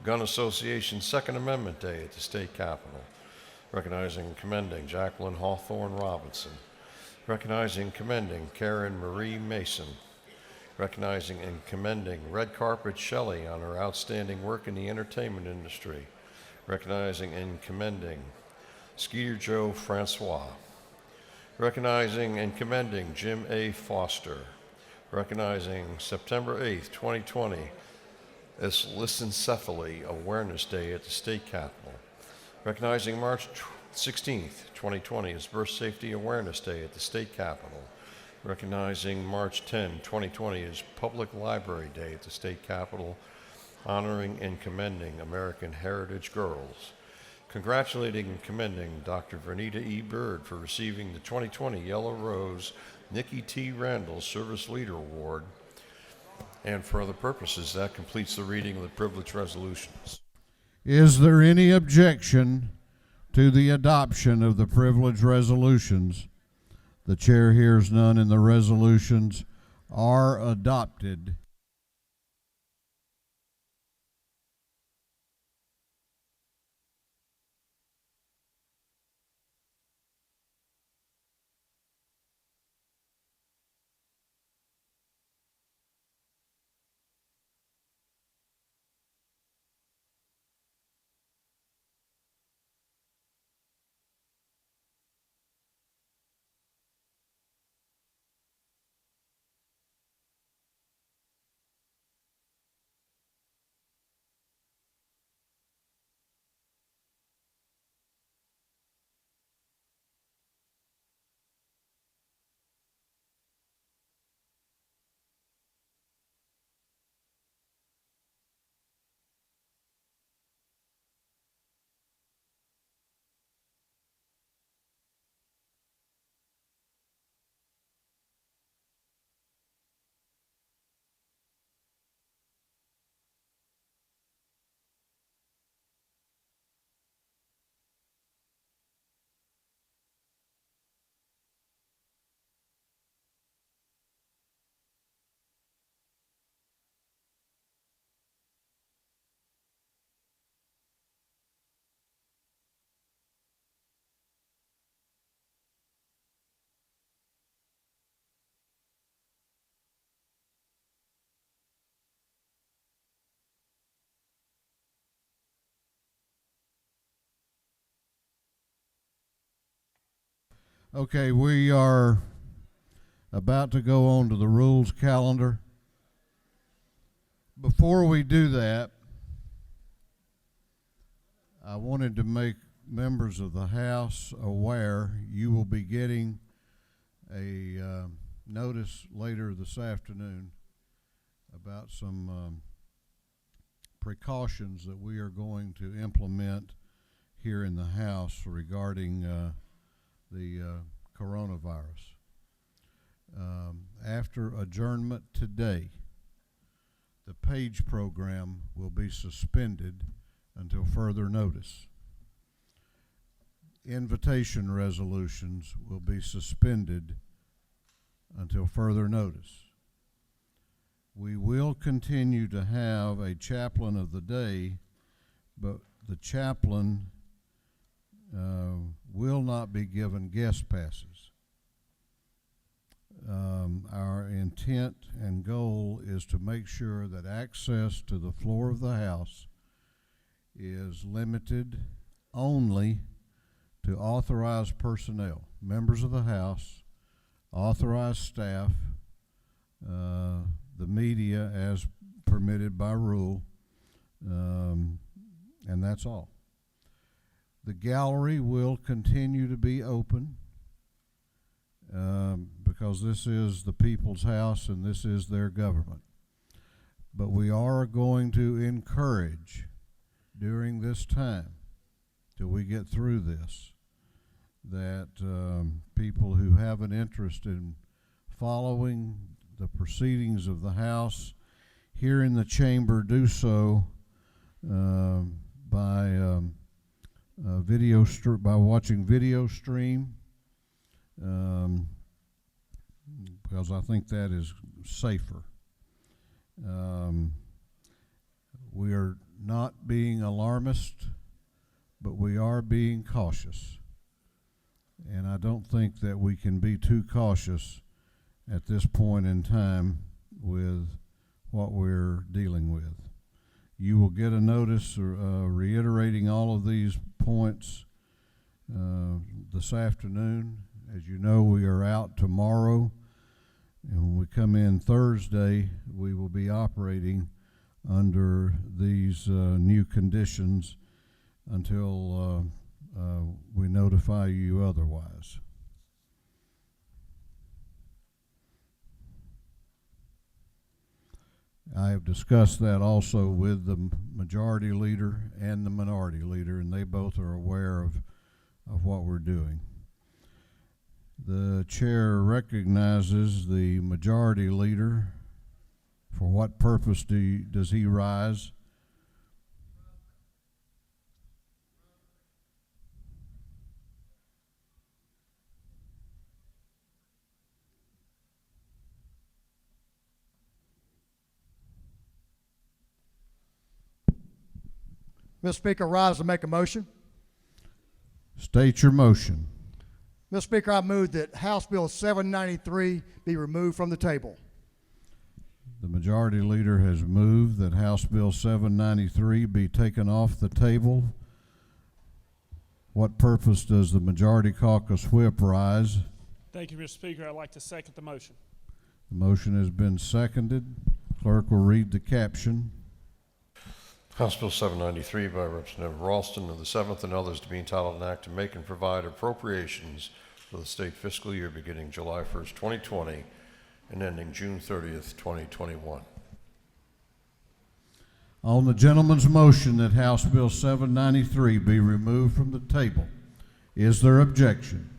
Gun Association Second Amendment Day at the State Capitol. Recognizing and commending Jacqueline Hawthorne Robinson. Recognizing and commending Karen Marie Mason. Recognizing and commending Red Carpet Shelley on her outstanding work in the entertainment industry. Recognizing and commending Skeeter Joe Francois. Recognizing and commending Jim A. Foster. Recognizing September 8th, 2020 as Lissencephaly Awareness Day at the State Capitol. Recognizing March 16th, 2020 as Birth Safety Awareness Day at the State Capitol. Recognizing March 10, 2020 as Public Library Day at the State Capitol, honoring and commending American Heritage Girls. Congratulating and commending Dr. Vernita E. Bird for receiving the 2020 Yellow Rose Nikki T. Randall Service Leader Award. And for other purposes, that completes the reading of the privilege resolutions. Is there any objection to the adoption of the privilege resolutions? The chair hears none, and the resolutions are adopted. Okay, we are about to go on to the rules calendar. Before we do that, I wanted to make members of the House aware you will be getting a notice later this afternoon about some precautions that we are going to implement here in the House regarding the coronavirus. After adjournment today, the PAGE program will be suspended until further notice. Invitation resolutions will be suspended until further notice. We will continue to have a chaplain of the day, but the chaplain will not be given guest passes. Our intent and goal is to make sure that access to the floor of the House is limited only to authorized personnel, members of the House, authorized staff, the media as permitted by rule, and that's all. The gallery will continue to be open because this is the people's house and this is their government. But we are going to encourage during this time, till we get through this, that people who have an interest in following the proceedings of the House here in the chamber do so by by watching video stream, because I think that is safer. We are not being alarmist, but we are being cautious. And I don't think that we can be too cautious at this point in time with what we're dealing with. You will get a notice reiterating all of these points this afternoon. As you know, we are out tomorrow, and when we come in Thursday, we will be operating under these new conditions until we notify you otherwise. I have discussed that also with the majority leader and the minority leader, and they both are aware of what we're doing. The chair recognizes the majority leader. For what purpose does he rise? Mr. Speaker, I rise to make a motion. State your motion. Mr. Speaker, I move that House Bill 793 be removed from the table. The majority leader has moved that House Bill 793 be taken off the table. What purpose does the majority caucus whip rise? Thank you, Mr. Speaker. I'd like to second the motion. The motion has been seconded. Clerk will read the caption. House Bill 793 by Representative Ralston of the 7th and others to be entitled an act to make and provide appropriations for the state fiscal year beginning July 1st, 2020 and ending June 30th, 2021. On the gentleman's motion that House Bill 793 be removed from the table, is there objection?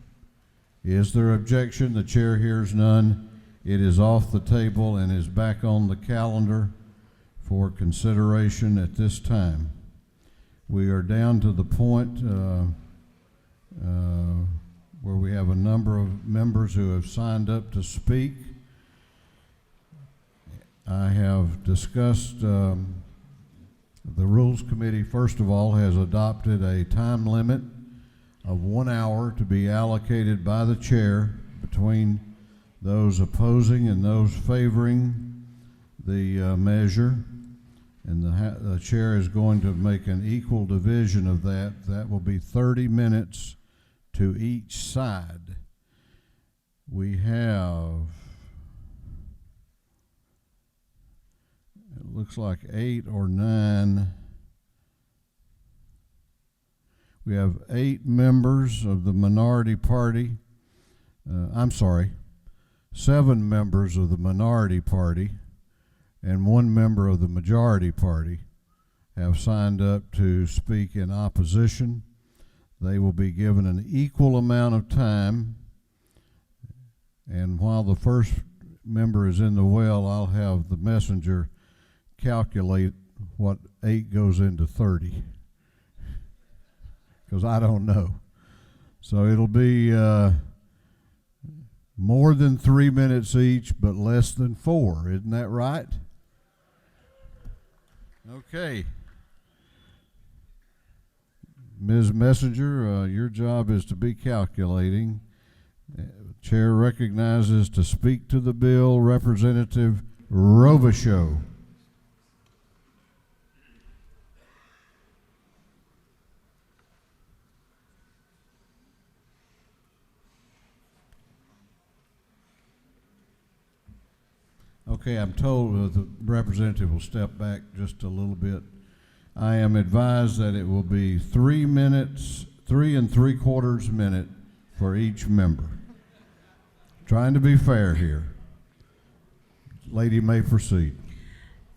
Is there objection? The chair hears none. It is off the table and is back on the calendar for consideration at this time. We are down to the point where we have a number of members who have signed up to speak. I have discussed the Rules Committee, first of all, has adopted a time limit of 1 hour to be allocated by the chair between those opposing and those favoring the measure. And the chair is going to make an equal division of that. That will be 30 minutes to each side. We have, it looks like 8 or 9. We have 8 members of the minority party. 7 members of the minority party and 1 member of the majority party have signed up to speak in opposition. They will be given an equal amount of time, and while the first member is in the well, I'll have the messenger calculate what 8 goes into 30, because I don't know. So it'll be more than 3 minutes each, but less than 4. Isn't that right? Okay. Ms. Messenger, your job is to be calculating. Chair recognizes to speak to the bill Representative Robichaux. Okay, I'm told the representative will step back just a little bit. I am advised that it will be 3 minutes, 3 3/4 minute for each member. Trying to be fair here. Lady may proceed.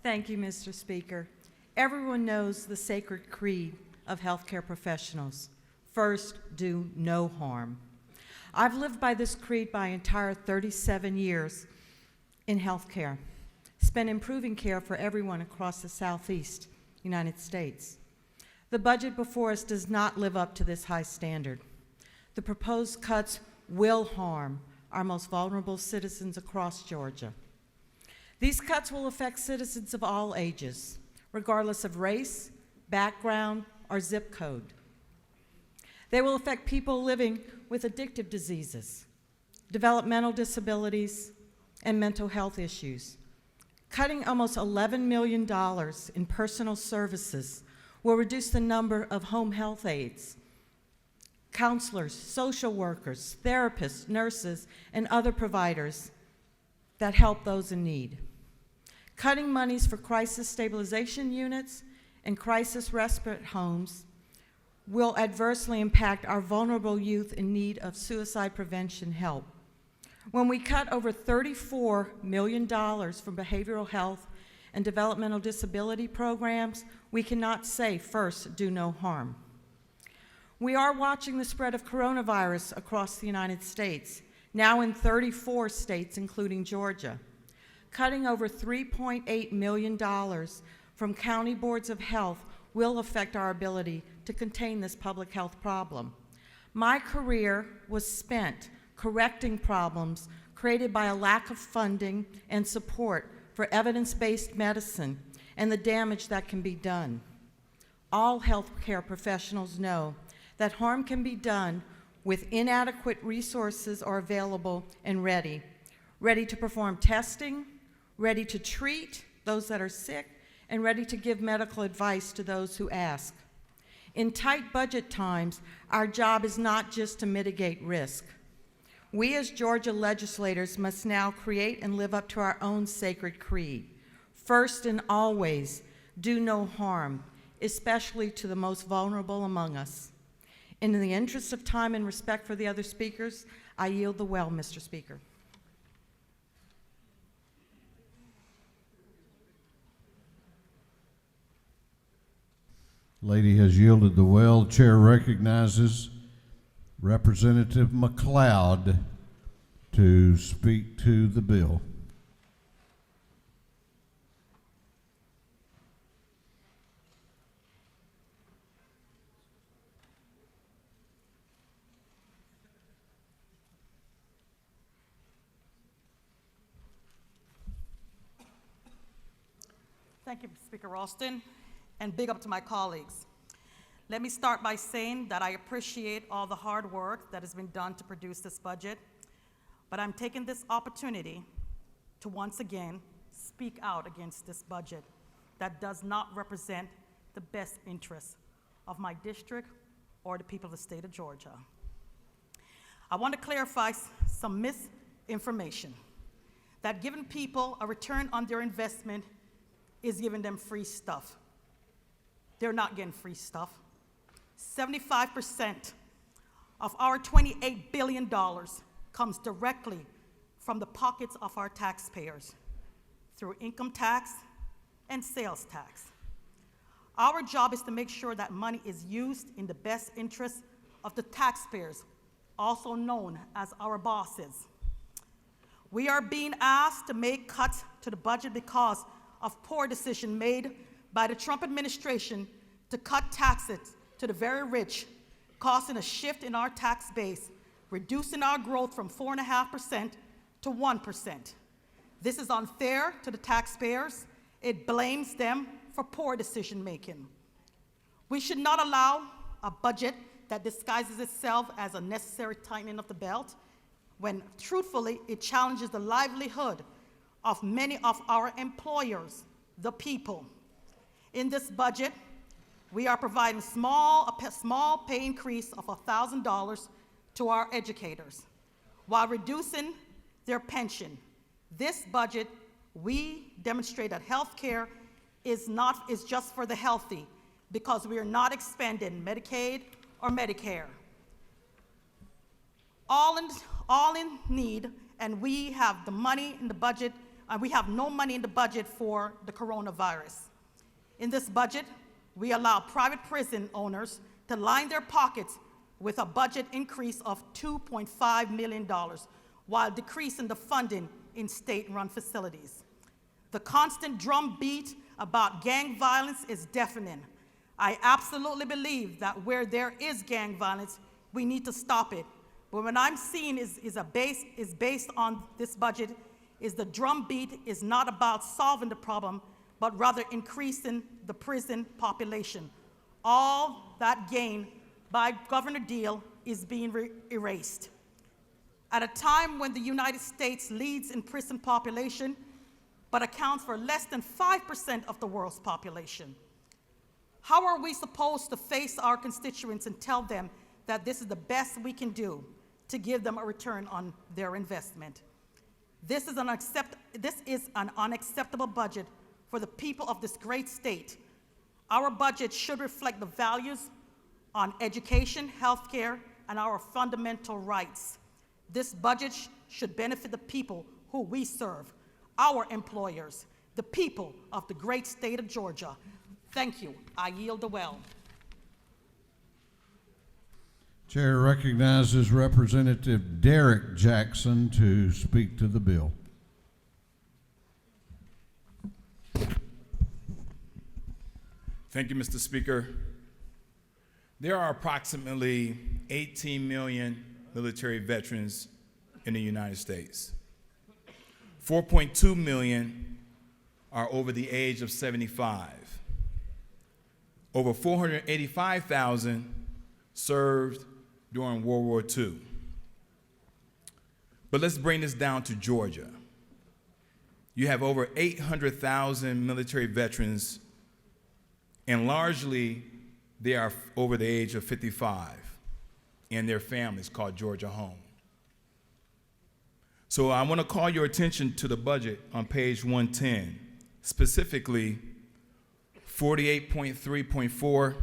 Thank you, Mr. Speaker. Everyone knows the sacred creed of healthcare professionals. First, do no harm. I've lived by this creed my entire 37 years in healthcare, spent improving care for everyone across the Southeast United States. The budget before us does not live up to this high standard. The proposed cuts will harm our most vulnerable citizens across Georgia. These cuts will affect citizens of all ages, regardless of race, background, or zip code. They will affect people living with addictive diseases, developmental disabilities, and mental health issues. Cutting almost $11 million in personal services will reduce the number of home health aides, counselors, social workers, therapists, nurses, and other providers that help those in need. Cutting monies for crisis stabilization units and crisis respite homes will adversely impact our vulnerable youth in need of suicide prevention help. When we cut over $34 million from behavioral health and developmental disability programs, we cannot say, first, do no harm. We are watching the spread of coronavirus across the United States, now in 34 states, including Georgia. Cutting over $3.8 million from county boards of health will affect our ability to contain this public health problem. My career was spent correcting problems created by a lack of funding and support for evidence-based medicine and the damage that can be done. All healthcare professionals know that harm can be done with inadequate resources are available and ready to perform testing, ready to treat those that are sick, and ready to give medical advice to those who ask. In tight budget times, our job is not just to mitigate risk. We as Georgia legislators must now create and live up to our own sacred creed. First and always, do no harm, especially to the most vulnerable among us. In the interest of time and respect for the other speakers, I yield the well, Mr. Speaker. Lady has yielded the well. Chair recognizes Representative McLeod to speak to the bill. Thank you, Speaker Ralston, and big up to my colleagues. Let me start by saying that I appreciate all the hard work that has been done to produce this budget, but I'm taking this opportunity to once again speak out against this budget that does not represent the best interests of my district or the people of the state of Georgia. I want to clarify some misinformation that giving people a return on their investment is giving them free stuff. They're not getting free stuff. 75% of our $28 billion comes directly from the pockets of our taxpayers through income tax and sales tax. Our job is to make sure that money is used in the best interest of the taxpayers, also known as our bosses. We are being asked to make cuts to the budget because of poor decision made by the Trump administration to cut taxes to the very rich, causing a shift in our tax base, reducing our growth from 4.5% to 1%. This is unfair to the taxpayers. It blames them for poor decision making. We should not allow a budget that disguises itself as a necessary tightening of the belt when truthfully it challenges the livelihood of many of our employers, the people. In this budget, we are providing a small pay increase of $1,000 to our educators while reducing their pension. This budget, we demonstrate that health care is just for the healthy because we are not expanding Medicaid or Medicare. All in need, and we have the money in the budget. We have no money in the budget for the coronavirus. In this budget, we allow private prison owners to line their pockets with a budget increase of $2.5 million while decreasing the funding in state-run facilities. The constant drumbeat about gang violence is deafening. I absolutely believe that where there is gang violence, we need to stop it. But what I'm seeing is based on this budget is the drumbeat is not about solving the problem, but rather increasing the prison population, all that gain by Governor Deal is being erased. At a time when the United States leads in prison population, but accounts for less than 5% of the world's population. How are we supposed to face our constituents and tell them that this is the best we can do to give them a return on their investment? This is an unacceptable budget for the people of this great state. Our budget should reflect the values on education, healthcare, and our fundamental rights. This budget should benefit the people who we serve, our employers, the people of the great state of Georgia. Thank you. I yield the well. Chair recognizes Representative Derek Jackson to speak to the bill. Thank you, Mr. Speaker. There are approximately 18 million military veterans in the United States. 4.2 million are over the age of 75. Over 485,000 served during World War II. But let's bring this down to Georgia. You have over 800,000 military veterans, and largely they are over the age of 55 and their families, called Georgia Home. So I want to call your attention to the budget on page 110, specifically 48.3.4,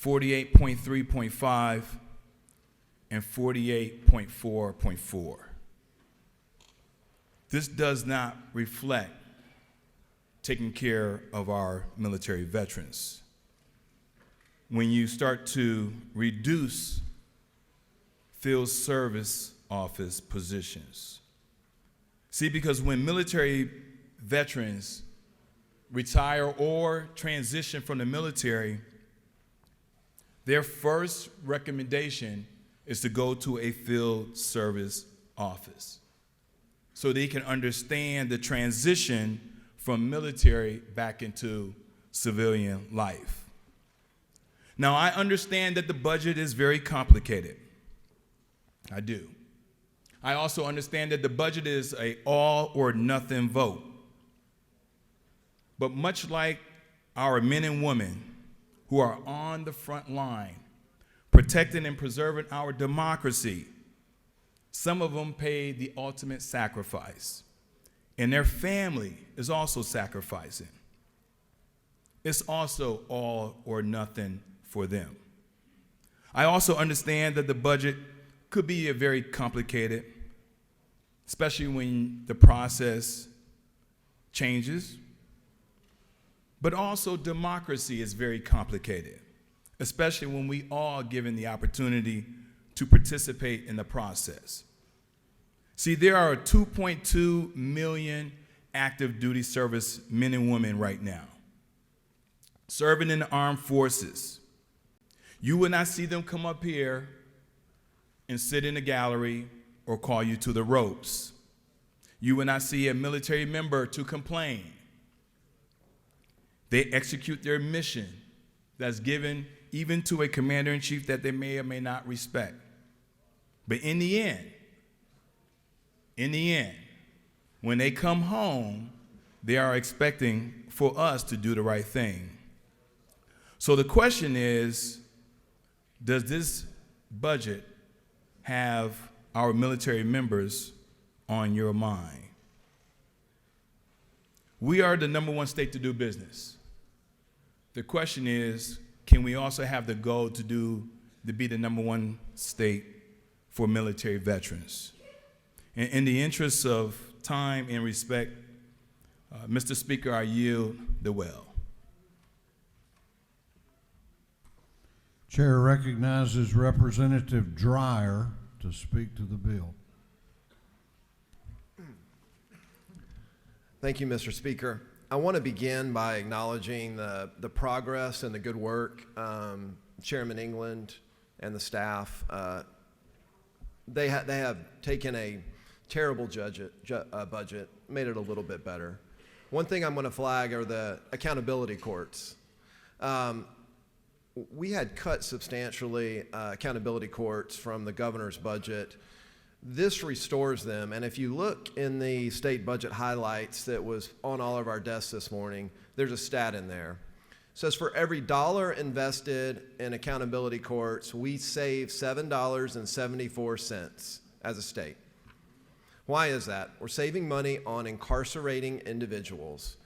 48.3.5, and 48.4.4. This does not reflect taking care of our military veterans. When you start to reduce field service office positions. See, because when military veterans retire or transition from the military, their first recommendation is to go to a field service office so they can understand the transition from military back into civilian life. Now, I understand that the budget is very complicated. I do. I also understand that the budget is an all or nothing vote. But much like our men and women who are on the front line, protecting and preserving our democracy, some of them paid the ultimate sacrifice, and their family is also sacrificing. It's also all or nothing for them. I also understand that the budget could be very complicated, especially when the process changes. But also democracy is very complicated, especially when we all given the opportunity to participate in the process. See, there are 2.2 million active duty service men and women right now, serving in the armed forces. You will not see them come up here and sit in the gallery or call you to the ropes. You will not see a military member to complain. They execute their mission that's given even to a commander-in-chief that they may or may not respect. But in the end, when they come home, they are expecting for us to do the right thing. So the question is, does this budget have our military members on your mind? We are the #1 state to do business. The question is, can we also have the goal to be the #1 state for military veterans? And in the interest of time and respect, Mr. Speaker, I yield the well. Chair recognizes Representative Dreyer to speak to the bill. Thank you, Mr. Speaker. I want to begin by acknowledging the progress and the good work Chairman England and the staff. They have taken a terrible budget, made it a little bit better. One thing I'm going to flag are the accountability courts. we had cut substantially accountability courts from the governor's budget. This restores them, and if you look in the state budget highlights that was on all of our desks this morning, there's a stat in there. It says for every dollar invested in accountability courts, we save $7.74 as a state. Why is that? We're saving money on incarcerating individuals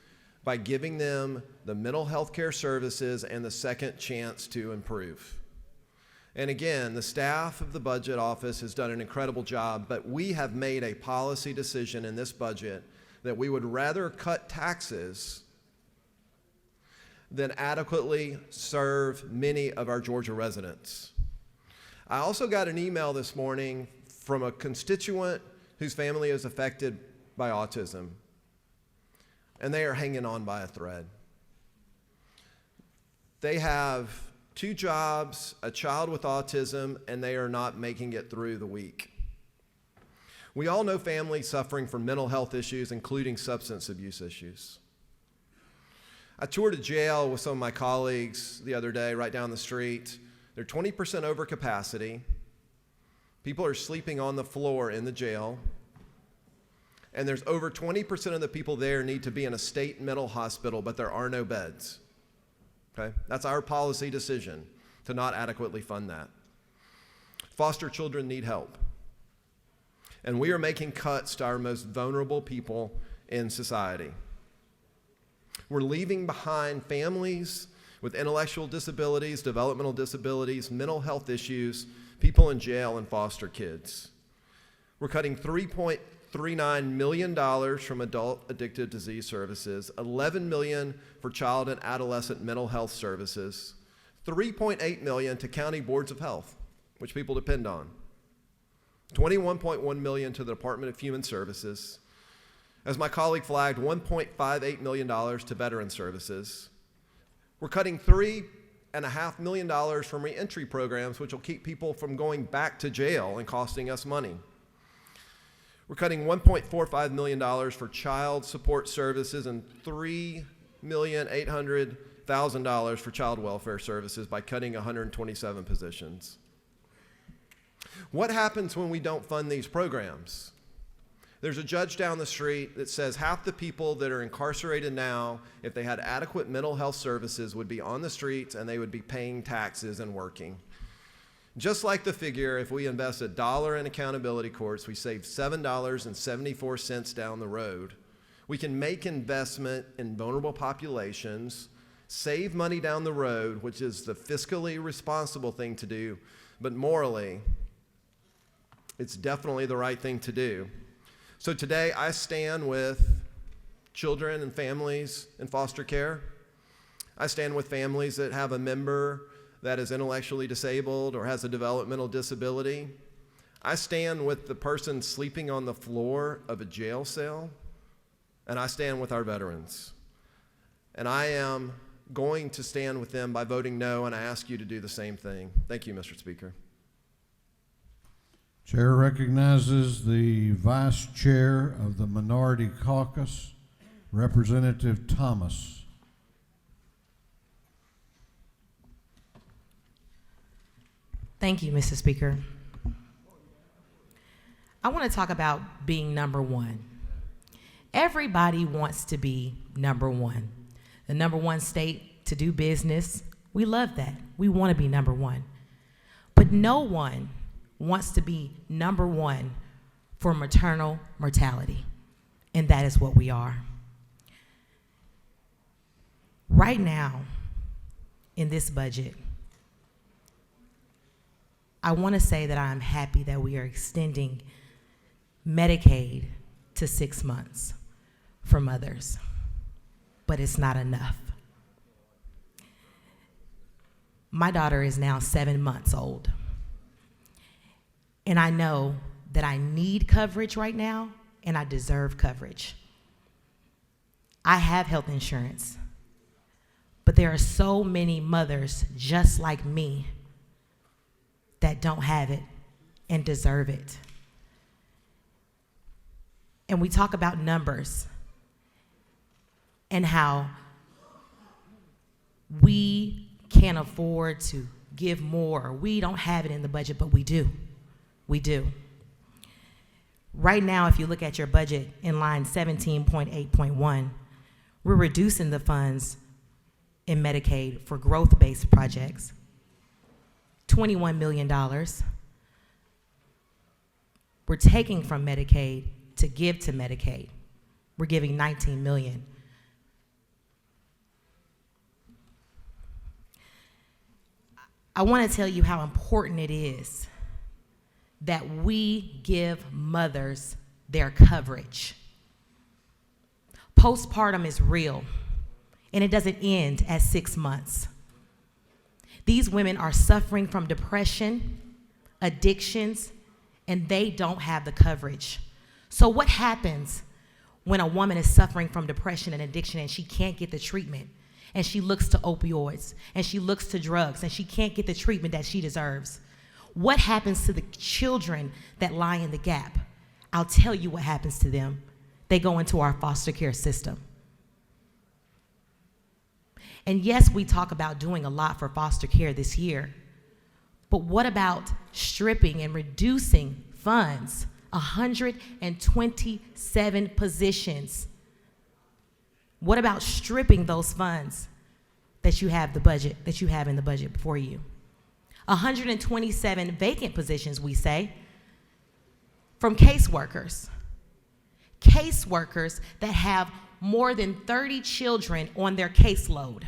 by giving them the mental health care services and the second chance to improve. And again, the staff of the budget office has done an incredible job, but we have made a policy decision in this budget that we would rather cut taxes than adequately serve many of our Georgia residents. I also got an email this morning from a constituent whose family is affected by autism, and they are hanging on by a thread. They have 2 jobs, a child with autism, and they are not making it through the week. We all know families suffering from mental health issues, including substance abuse issues. I toured a jail with some of my colleagues the other day right down the street. They're 20% over capacity. People are sleeping on the floor in the jail. And there's over 20% of the people there need to be in a state mental hospital, but there are no beds. Okay? That's our policy decision to not adequately fund that. Foster children need help. And we are making cuts to our most vulnerable people in society. We're leaving behind families with intellectual disabilities, developmental disabilities, mental health issues, people in jail, and foster kids. We're cutting $3.39 million from adult addicted disease services, $11 million for child and adolescent mental health services, $3.8 million to county boards of health, which people depend on, $21.1 million to the Department of Human Services. As my colleague flagged, $1.58 million to veteran services. We're cutting $3.5 million from reentry programs, which will keep people from going back to jail and costing us money. We're cutting $1.45 million for child support services and $3,800,000 for child welfare services by cutting 127 positions. What happens when we don't fund these programs? There's a judge down the street that says half the people that are incarcerated now, if they had adequate mental health services, would be on the streets and they would be paying taxes and working. Just like the figure, if we invest $1 in accountability courts, we save $7.74 down the road. We can make investment in vulnerable populations, save money down the road, which is the fiscally responsible thing to do, but morally, it's definitely the right thing to do. So today I stand with children and families in foster care. I stand with families that have a member that is intellectually disabled or has a developmental disability. I stand with the person sleeping on the floor of a jail cell, and I stand with our veterans. And I am going to stand with them by voting no, and I ask you to do the same thing. Thank you, Mr. Speaker. Chair recognizes the Vice Chair of the Minority Caucus, Representative Thomas. Thank you, Mr. Speaker. I want to talk about being number one. Everybody wants to be number one. The number one state to do business, we love that. We want to be number one. But no one wants to be number one for maternal mortality, and that is what we are. Right now, in this budget, I want to say that I'm happy that we are extending Medicaid to 6 months for mothers, but it's not enough. My daughter is now 7 months old, and I know that I need coverage right now, and I deserve coverage. I have health insurance, but there are so many mothers just like me that don't have it and deserve it. And we talk about numbers and how we can't afford to give more, or we don't have it in the budget, but we do. We do. Right now, if you look at your budget in line 17.8.1, we're reducing the funds in Medicaid for growth-based projects, $21 million. We're taking from Medicaid to give to Medicaid. We're giving $19 million. I want to tell you how important it is that we give mothers their coverage. Postpartum is real, and it doesn't end at 6 months. These women are suffering from depression, addictions, and they don't have the coverage. So what happens when a woman is suffering from depression and addiction and she can't get the treatment, and she looks to opioids, and she looks to drugs, and she can't get the treatment that she deserves? What happens to the children that lie in the gap? I'll tell you what happens to them. They go into our foster care system. And yes, we talk about doing a lot for foster care this year, but what about stripping and reducing funds? 127 positions. What about stripping those funds that you have in the budget before you? 127 vacant positions, we say, from caseworkers. Caseworkers that have more than 30 children on their caseload.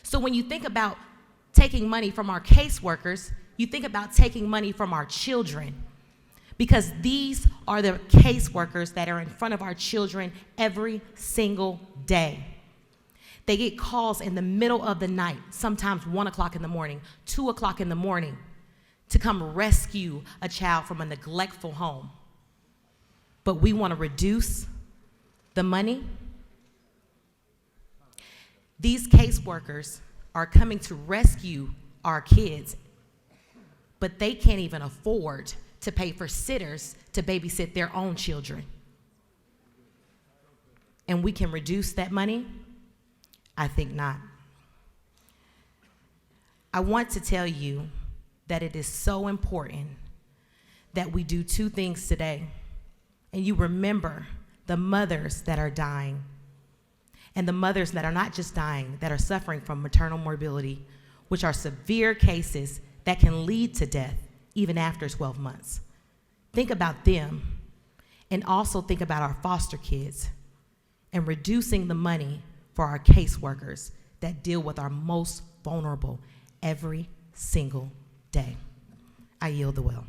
So when you think about taking money from our caseworkers, you think about taking money from our children, because these are the caseworkers that are in front of our children every single day. They get calls in the middle of the night, sometimes 1 o'clock in the morning, 2 o'clock in the morning, to come rescue a child from a neglectful home. But we want to reduce the money. These caseworkers are coming to rescue our kids, but they can't even afford to pay for sitters to babysit their own children. And we can reduce that money? I think not. I want to tell you that it is so important that we do 2 things today. And you remember the mothers that are dying, and the mothers that are not just dying, that are suffering from maternal morbidity, which are severe cases that can lead to death even after 12 months. Think about them, and also think about our foster kids, and reducing the money for our caseworkers that deal with our most vulnerable every single day. I yield the will.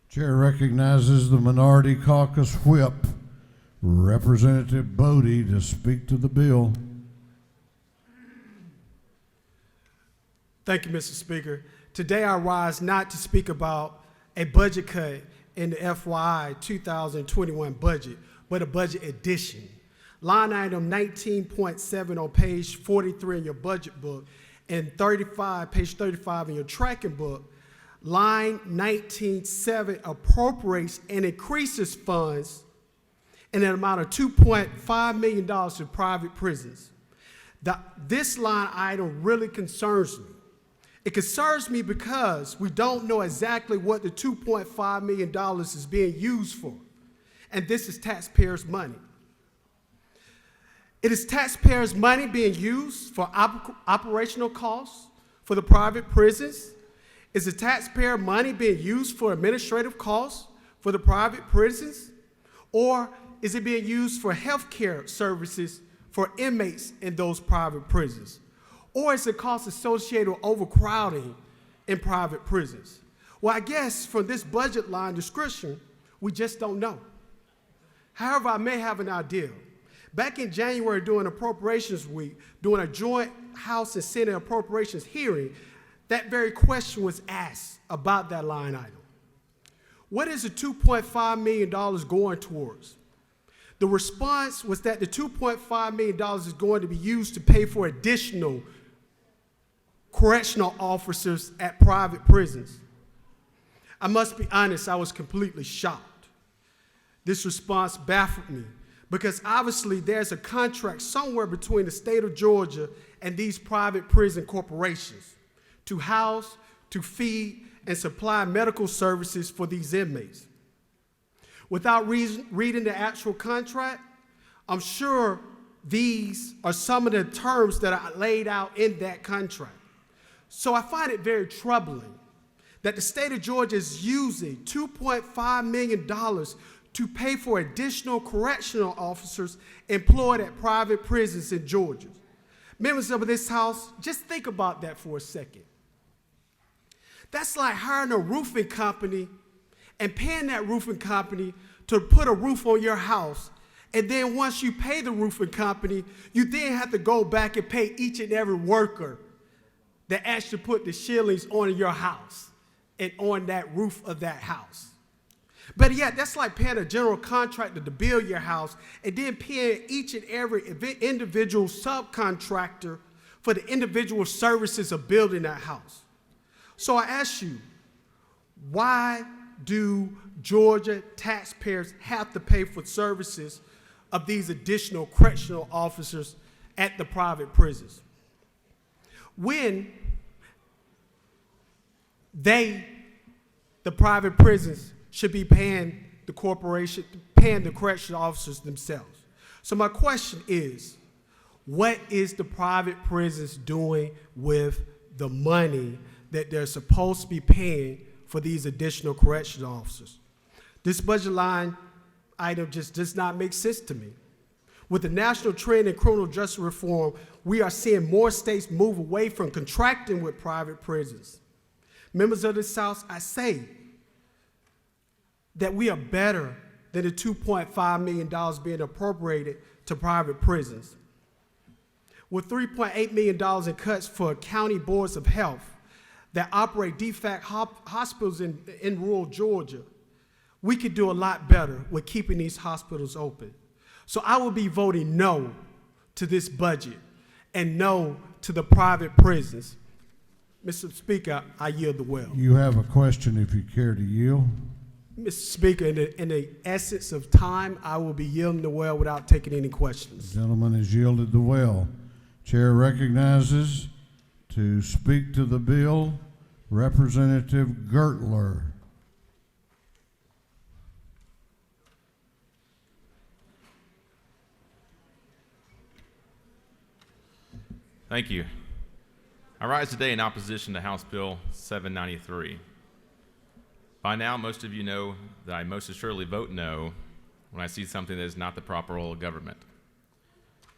Chair recognizes the Minority Caucus Whip, Representative Bodie, to speak to the bill. Thank you, Mr. Speaker. Today I rise not to speak about a budget cut in the FY 2021 budget, but a budget addition. Line item 19.7 on page 43 in your budget book, and page 35 in your tracking book. Line 19.7 appropriates and increases funds in an amount of $2.5 million to private prisons. This line item really concerns me. It concerns me because we don't know exactly what the $2.5 million is being used for, and this is taxpayers' money. It is taxpayers' money being used for operational costs for the private prisons. Is the taxpayer money being used for administrative costs for the private prisons? Or is it being used for health care services for inmates in those private prisons? Or is it cost associated with overcrowding in private prisons? Well, I guess from this budget line description, we just don't know. However, I may have an idea. Back in January during Appropriations Week, during a joint House and Senate appropriations hearing, that very question was asked about that line item. What is the $2.5 million going towards? The response was that the $2.5 million is going to be used to pay for additional correctional officers at private prisons. I must be honest, I was completely shocked. This response baffled me because obviously there's a contract somewhere between the state of Georgia and these private prison corporations to house, to feed, and supply medical services for these inmates. Without reading the actual contract, I'm sure these are some of the terms that are laid out in that contract. So I find it very troubling that the state of Georgia is using $2.5 million to pay for additional correctional officers employed at private prisons in Georgia. Members of this House, just think about that for a second. That's like hiring a roofing company and paying that roofing company to put a roof on your house. And then once you pay the roofing company, you then have to go back and pay each and every worker that actually put the shillings on your house and on that roof of that house. But yeah, that's like paying a general contractor to build your house and then paying each and every individual subcontractor for the individual services of building that house. So I ask you, why do Georgia taxpayers have to pay for services of these additional correctional officers at the private prisons, when the private prisons, should be paying the corporation, paying the correctional officers themselves? So my question is, what is the private prisons doing with the money that they're supposed to be paying for these additional correctional officers? This budget line item just does not make sense to me. With the national trend in criminal justice reform, we are seeing more states move away from contracting with private prisons. Members of this House, I say that we are better than the $2.5 million being appropriated to private prisons. With $3.8 million in cuts for county boards of health that operate de facto hospitals in rural Georgia, we could do a lot better with keeping these hospitals open. So I will be voting no to this budget and no to the private prisons. Mr. Speaker, I yield the well. You have a question if you care to yield. Mr. Speaker, in the essence of time, I will be yielding the well without taking any questions. The gentleman has yielded the well. Chair recognizes to speak to the bill Representative Gertler. Thank you. I rise today in opposition to House Bill 793. By now, most of you know that I most assuredly vote no when I see something that is not the proper role of government.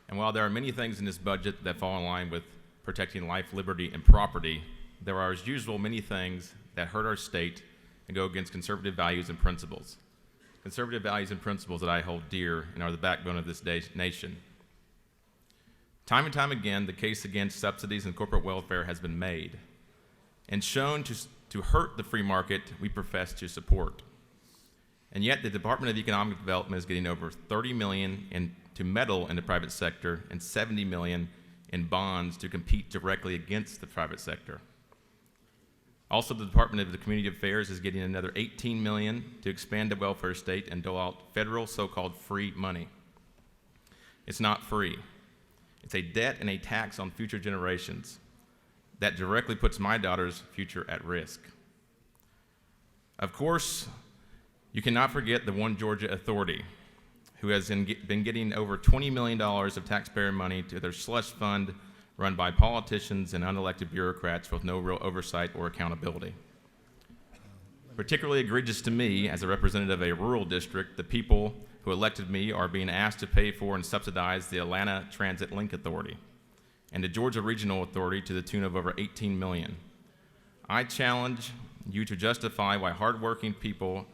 And while there are many things in this budget that fall in line with protecting life, liberty, and property, there are, as usual, many things that hurt our state and go against conservative values and principles. Conservative values and principles that I hold dear and are the backbone of this nation. Time and time again, the case against subsidies and corporate welfare has been made and shown to hurt the free market we profess to support. And yet the Department of Economic Development is getting over $30 million to meddle in the private sector and $70 million in bonds to compete directly against the private sector. Also, the Department of Community Affairs is getting another $18 million to expand the welfare state and dole out federal so-called free money. It's not free. It's a debt and a tax on future generations that directly puts my daughter's future at risk. Of course, you cannot forget the One Georgia Authority, who has been getting over $20 million of taxpayer money to their slush fund run by politicians and unelected bureaucrats with no real oversight or accountability. Particularly egregious to me, as a representative of a rural district, the people who elected me are being asked to pay for and subsidize the Atlanta Transit Link Authority and the Georgia Regional Authority to the tune of over $18 million. I challenge you to justify why hardworking people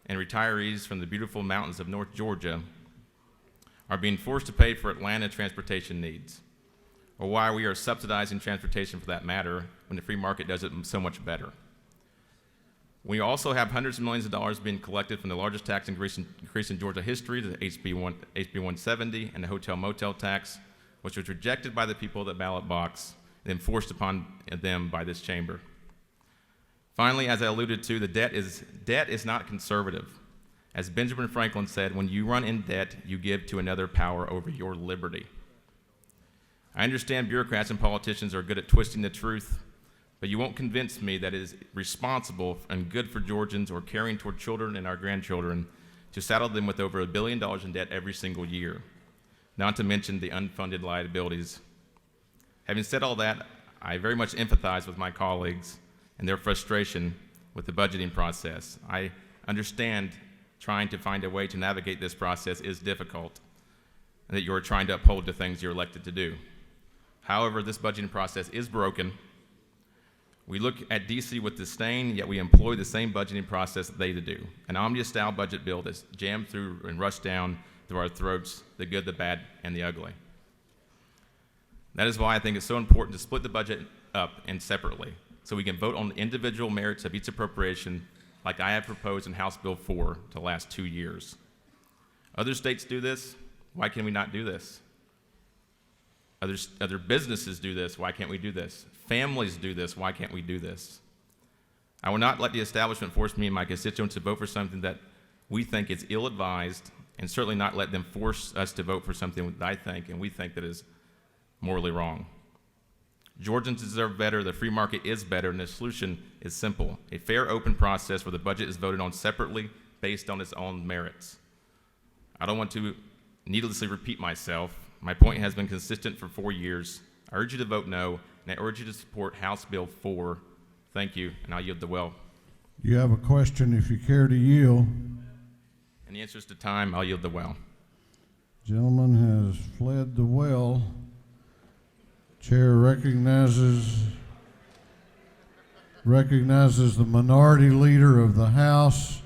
and retirees from the beautiful mountains of North Georgia are being forced to pay for Atlanta transportation needs, or why we are subsidizing transportation for that matter when the free market does it so much better. We also have hundreds of millions of dollars being collected from the largest tax increase in Georgia history, the HB 170 and the hotel motel tax, which was rejected by the people at the ballot box and then forced upon them by this chamber. Finally, as I alluded to, the debt is not conservative. As Benjamin Franklin said, when you run in debt, you give to another power over your liberty. I understand bureaucrats and politicians are good at twisting the truth, but you won't convince me that it is responsible and good for Georgians or caring toward children and our grandchildren to saddle them with over $1 billion in debt every single year, not to mention the unfunded liabilities. Having said all that, I very much empathize with my colleagues and their frustration with the budgeting process. I understand trying to find a way to navigate this process is difficult, and that you are trying to uphold the things you're elected to do. However, this budgeting process is broken. We look at DC with disdain, yet we employ the same budgeting process that they do. An omnibus-style budget bill that's jammed through and rushed down through our throats, the good, the bad, and the ugly. That is why I think it's so important to split the budget up and separately, so we can vote on the individual merits of each appropriation like I have proposed in House Bill 4 the last 2 years. Other states do this. Why can we not do this? Other businesses do this. Why can't we do this? Families do this. Why can't we do this? I will not let the establishment force me and my constituents to vote for something that we think is ill-advised, and certainly not let them force us to vote for something that I think and we think that is morally wrong. Georgians deserve better, the free market is better, and the solution is simple: a fair, open process where the budget is voted on separately based on its own merits. I don't want to needlessly repeat myself. My point has been consistent for 4 years. I urge you to vote no, and I urge you to support House Bill 4. Thank you, and I'll yield the well. You have a question if you care to yield. In the interest of time, I'll yield the well. Gentleman has fled the well. Chair recognizes the minority leader of the House,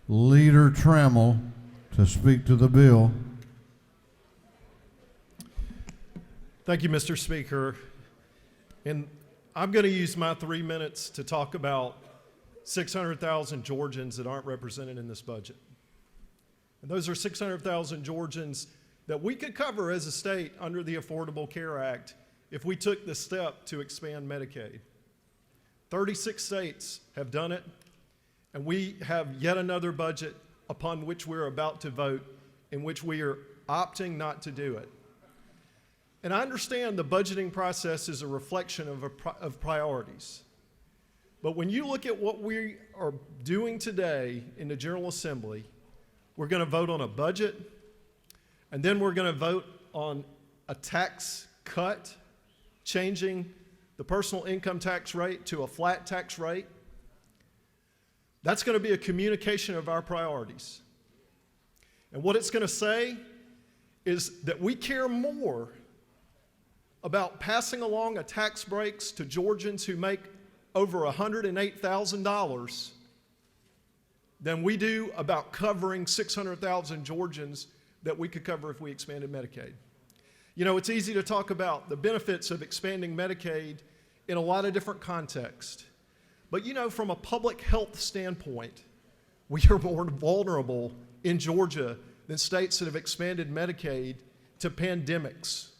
Leader Trammell, to speak to the bill. Thank you, Mr. Speaker. And I'm going to use my 3 minutes to talk about 600,000 Georgians that aren't represented in this budget. And those are 600,000 Georgians that we could cover as a state under the Affordable Care Act if we took the step to expand Medicaid. 36 states have done it, and we have yet another budget upon which we're about to vote in which we are opting not to do it. And I understand the budgeting process is a reflection of priorities. But when you look at what we are doing today in the General Assembly, we're going to vote on a budget, and then we're going to vote on a tax cut, changing the personal income tax rate to a flat tax rate. That's going to be a communication of our priorities. And what it's going to say is that we care more about passing along a tax breaks to Georgians who make over $108,000 than we do about covering 600,000 Georgians that we could cover if we expanded Medicaid. You know, it's easy to talk about the benefits of expanding Medicaid in a lot of different contexts. But you know, from a public health standpoint, we are more vulnerable in Georgia than states that have expanded Medicaid to pandemics.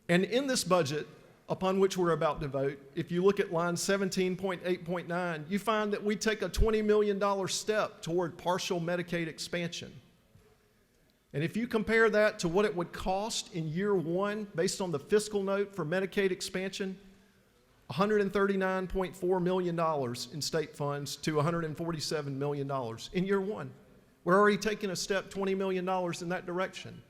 And in this budget, upon which we're about to vote, if you look at line 17.8.9, you find that we take a $20 million step toward partial Medicaid expansion. And if you compare that to what it would cost in year one, based on the fiscal note for Medicaid expansion, $139.4 million in state funds to $147 million in year one. We're already taking a step, $20 million in that direction.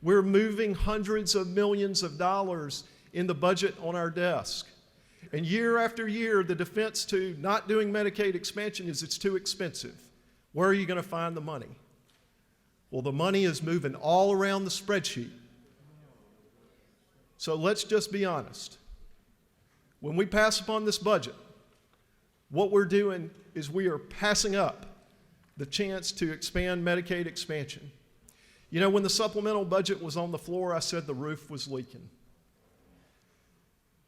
We're moving hundreds of millions of dollars in the budget on our desk. And year after year, the defense to not doing Medicaid expansion is it's too expensive. Where are you going to find the money? Well, the money is moving all around the spreadsheet. So let's just be honest. When we pass upon this budget, what we're doing is we are passing up the chance to expand Medicaid expansion. You know, when the supplemental budget was on the floor, I said the roof was leaking.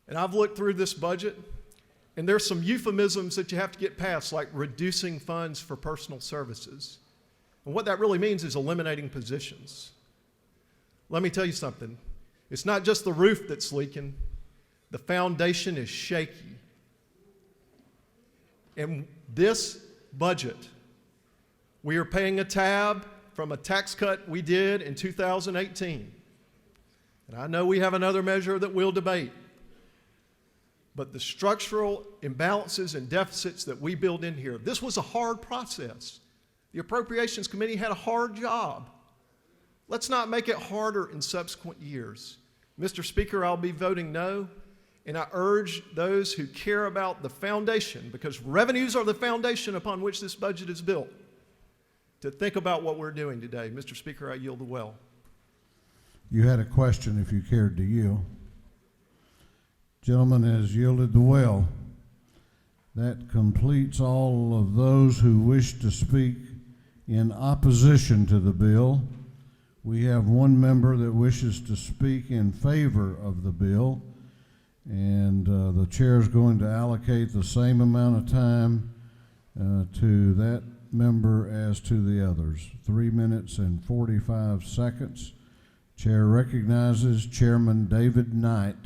And I've looked through this budget, and there's some euphemisms that you have to get past, like reducing funds for personal services. And what that really means is eliminating positions. Let me tell you something. It's not just the roof that's leaking. The foundation is shaky. in this budget, we are paying a tab from a tax cut we did in 2018. And I know we have another measure that we'll debate. But the structural imbalances and deficits that we build in here, this was a hard process. The Appropriations Committee had a hard job. Let's not make it harder in subsequent years. Mr. Speaker, I'll be voting no, and I urge those who care about the foundation, because revenues are the foundation upon which this budget is built, to think about what we're doing today. Mr. Speaker, I yield the well. You had a question if you cared to yield. Gentleman has yielded the well. That completes all of those who wish to speak in opposition to the bill. We have one member that wishes to speak in favor of the bill, and the chair is going to allocate the same amount of time to that member as to the others. 3 minutes and 45 seconds. Chair recognizes Chairman David Knight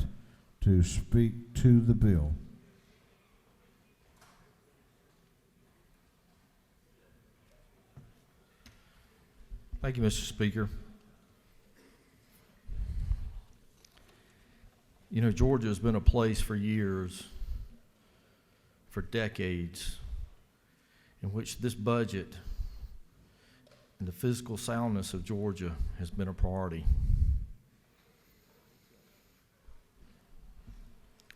to speak to the bill. Thank you, Mr. Speaker. You know, Georgia has been a place for years, for decades, in which this budget and the fiscal soundness of Georgia has been a priority.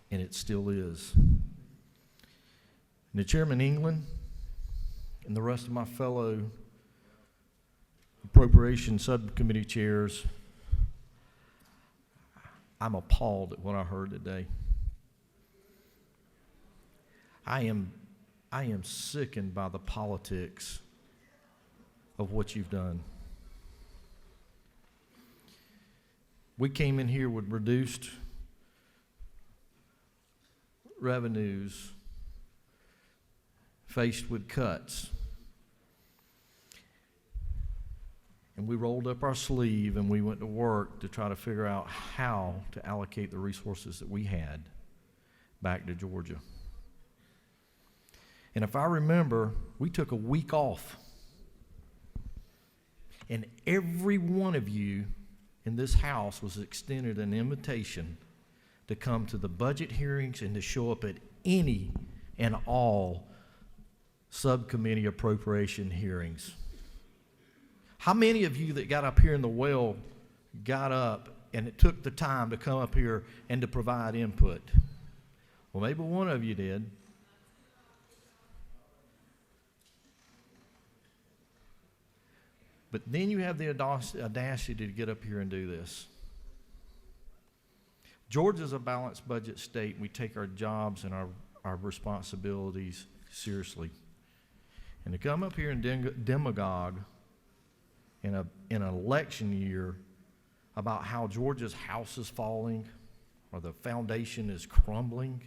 And it still is. And the Chairman England and the rest of my fellow Appropriation Subcommittee chairs, I'm appalled at what I heard today. I am sickened by the politics of what you've done. We came in here with reduced revenues, faced with cuts. And we rolled up our sleeve and we went to work to try to figure out how to allocate the resources that we had back to Georgia. And if I remember, we took a week off. And every one of you in this house was extended an invitation to come to the budget hearings and to show up at any and all subcommittee appropriation hearings. How many of you that got up here in the well got up and it took the time to come up here and to provide input? Well, maybe one of you did. But then you have the audacity to get up here and do this. Georgia's a balanced budget state. We take our jobs and our responsibilities seriously. And to come up here and demagogue in an election year about how Georgia's house is falling or the foundation is crumbling.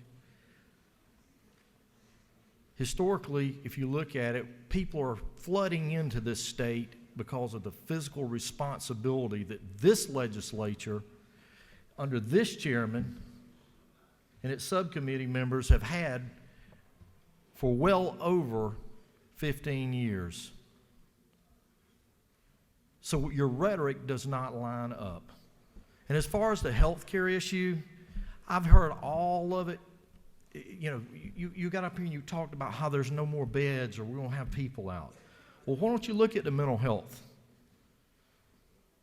Historically, if you look at it, people are flooding into this state because of the fiscal responsibility that this legislature, under this chairman and its subcommittee members, have had for well over 15 years. So your rhetoric does not line up. And as far as the health care issue, I've heard all of it. You know, you got up here and you talked about how there's no more beds or we won't have people out. Well, why don't you look at the mental health?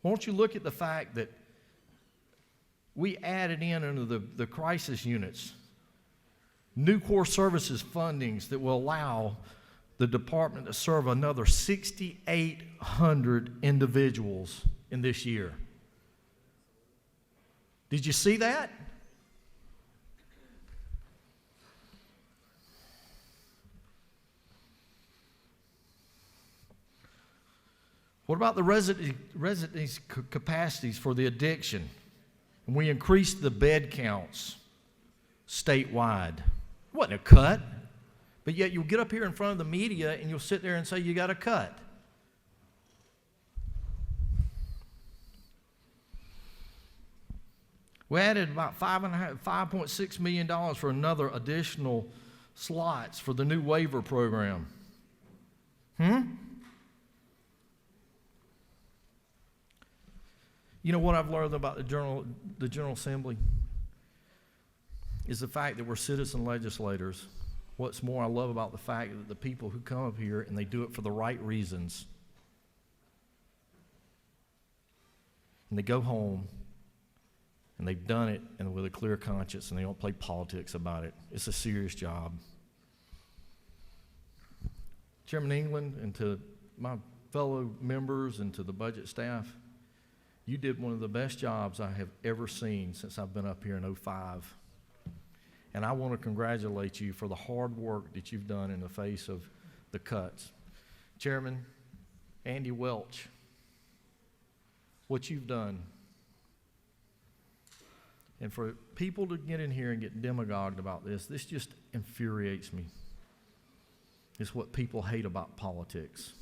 Why don't you look at the fact that we added in under the crisis units new core services fundings that will allow the department to serve another 6,800 individuals in this year. Did you see that? What about the residency capacities for the addiction? And we increased the bed counts statewide. It wasn't a cut, but yet you'll get up here in front of the media and you'll sit there and say you got a cut. We added about $5.6 million for another additional slots for the new waiver program? You know what I've learned about the General Assembly is the fact that we're citizen legislators. What's more, I love about the fact that the people who come up here and they do it for the right reasons. And they go home and they've done it and with a clear conscience and they don't play politics about it. It's a serious job. Chairman England, and to my fellow members and to the budget staff, you did one of the best jobs I have ever seen since I've been up here in '05. And I want to congratulate you for the hard work that you've done in the face of the cuts. Chairman Andy Welch, what you've done. And for people to get in here and get demagogued about this just infuriates me. It's what people hate about politics.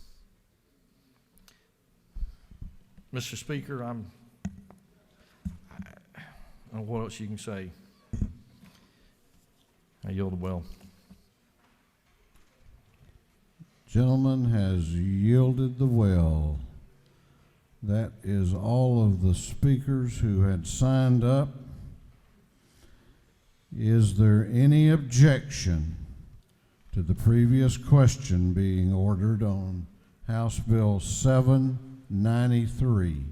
Mr. Speaker, I don't know what else you can say. I yield the well. Gentleman has yielded the well. That is all of the speakers who had signed up. Is there any objection to the previous question being ordered on House Bill 793?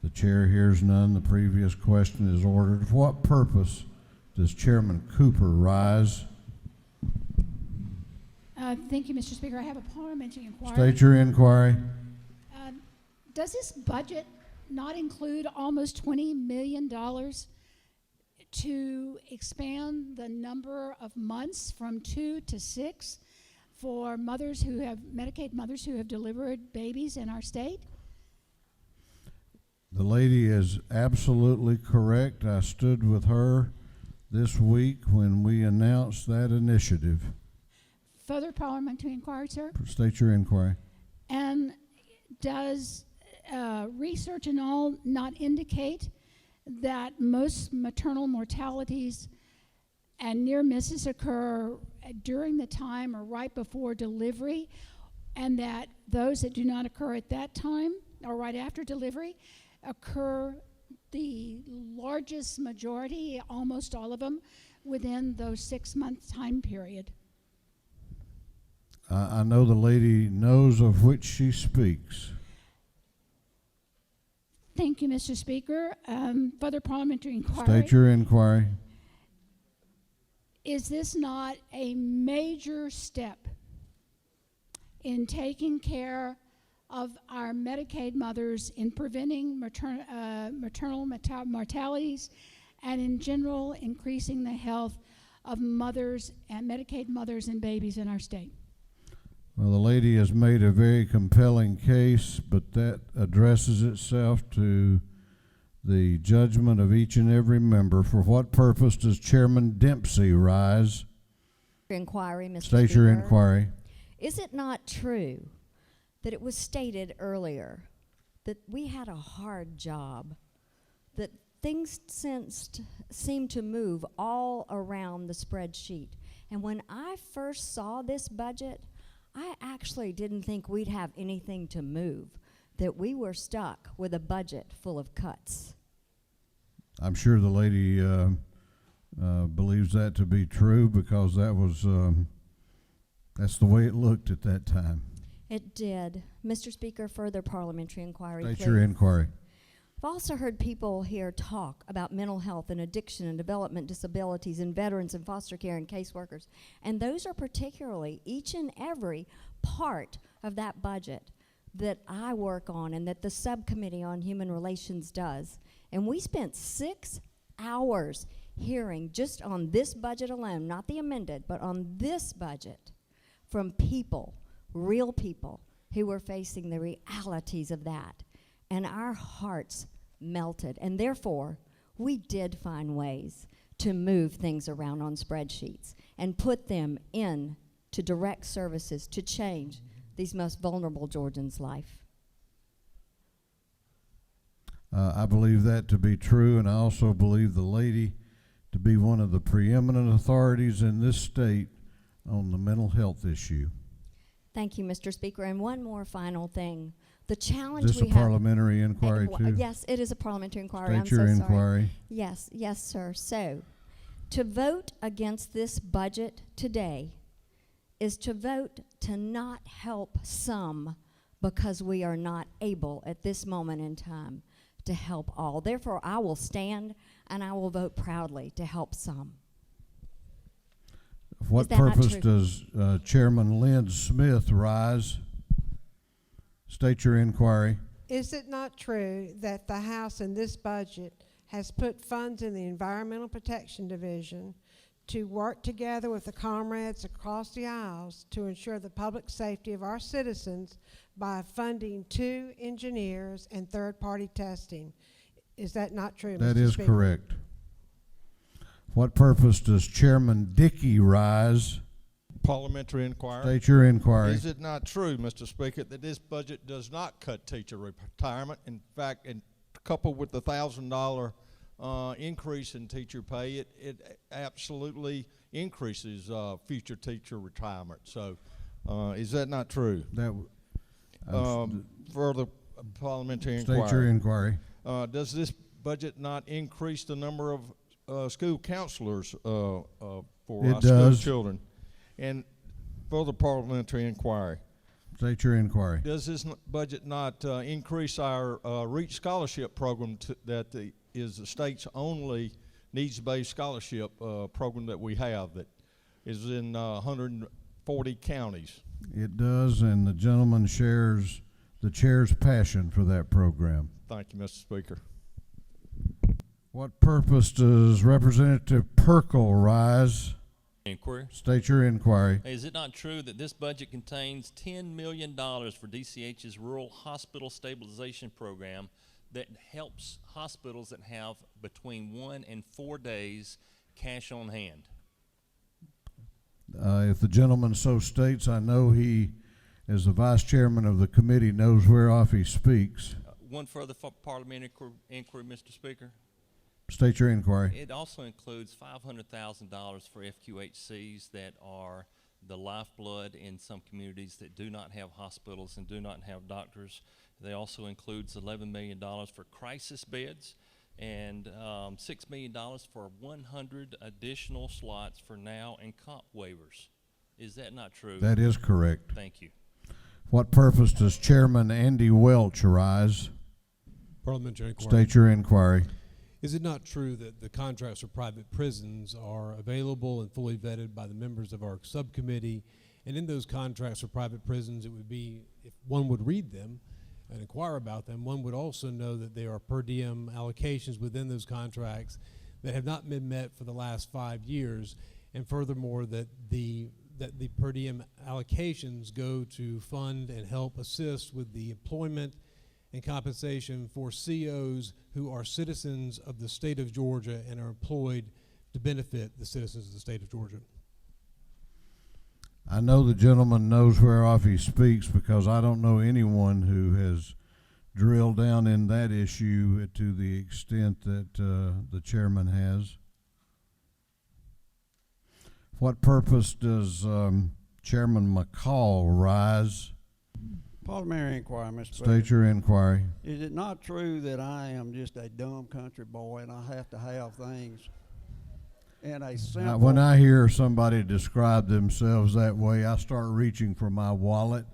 The chair hears none. The previous question is ordered. For what purpose does Chairman Cooper rise? Thank you, Mr. Speaker. I have a parliamentary inquiry. State your inquiry. Does this budget not include almost $20 million to expand the number of months from 2 to 6 for mothers who have, Medicaid mothers who have delivered babies in our state? The lady is absolutely correct. I stood with her this week when we announced that initiative. Further parliamentary inquiry, sir? State your inquiry. And does research and all not indicate that most maternal mortalities and near misses occur during the time or right before delivery, and that those that do not occur at that time or right after delivery occur the largest majority, almost all of them, within those 6-month time period? I know the lady knows of which she speaks. Thank you, Mr. Speaker. Further parliamentary inquiry. State your inquiry. Is this not a major step in taking care of our Medicaid mothers, in preventing maternal mortalities, and in general increasing the health of mothers and Medicaid mothers and babies in our state? Well, the lady has made a very compelling case, but that addresses itself to the judgment of each and every member. For what purpose does Chairman Dempsey rise? Inquiry, Mr. State Speaker. your inquiry. Is it not true that it was stated earlier that we had a hard job, that things seemed to move all around the spreadsheet? And when I first saw this budget, I actually didn't think we'd have anything to move, that we were stuck with a budget full of cuts. I'm sure the lady believes that to be true, because that was that's the way it looked at that time. It did. Mr. Speaker, further parliamentary inquiry, State please. your inquiry. I've also heard people here talk about mental health and addiction and development disabilities and veterans and foster care and caseworkers. And those are particularly each and every part of that budget that I work on and that the Subcommittee on Human Relations does. And we spent 6 hours hearing just on this budget alone, not the amended, but on this budget, from people, real people, who were facing the realities of that. And our hearts melted. And therefore, we did find ways to move things around on spreadsheets and put them in to direct services to change these most vulnerable Georgians' life. I believe that to be true, and I also believe the lady to be one of the preeminent authorities in this state on the mental health issue. Thank you, Mr. Speaker. And one more final thing. The challenge Is this we a have. parliamentary inquiry too? Yes, it is a parliamentary inquiry. I'm State your so inquiry. sorry. Yes, yes, sir. So, to vote against this budget today is to vote to not help some because we are not able at this moment in time to help all. Therefore, I will stand and I will vote proudly to help some. For what Is that not purpose true? does Chairman Lynn Smith rise? State your inquiry. Is it not true that the House in this budget has put funds in the Environmental Protection Division to work together with the comrades across the aisles to ensure the public safety of our citizens by funding 2 engineers and third-party testing? Is that not true, Mr. That is Speaker? correct. What purpose does Chairman Dickey rise? Parliamentary inquiry. State your inquiry. Is it not true, Mr. Speaker, that this budget does not cut teacher retirement? In fact, and coupled with the $1,000 increase in teacher pay, it absolutely increases future teacher retirement. So, is that not true? That further parliamentary inquiry. State your inquiry. Does this budget not increase the number of school counselors for It our school does. children? And further parliamentary inquiry. State your inquiry. Does this budget not increase our REACH scholarship program that is the state's only needs-based scholarship program that we have that is in 140 counties? It does, and the gentleman shares the chair's passion for that program. Thank you, Mr. Speaker. What purpose does Representative Perkle rise? Inquiry. State your inquiry. Is it not true that this budget contains $10 million for DCH's Rural Hospital Stabilization Program that helps hospitals that have between 1 and 4 days cash on hand? If the gentleman so states, I know he, as the vice chairman of the committee, knows whereof he speaks. One further parliamentary inquiry, Mr. Speaker. State your inquiry. It also includes $500,000 for FQHCs that are the lifeblood in some communities that do not have hospitals and do not have doctors. They also includes $11 million for crisis beds and $6 million for 100 additional slots for now and comp waivers. Is that not true? That is correct. Thank you. What purpose does Chairman Andy Welch arise? Parliamentary inquiry. State your inquiry. Is it not true that the contracts for private prisons are available and fully vetted by the members of our subcommittee? And in those contracts for private prisons, it would be, if one would read them and inquire about them, one would also know that there are per diem allocations within those contracts that have not been met for the last 5 years. And furthermore, that the per diem allocations go to fund and help assist with the employment and compensation for COs who are citizens of the state of Georgia and are employed to benefit the citizens of the state of Georgia. I know the gentleman knows whereof he speaks because I don't know anyone who has drilled down in that issue to the extent that the chairman has. What purpose does Chairman McCall rise? Parliamentary inquiry, Mr. State President. your inquiry. Is it not true that I am just a dumb country boy and I have to have things in a simple... When I hear somebody describe themselves that way, I start reaching for my wallet.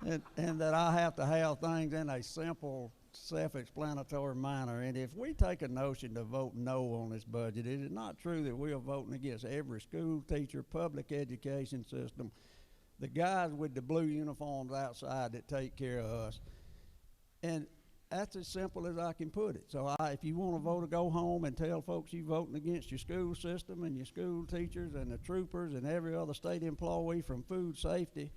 And that I have to have things in a simple, self-explanatory manner. And if we take a notion to vote no on this budget, is it not true that we are voting against every school teacher, public education system, the guys with the blue uniforms outside that take care of us? And that's as simple as I can put it. So if you want to vote or go home and tell folks you're voting against your school system and your school teachers and the troopers and every other state employee from food safety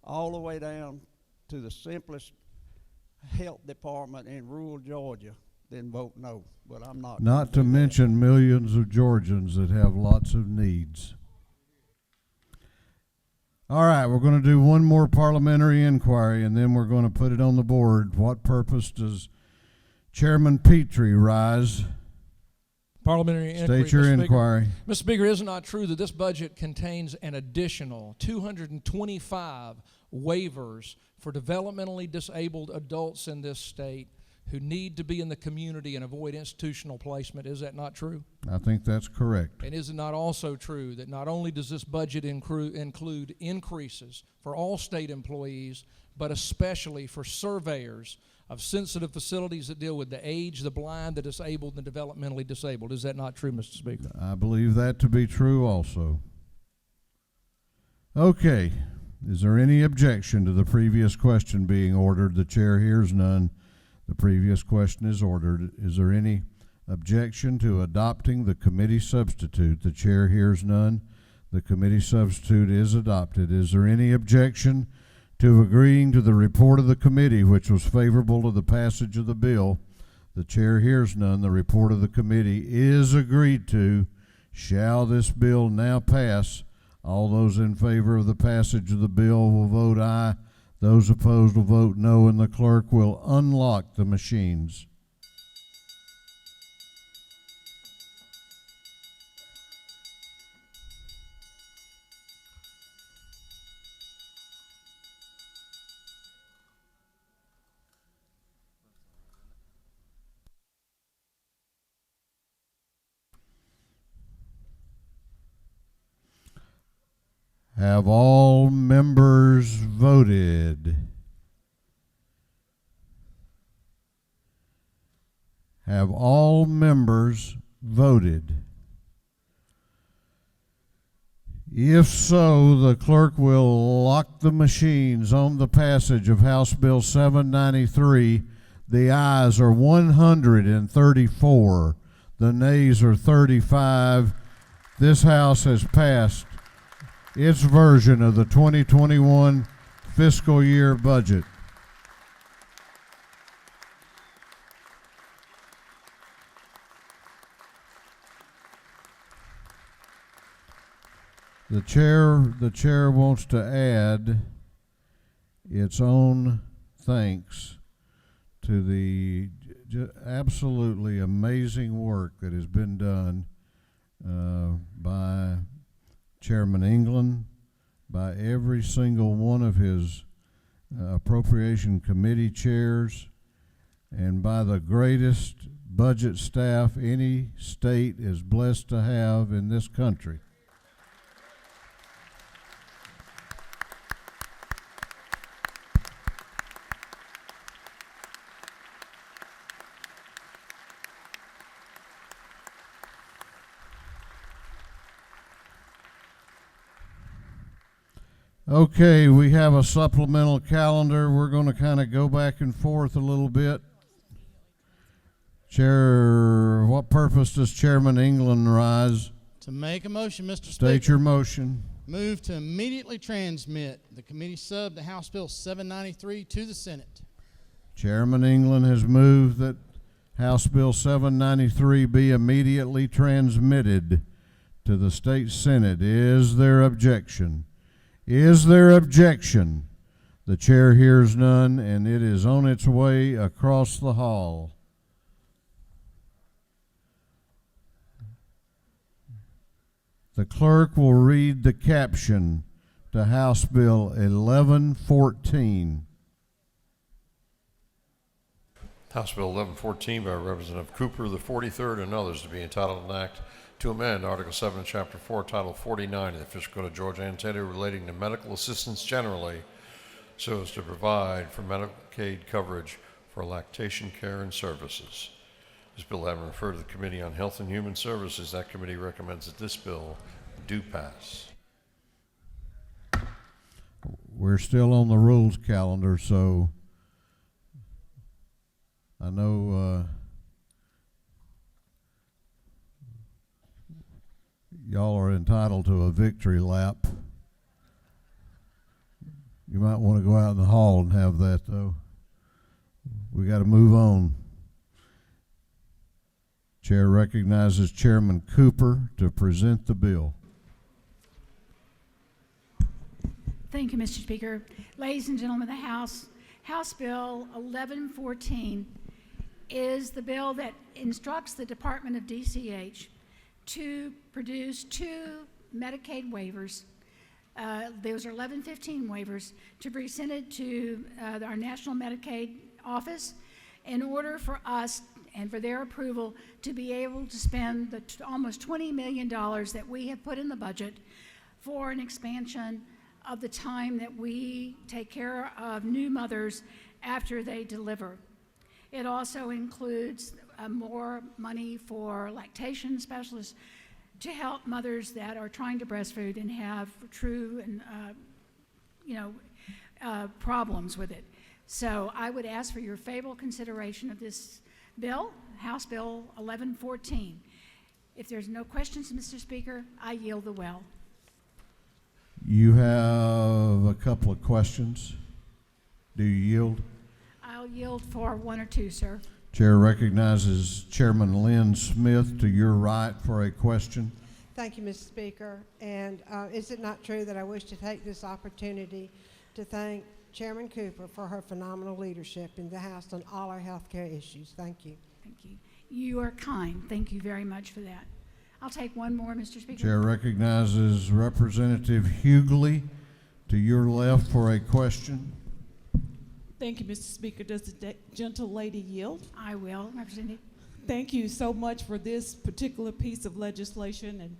all the way down to the simplest health department in rural Georgia, then vote no. But I'm not. Not to mention millions of Georgians that have lots of needs. All right, we're going to do one more parliamentary inquiry, and then we're going to put it on the board. What purpose does Chairman Petrie, rise. Parliamentary inquiry. State your Mr. Speaker. inquiry. Mr. Speaker, is it not true that this budget contains an additional 225 waivers for developmentally disabled adults in this state who need to be in the community and avoid institutional placement? Is that not true? I think that's correct. And is it not also true that not only does this budget include increases for all state employees, but especially for surveyors of sensitive facilities that deal with the aged, the blind, the disabled, and the developmentally disabled? Is that not true, Mr. Speaker? I believe that to be true also. Okay. Is there any objection to the previous question being ordered? The chair hears none. The previous question is ordered. Is there any objection to adopting the committee substitute? The chair hears none. The committee substitute is adopted. Is there any objection to agreeing to the report of the committee, which was favorable to the passage of the bill? The chair hears none. The report of the committee is agreed to. Shall this bill now pass? All those in favor of the passage of the bill will vote aye. Those opposed will vote no, and the clerk will unlock the machines. Have all members voted? Have all members voted? If so, the clerk will lock the machines on the passage of House Bill 793. The ayes are 134. The nays are 35. This House has passed its version of the 2021 fiscal year budget. The chair wants to add its own thanks to the absolutely amazing work that has been done by Chairman England, by every single one of his appropriation committee chairs, and by the greatest budget staff any state is blessed to have in this country. Okay, we have a supplemental calendar. We're going to kind of go back and forth a little bit. Chair, what purpose does Chairman England rise? To make a motion, Mr. Speaker. State your motion. Move to immediately transmit the committee sub to House Bill 793 to the Senate. Chairman England has moved that House Bill 793 be immediately transmitted to the state Senate. Is there objection? Is there objection? The chair hears none, and it is on its way across the hall. The clerk will read the caption to House Bill 1114. House Bill 1114 by Representative Cooper, the 43rd, and others to be entitled an act to amend Article 7 of Chapter 4, Title 49 of the Official Code of Georgia and Ontario relating to medical assistance generally, so as to provide for Medicaid coverage for lactation care and services. This bill having referred to the Committee on Health and Human Services, that committee recommends that this bill do pass. We're still on the rules calendar, so I know y'all are entitled to a victory lap. You might want to go out in the hall and have that, though. We got to move on. Chair recognizes Chairman Cooper to present the bill. Thank you, Mr. Speaker. Ladies and gentlemen of the House, House Bill 1114 is the bill that instructs the Department of DCH to produce 2 Medicaid waivers. Those are 1115 waivers to be presented to our National Medicaid Office in order for us and for their approval to be able to spend the almost $20 million that we have put in the budget for an expansion of the time that we take care of new mothers after they deliver. It also includes more money for lactation specialists to help mothers that are trying to breastfeed and have true and problems with it. So I would ask for your favorable consideration of this bill, House Bill 1114. If there's no questions, Mr. Speaker, I yield the well. You have a couple of questions. Do you yield? I'll yield for 1 or 2, sir. Chair recognizes Chairman Lynn Smith to your right for a question. Thank you, Mr. Speaker. And is it not true that I wish to take this opportunity to thank Chairman Cooper for her phenomenal leadership in the House on all our health care issues? Thank you. Thank you. You are kind. Thank you very much for that. I'll take one more, Mr. Speaker. Chair recognizes Representative Hughley to your left for a question. Thank you, Mr. Speaker. Does the gentle lady yield? I will, Representative. Thank you so much for this particular piece of legislation, and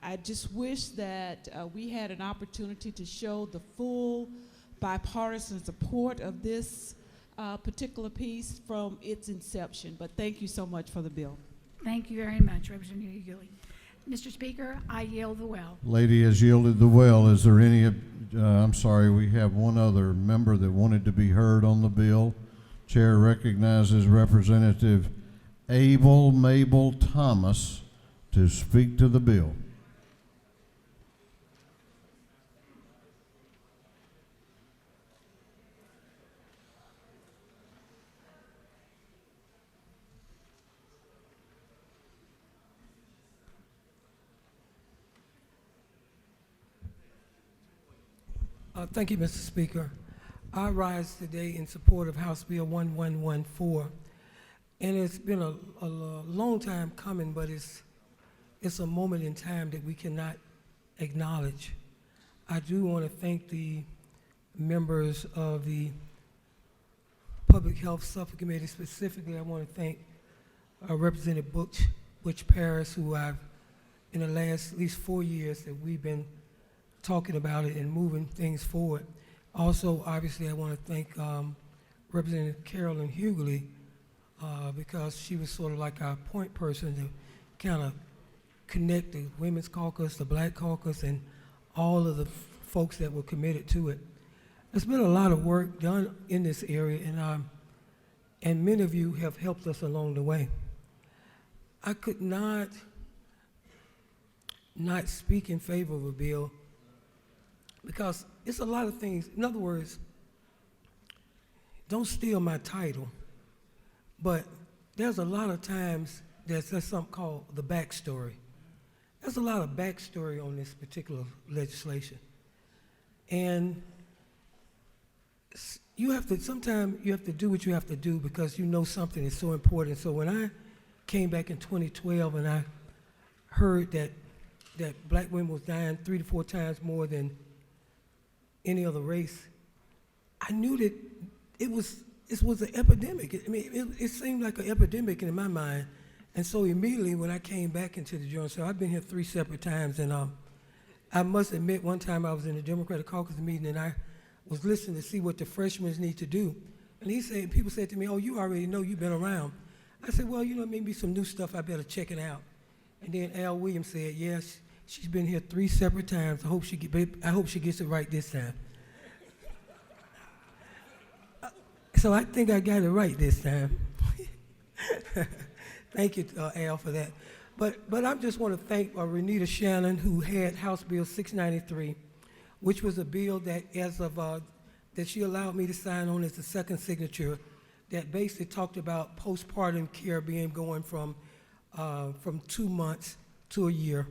I just wish that we had an opportunity to show the full bipartisan support of this particular piece from its inception. But thank you so much for the bill. Thank you very much, Representative Hughley. Mr. Speaker, I yield the well. Lady has yielded the well. Is there any, I'm sorry, we have one other member that wanted to be heard on the bill. Chair recognizes Representative Abel Mabel Thomas to speak to the bill. Thank you, Mr. Speaker. I rise today in support of House Bill 1114, and it's been a long time coming, but it's a moment in time that we cannot acknowledge. I do want to thank the members of the Public Health Subcommittee. Specifically, I want to thank Representative Butch Paris, who I've, in the last at least 4 years that we've been talking about it and moving things forward. Also, obviously, I want to thank Representative Carolyn Hughley because she was sort of like our point person to kind of connect the Women's Caucus, the Black Caucus, and all of the folks that were committed to it. There's been a lot of work done in this area, and many of you have helped us along the way. I could not speak in favor of a bill because it's a lot of things. In other words, don't steal my title, but there's a lot of times there's something called the backstory. There's a lot of backstory on this particular legislation. And sometimes you have to do what you have to do because you know something is so important. So when I came back in 2012 and I heard that black women was dying 3 to 4 times more than any other race, I knew that it was an epidemic. It seemed like an epidemic in my mind. And so immediately when I came back into the Joint Session, I've been here 3 separate times, and I must admit one time I was in the Democratic Caucus meeting and I was listening to see what the freshmen need to do. And people said to me, "Oh, you already know, you've been around." I said, "Well, maybe some new stuff, I better check it out." And then Al Williams said, "Yes, she's been here 3 separate times. I hope she gets it right this time." So I think I got it right this time. Thank you, Al, for that. But I just want to thank Renita Shannon, who had House Bill 693, which was a bill that, that she allowed me to sign on as the second signature, that basically talked about postpartum care going from 2 months to a year.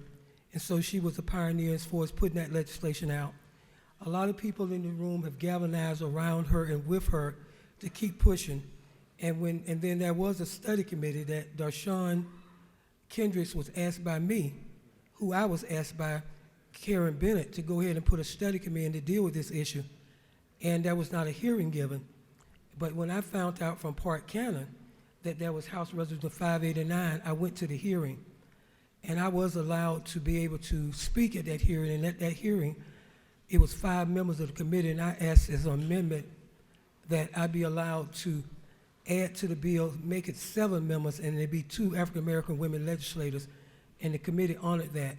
And so she was a pioneer as far as putting that legislation out. A lot of people in the room have galvanized around her and with her to keep pushing. And then there was a study committee that Darshawn Kendricks was asked by me, who I was asked by Karen Bennett to go ahead and put a study committee in to deal with this issue. And there was not a hearing given. But when I found out from Park Cannon that there was House Resolution 589, I went to the hearing. And I was allowed to be able to speak at that hearing. And at that hearing, it was 5 members of the committee, and I asked as an amendment that I be allowed to add to the bill, make it 7 members, and there'd be 2 African-American women legislators. And the committee honored that.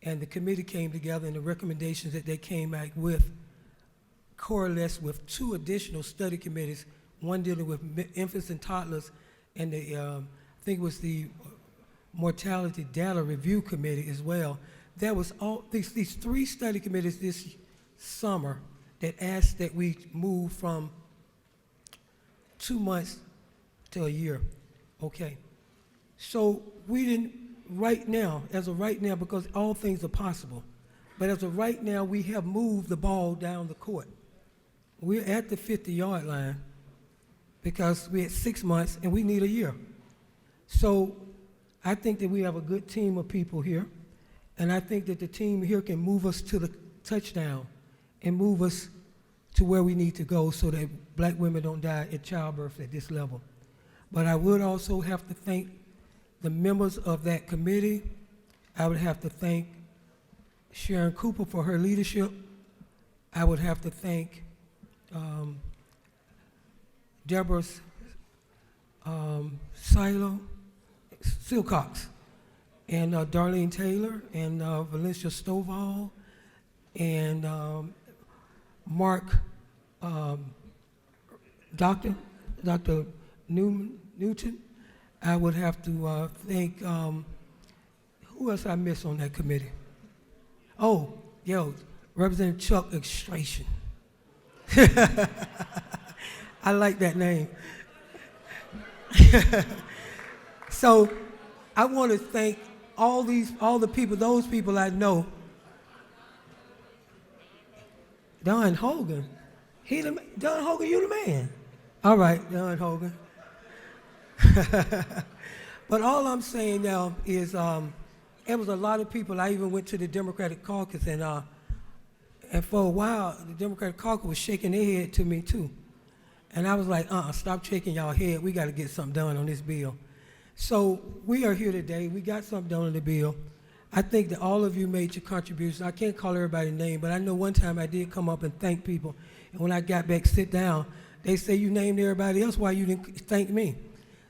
And the committee came together, and the recommendations that they came back with coalesced with 2 additional study committees, one dealing with infants and toddlers, and the, I think it was the Mortality Data Review Committee as well. There was all these 3 study committees this summer that asked that we move from 2 months to a year. Okay. So we didn't, right now, as of right now, because all things are possible, but as of right now, we have moved the ball down the court. We're at the 50-yard line because we're at 6 months and we need a year. So I think that we have a good team of people here, and I think that the team here can move us to the touchdown and move us to where we need to go so that black women don't die at childbirth at this level. But I would also have to thank the members of that committee. I would have to thank Sharon Cooper for her leadership. I would have to thank Deborah Silcox, and Darlene Taylor, and Valencia Stovall, and Mark, Dr. Newton. I would have to thank, who else I missed on that committee? Oh, Representative Chuck Extraction. I like that name. So I want to thank all the people, those people I know. Don Hogan. Don Hogan, you the man. All right, Don Hogan. But all I'm saying now is there was a lot of people. I even went to the Democratic caucus, and for a while, the Democratic caucus was shaking their head to me too. And I was like, stop shaking y'all head. We got to get something done on this bill. So we are here today. We got something done on the bill. I think that all of you made your contributions. I can't call everybody's name, but I know one time I did come up and thank people. And when I got back, sit down, they say you named everybody else. Why you didn't thank me?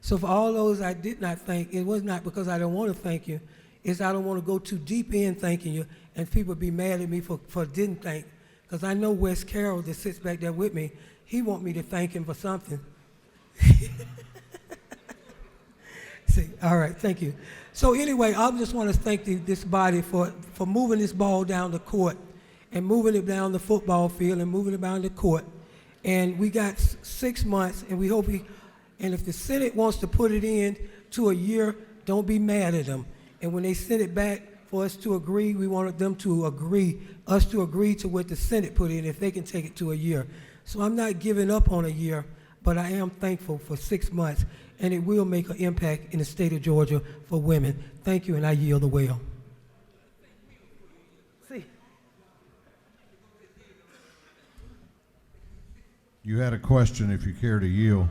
So for all those I did not thank, it was not because I don't want to thank you. It's I don't want to go too deep in thanking you, and people be mad at me for didn't thank. Because I know Wes Carroll that sits back there with me, he want me to thank him for something. See, all right, thank you. So anyway, I just want to thank this body for moving this ball down the court and moving it down the football field and moving it down the court. And we got 6 months, and we hope and if the Senate wants to put it in to a year, don't be mad at them. And when they send it back for us to agree, we wanted them to agree, us to agree to what the Senate put in if they can take it to a year. So I'm not giving up on a year, but I am thankful for 6 months, and it will make an impact in the state of Georgia for women. Thank you, and I yield the well. See. You had a question if you care to yield.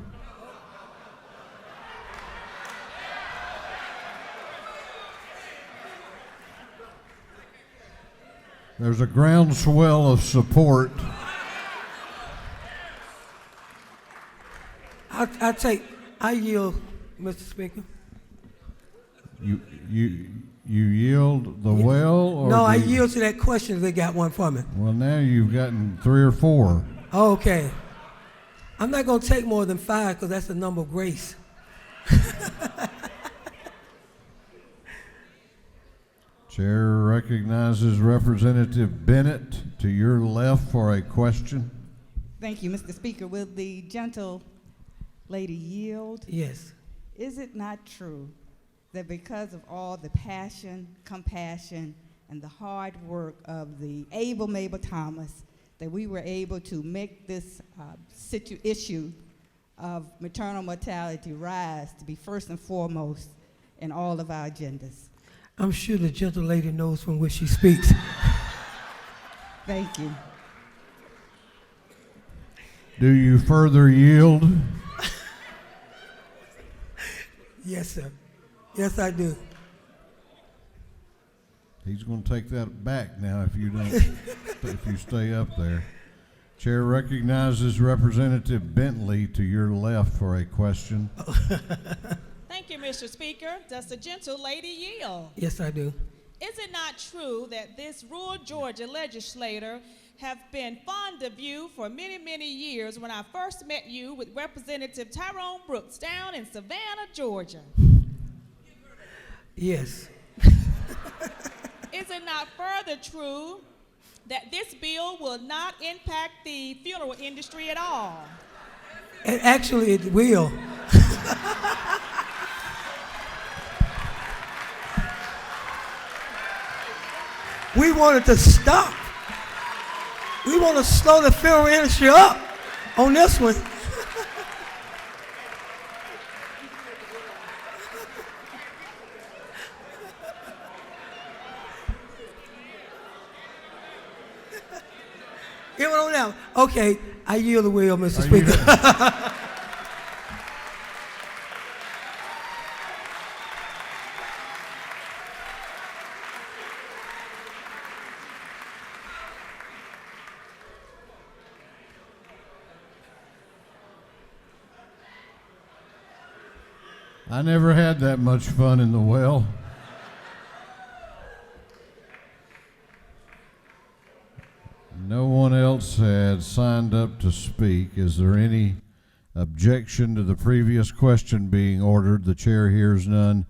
There's a groundswell of support. I yield, Mr. Speaker. You yield the well, or no? I yield to that question if they got one for me. Well, now you've gotten 3 or 4. Okay. I'm not going to take more than 5 because that's the number of grace. Chair recognizes Representative Bennett to your left for a question. Thank you, Mr. Speaker. Will the gentle lady yield? Yes. Is it not true that because of all the passion, compassion, and the hard work of the able Mabel Thomas, that we were able to make this issue of maternal mortality rise to be first and foremost in all of our agendas. I'm sure the gentle lady knows from which she speaks. Thank you. Do you further yield? Yes, sir. Yes, I do. He's going to take that back now if you don't, if you stay up there. Chair recognizes Representative Bentley to your left for a question. Thank you, Mr. Speaker. Does the gentle lady yield? Yes, I do. Is it not true that this rural Georgia legislator have been fond of you for many, many years when I first met you with Representative Tyrone Brooks down in Savannah, Georgia? Yes. Is it not further true that this bill will not impact the funeral industry at all? And actually, it will. We wanted to stop. We want to slow the funeral industry up on this one. Give it on now. Okay, I yield the wheel, Mr. Speaker. I never had that much fun in the well. No one else had signed up to speak. Is there any objection to the previous question being ordered? The chair hears none.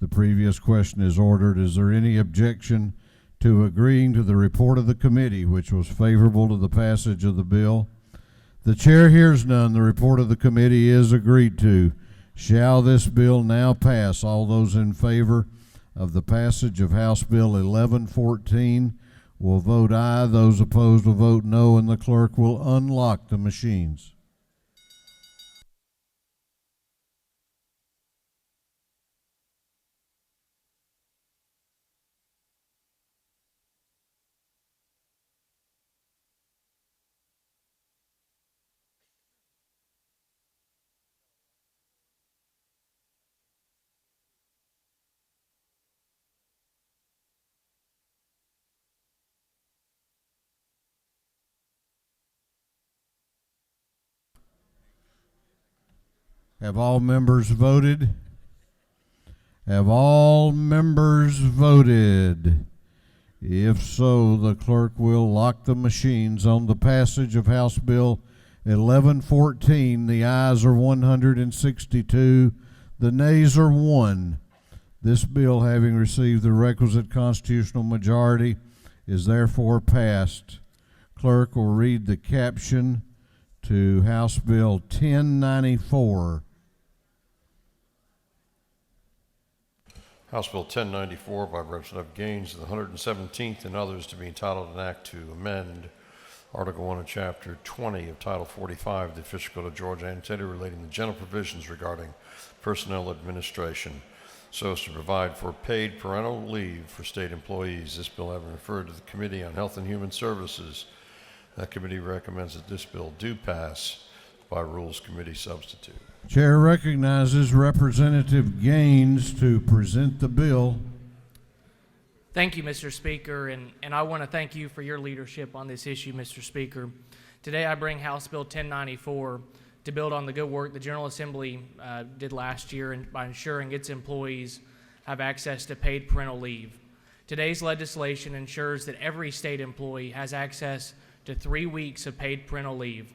The previous question is ordered. Is there any objection to agreeing to the report of the committee, which was favorable to the passage of the bill? The chair hears none. The report of the committee is agreed to. Shall this bill now pass? All those in favor of the passage of House Bill 1114 will vote aye. Those opposed will vote no, and the clerk will unlock the machines. Have all members voted? Have all members voted? If so, the clerk will lock the machines on the passage of House Bill 1114. The ayes are 162. The nays are 1. This bill, having received the requisite constitutional majority, is therefore passed. Clerk will read the caption to House Bill 1094. House Bill 1094 by Representative Gaines, the 117th, and others, to be entitled an act to amend Article 1 of Chapter 20 of Title 45 of the Official Code of Georgia, annotated relating to general provisions regarding personnel administration, so as to provide for paid parental leave for state employees. This bill having referred to the Committee on Health and Human Services, that committee recommends that this bill do pass by Rules Committee substitute. Chair recognizes Representative Gaines to present the bill. Thank you, Mr. Speaker, and I want to thank you for your leadership on this issue, Mr. Speaker. Today I bring House Bill 1094 to build on the good work the General Assembly did last year by ensuring its employees have access to paid parental leave. Today's legislation ensures that every state employee has access to 3 weeks of paid parental leave.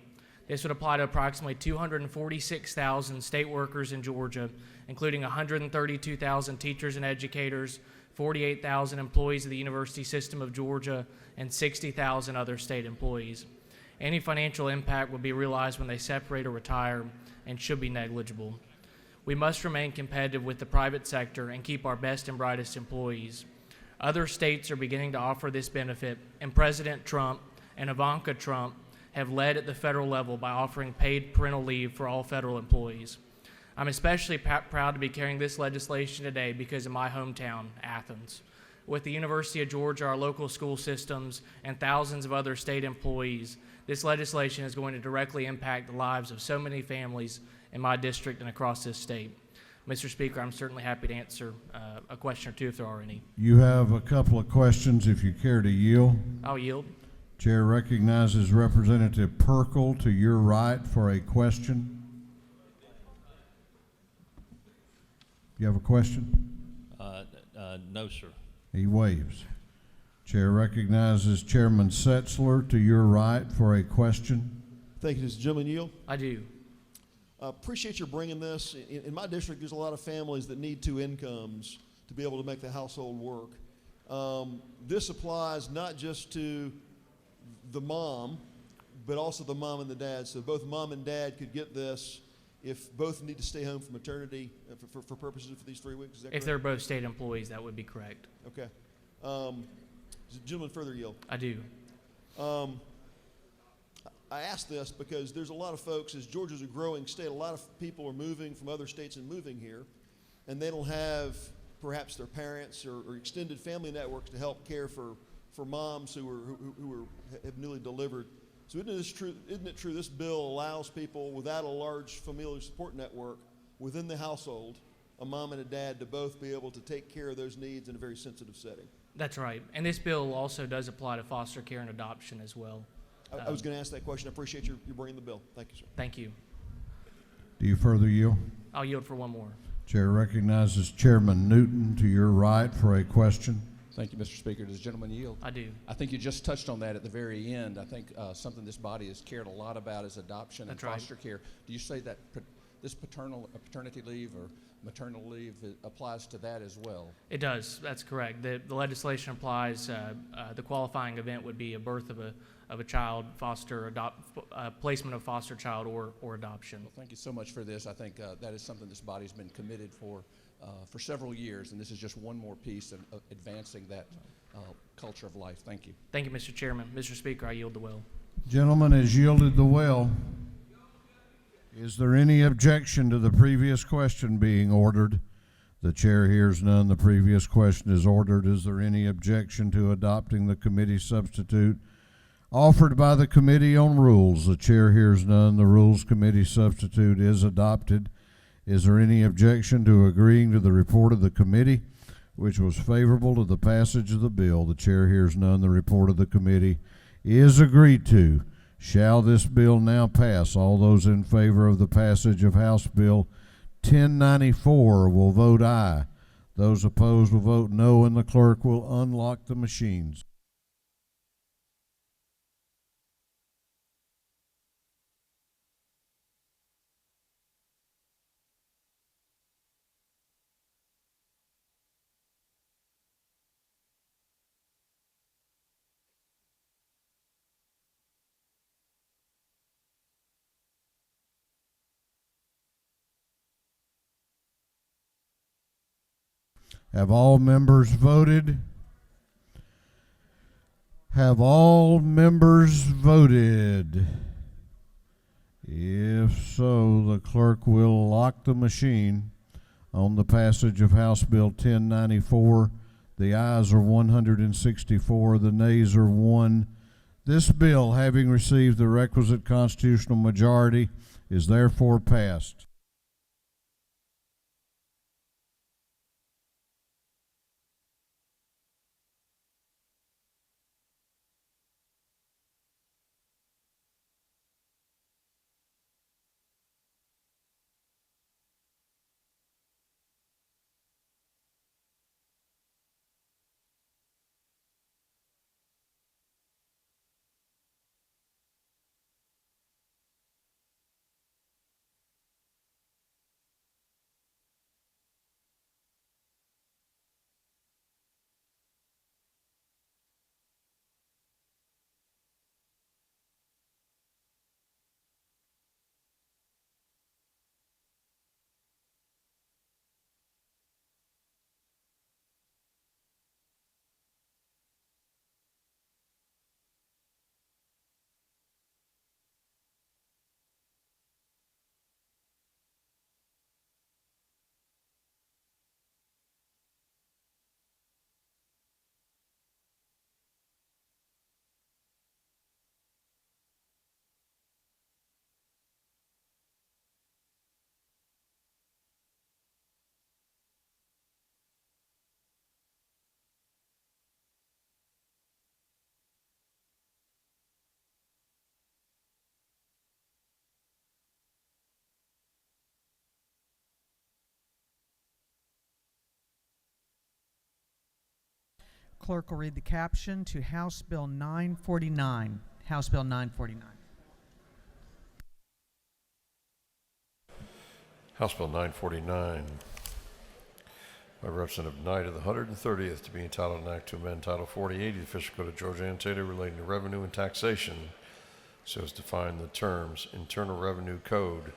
This would apply to approximately 246,000 state workers in Georgia, including 132,000 teachers and educators, 48,000 employees of the University System of Georgia, and 60,000 other state employees. Any financial impact will be realized when they separate or retire and should be negligible. We must remain competitive with the private sector and keep our best and brightest employees. Other states are beginning to offer this benefit, and President Trump and Ivanka Trump have led at the federal level by offering paid parental leave for all federal employees. I'm especially proud to be carrying this legislation today because of my hometown, Athens. With the University of Georgia, our local school systems, and thousands of other state employees, this legislation is going to directly impact the lives of so many families in my district and across this state. Mr. Speaker, I'm certainly happy to answer a question or two if there are any. You have a couple of questions if you care to yield. I'll yield. Chair recognizes Representative Perkle to your right for a question. You have a question? No, sir. He waives. Chair recognizes Chairman Setzler to your right for a question. Thank you. Does the gentleman yield? I do. Appreciate your bringing this. In my district, there's a lot of families that need two incomes to be able to make the household work. This applies not just to the mom, but also the mom and the dad. So both mom and dad could get this if both need to stay home for maternity for purposes for these 3 weeks. Is that correct? If they're both state employees, that would be correct. Okay. Does the gentleman further yield? I do. I ask this because there's a lot of folks, as Georgia's a growing state, a lot of people are moving from other states and moving here, and they don't have perhaps their parents or extended family networks to help care for moms who have newly delivered. So isn't it true this bill allows people without a large familial support network within the household, a mom and a dad, to both be able to take care of those needs in a very sensitive setting? That's right. And this bill also does apply to foster care and adoption as well. I was going to ask that question. I appreciate you bringing the bill. Thank you, sir. Thank you. Do you further yield? I'll yield for one more. Chair recognizes Chairman Newton to your right for a question. Thank you, Mr. Speaker. Does the gentleman yield? I do. I think you just touched on that at the very end. I think something this body has cared a lot about is adoption and foster care. Do you say that this paternity leave or maternal leave applies to that as well? It does. That's correct. The legislation applies. The qualifying event would be a birth of a child, placement of foster child or adoption. Well, thank you so much for this. I think that is something this body's been committed for several years, and this is just one more piece of advancing that culture of life. Thank you. Thank you, Mr. Chairman. Mr. Speaker, I yield the will. Gentleman has yielded the will. Is there any objection to the previous question being ordered? The chair hears none. The previous question is ordered. Is there any objection to adopting the committee substitute offered by the Committee on Rules? The chair hears none. The Rules Committee substitute is adopted. Is there any objection to agreeing to the report of the committee, which was favorable to the passage of the bill? The chair hears none. The report of the committee is agreed to. Shall this bill now pass? All those in favor of the passage of House Bill 1094 will vote aye. Those opposed will vote no, and the clerk will unlock the machines. Have all members voted? Have all members voted? If so, the clerk will lock the machine on the passage of House Bill 1094. The ayes are 164, the nays are 1. This bill, having received the requisite constitutional majority, is therefore passed. clerk will read the caption to House Bill 949. House Bill 949. House Bill 949 by Representative Knight of the 130th to be entitled an act to amend Title 48 of the Official Code of Georgia Annotated relating to revenue and taxation so as to define the terms Internal Revenue Code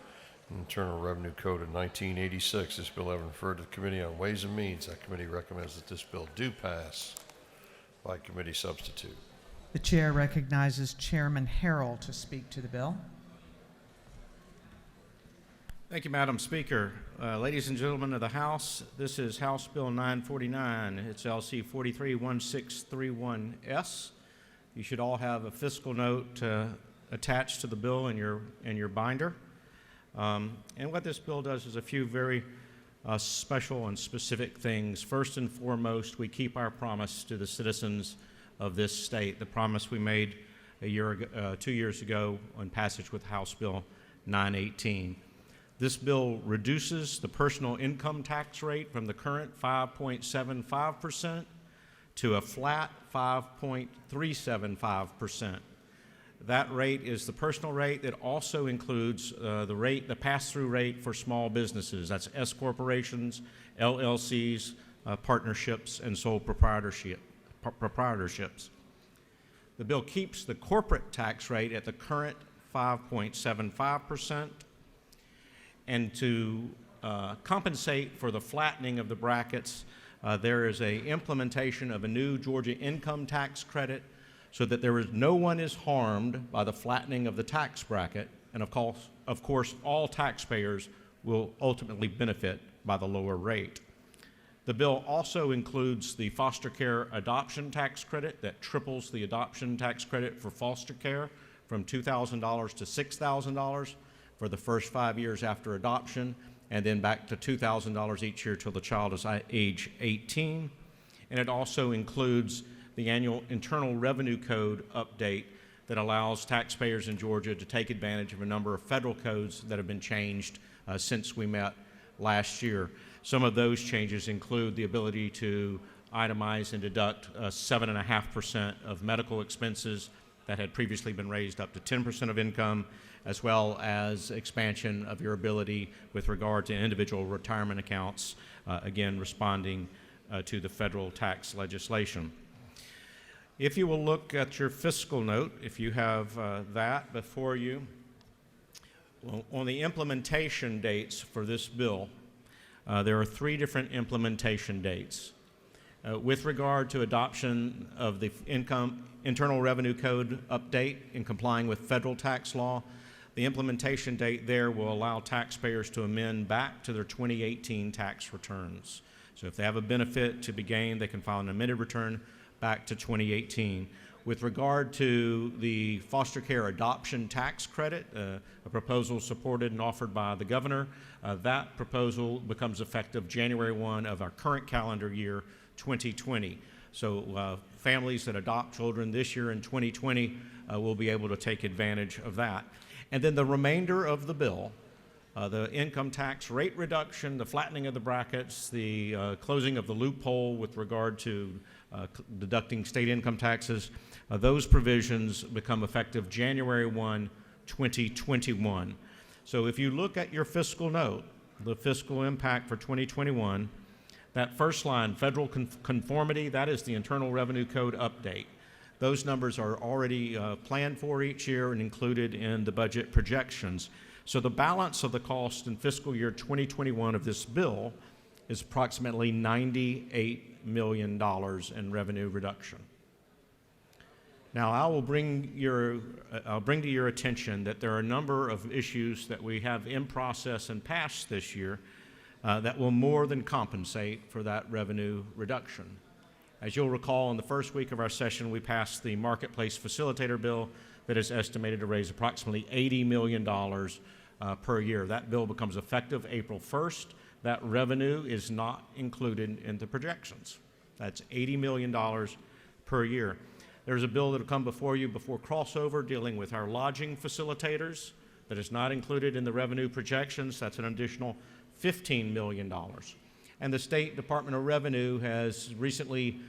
and Internal Revenue Code of 1986. This bill having referred to the Committee on Ways and Means. That committee recommends that this bill do pass by committee substitute. The chair recognizes Chairman Harrell to speak to the bill. Thank you, Madam Speaker. Ladies and gentlemen of the House, this is House Bill 949. It's LC 431631S. You should all have a fiscal note attached to the bill in your binder. And what this bill does is a few very special and specific things. First and foremost, we keep our promise to the citizens of this state, the promise we made 2 years ago on passage with House Bill 918. This bill reduces the personal income tax rate from the current 5.75% to a flat 5.375%. That rate is the personal rate. It also includes the pass-through rate for small businesses. That's S corporations, LLCs, partnerships, and sole proprietorships. The bill keeps the corporate tax rate at the current 5.75%. And to compensate for the flattening of the brackets, there is an implementation of a new Georgia income tax credit so that no one is harmed by the flattening of the tax bracket. And of course, all taxpayers will ultimately benefit by the lower rate. The bill also includes the foster care adoption tax credit that triples the adoption tax credit for foster care from $2,000 to $6,000. For the first 5 years after adoption, and then back to $2,000 each year till the child is age 18. And it also includes the annual Internal Revenue Code update that allows taxpayers in Georgia to take advantage of a number of federal codes that have been changed since we met last year. Some of those changes include the ability to itemize and deduct 7.5% of medical expenses that had previously been raised up to 10% of income, as well as expansion of your ability with regard to individual retirement accounts, again, responding to the federal tax legislation. If you will look at your fiscal note, if you have that before you, on the implementation dates for this bill, there are 3 different implementation dates. With regard to adoption of the Internal Revenue Code update in complying with federal tax law, the implementation date there will allow taxpayers to amend back to their 2018 tax returns. So if they have a benefit to be gained, they can file an amended return back to 2018. With regard to the foster care adoption tax credit, a proposal supported and offered by the governor, that proposal becomes effective January 1 of our current calendar year, 2020. So families that adopt children this year in 2020 will be able to take advantage of that. And then the remainder of the bill, the income tax rate reduction, the flattening of the brackets, the closing of the loophole with regard to deducting state income taxes, those provisions become effective January 1, 2021. So if you look at your fiscal note, the fiscal impact for 2021, that first line, federal conformity, that is the Internal Revenue Code update. Those numbers are already planned for each year and included in the budget projections. So the balance of the cost in fiscal year 2021 of this bill is approximately $98 million in revenue reduction. Now, I'll bring to your attention that there are a number of issues that we have in process and passed this year that will more than compensate for that revenue reduction. As you'll recall, in the first week of our session, we passed the Marketplace Facilitator Bill that is estimated to raise approximately $80 million per year. That bill becomes effective April 1st. That revenue is not included in the projections. That's $80 million per year. There's a bill that will come before you before crossover dealing with our lodging facilitators that is not included in the revenue projections. That's an additional $15 million. And the State Department of Revenue has recently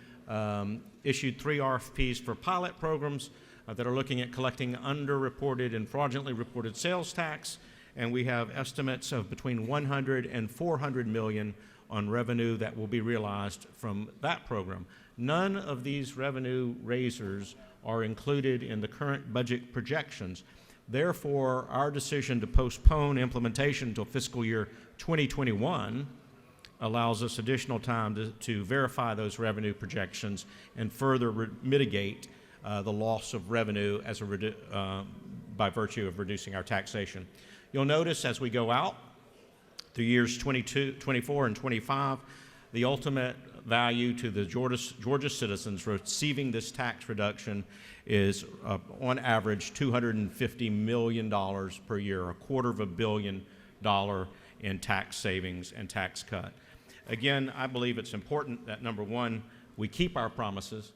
issued 3 RFPs for pilot programs that are looking at collecting underreported and fraudulently reported sales tax, and we have estimates of between 100 and 400 million on revenue that will be realized from that program. None of these revenue raisers are included in the current budget projections. Therefore, our decision to postpone implementation until fiscal year 2021 allows us additional time to verify those revenue projections and further mitigate the loss of revenue as by virtue of reducing our taxation. You'll notice as we go out through years 22, 24, and 25, the ultimate value to the Georgia citizens receiving this tax reduction is on average $250 million per year, $250 million in tax savings and tax cut. Again, I believe it's important that, number one, we keep our promises.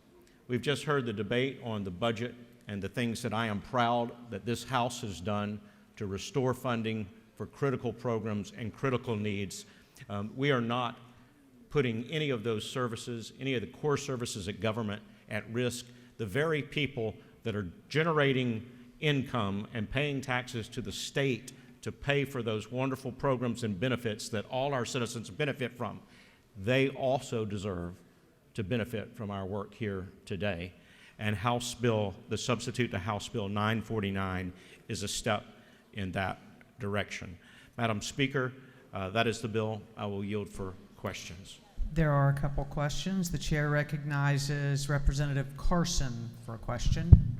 We've just heard the debate on the budget and the things that I am proud that this House has done to restore funding for critical programs and critical needs. We are not putting any of those services, any of the core services of government at risk. The very people that are generating income and paying taxes to the state to pay for those wonderful programs and benefits that all our citizens benefit from, they also deserve to benefit from our work here today. And the substitute to House Bill 949 is a step in that direction. Madam Speaker, that is the bill. I will yield for questions. There are a couple questions. The chair recognizes Representative Carson for a question.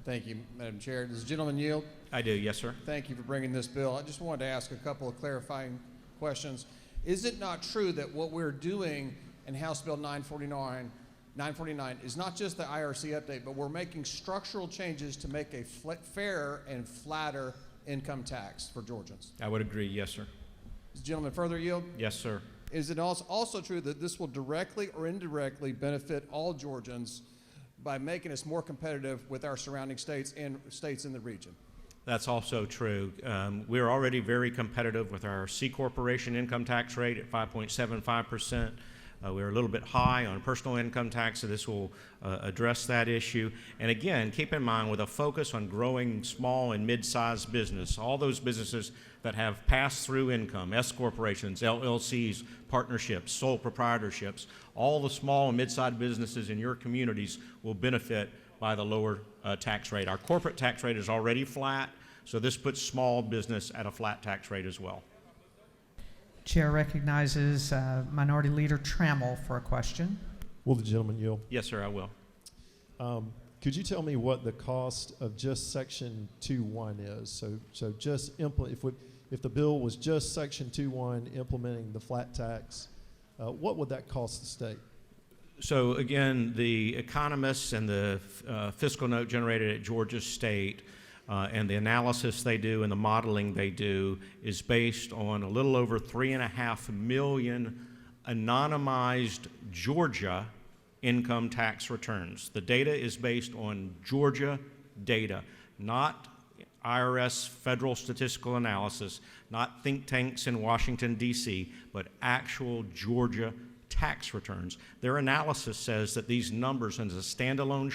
Thank you, Madam Chair. Does the gentleman yield? I do, yes, sir. Thank you for bringing this bill. I just wanted to ask a couple of clarifying questions. Is it not true that what we're doing in House Bill 949 is not just the IRC update, but we're making structural changes to make a fairer and flatter income tax for Georgians? I would agree, yes, sir. Does the gentleman further yield? Yes, sir. Is it also true that this will directly or indirectly benefit all Georgians by making us more competitive with our surrounding states and states in the region? That's also true. We're already very competitive with our C corporation income tax rate at 5.75%. We're a little bit high on personal income tax, so this will address that issue. And again, keep in mind, with a focus on growing small and mid-sized business, all those businesses that have pass-through income, S corporations, LLCs, partnerships, sole proprietorships, all the small and mid-sized businesses in your communities will benefit by the lower tax rate. Our corporate tax rate is already flat, so this puts small business at a flat tax rate as well. Chair recognizes Minority Leader Trammell for a question. Will the gentleman yield? Yes, sir, I will. Could you tell me what the cost of just Section 2.1 is? So just if the bill was just Section 2.1 implementing the flat tax, what would that cost the state? So again, the economists and the fiscal note generated at Georgia State and the analysis they do and the modeling they do is based on a little over 3.5 million anonymized Georgia income tax returns. The data is based on Georgia data, not IRS federal statistical analysis, not think tanks in Washington, D.C., but actual Georgia tax returns. Their analysis says that these numbers as a standalone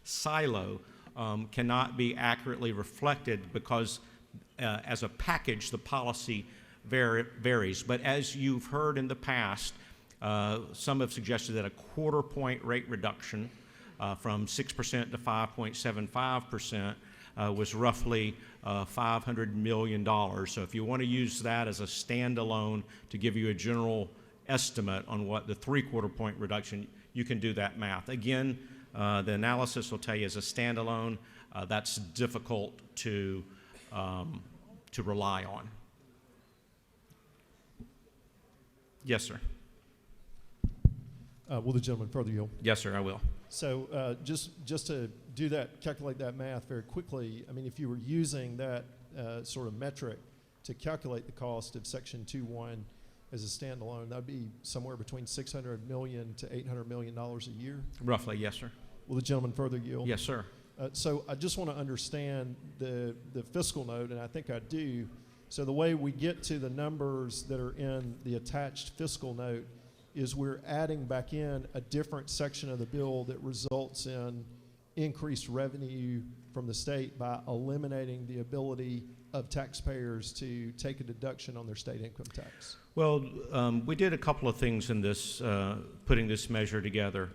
silo cannot be accurately reflected because as a package the policy varies. But as you've heard in the past, some have suggested that a quarter-point rate reduction from 6% to 5.75% was roughly $500 million. So if you want to use that as a standalone to give you a general estimate on what the three-quarter-point reduction, you can do that math. Again, the analysis will tell you as a standalone, that's difficult to rely on. Yes, sir. Will the gentleman further yield? Yes, sir, I will. So just to calculate that math very quickly, I mean, if you were using that sort of metric to calculate the cost of Section 2.1 as a standalone, that would be somewhere between $600 million to $800 million a year? Roughly, yes, sir. Will the gentleman further yield? Yes, sir. So I just want to understand the fiscal note, and I think I do. So the way we get to the numbers that are in the attached fiscal note is we're adding back in a different section of the bill that results in increased revenue from the state by eliminating the ability of taxpayers to take a deduction on their state income tax. Well, we did a couple of things in this, putting this measure together.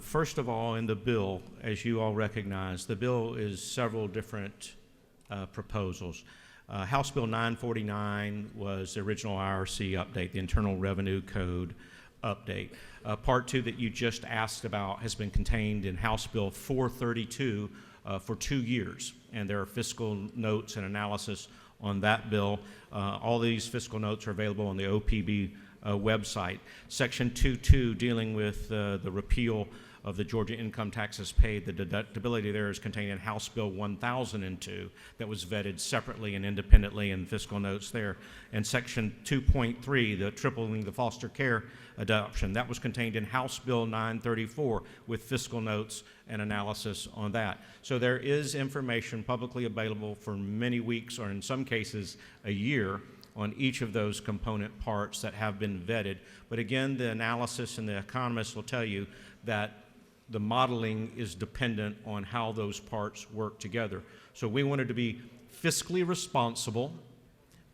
First of all, in the bill, as you all recognize, the bill is several different proposals. House Bill 949 was the original IRC update, the Internal Revenue Code update. Part 2 that you just asked about has been contained in House Bill 432 for 2 years, and there are fiscal notes and analysis on that bill. All these fiscal notes are available on the OPB website. Section 2.2 dealing with the repeal of the Georgia income taxes paid, the deductibility there is contained in House Bill 1002 that was vetted separately and independently in fiscal notes there. And Section 2.3, the tripling the foster care adoption, that was contained in House Bill 934 with fiscal notes and analysis on that. So there is information publicly available for many weeks, or in some cases a year, on each of those component parts that have been vetted. But again, the analysis and the economists will tell you that the modeling is dependent on how those parts work together. So we wanted to be fiscally responsible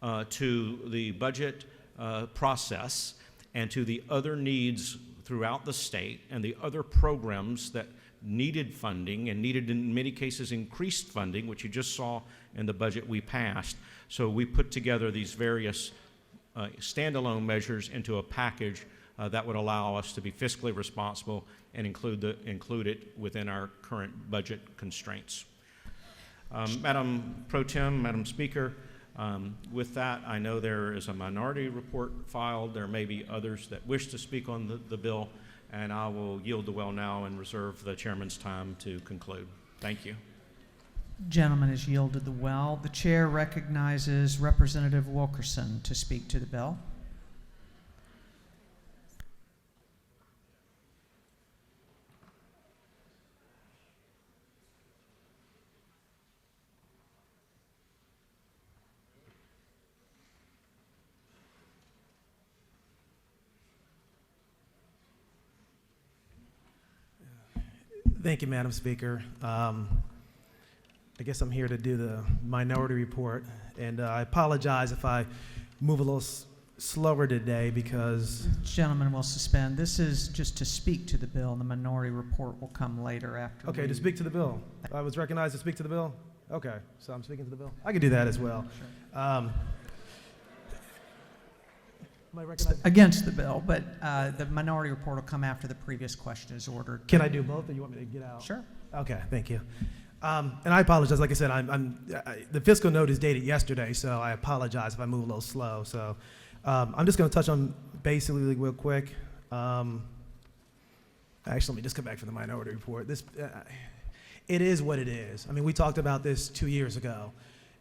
to the budget process and to the other needs throughout the state and the other programs that needed funding and needed, in many cases, increased funding, which you just saw in the budget we passed. So we put together these various standalone measures into a package that would allow us to be fiscally responsible and include it within our current budget constraints. Madam Pro Tem, Madam Speaker, with that, I know there is a minority report filed. There may be others that wish to speak on the bill, and I will yield the well now and reserve the chairman's time to conclude. Thank you. Gentleman has yielded the well. The chair recognizes Representative Wilkerson to speak to the bill. Thank you, Madam Speaker. I guess I'm here to do the minority report, and I apologize if I move a little slower today because... Gentlemen will suspend. This is just to speak to the bill, and the minority report will come later after. Okay, to speak to the bill. I was recognized to speak to the bill? Okay, so I'm speaking to the bill. I can do that as well. Sure. Am I recognized? Against the bill, but the minority report will come after the previous question is ordered. Can I do both, or you want me to get out? Sure. Okay, thank you. And I apologize. Like I said, the fiscal note is dated yesterday, so I apologize if I move a little slow. So I'm just going to touch on basically real quick. Actually, let me just come back for the minority report. It is what it is. I mean, we talked about this 2 years ago.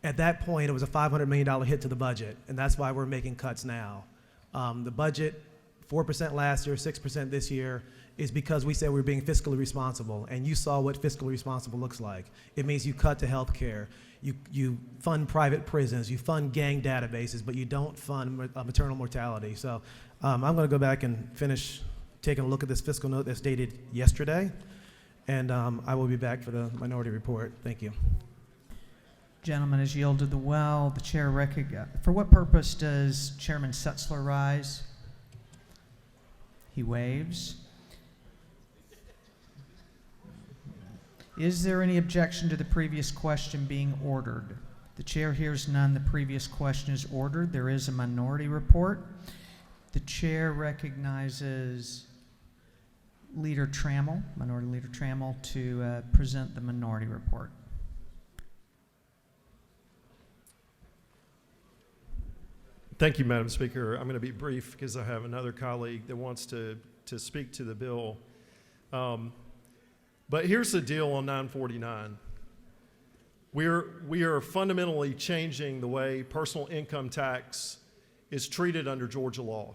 At that point, it was a $500 million hit to the budget, and that's why we're making cuts now. The budget, 4% last year, 6% this year, is because we said we were being fiscally responsible, and you saw what fiscally responsible looks like. It means you cut to health care, you fund private prisons, you fund gang databases, but you don't fund maternal mortality. So I'm going to go back and finish taking a look at this fiscal note that's dated yesterday, and I will be back for the minority report. Thank you. Gentleman has yielded the well. The chair for what purpose does Chairman Setzler rise? He waves. Is there any objection to the previous question being ordered? The chair hears none. The previous question is ordered. There is a minority report. The chair recognizes Leader Trammell, Minority Leader Trammell, to present the minority report. Thank you, Madam Speaker. I'm going to be brief because I have another colleague that wants to speak to the bill. But here's the deal on 949. We are fundamentally changing the way personal income tax is treated under Georgia law.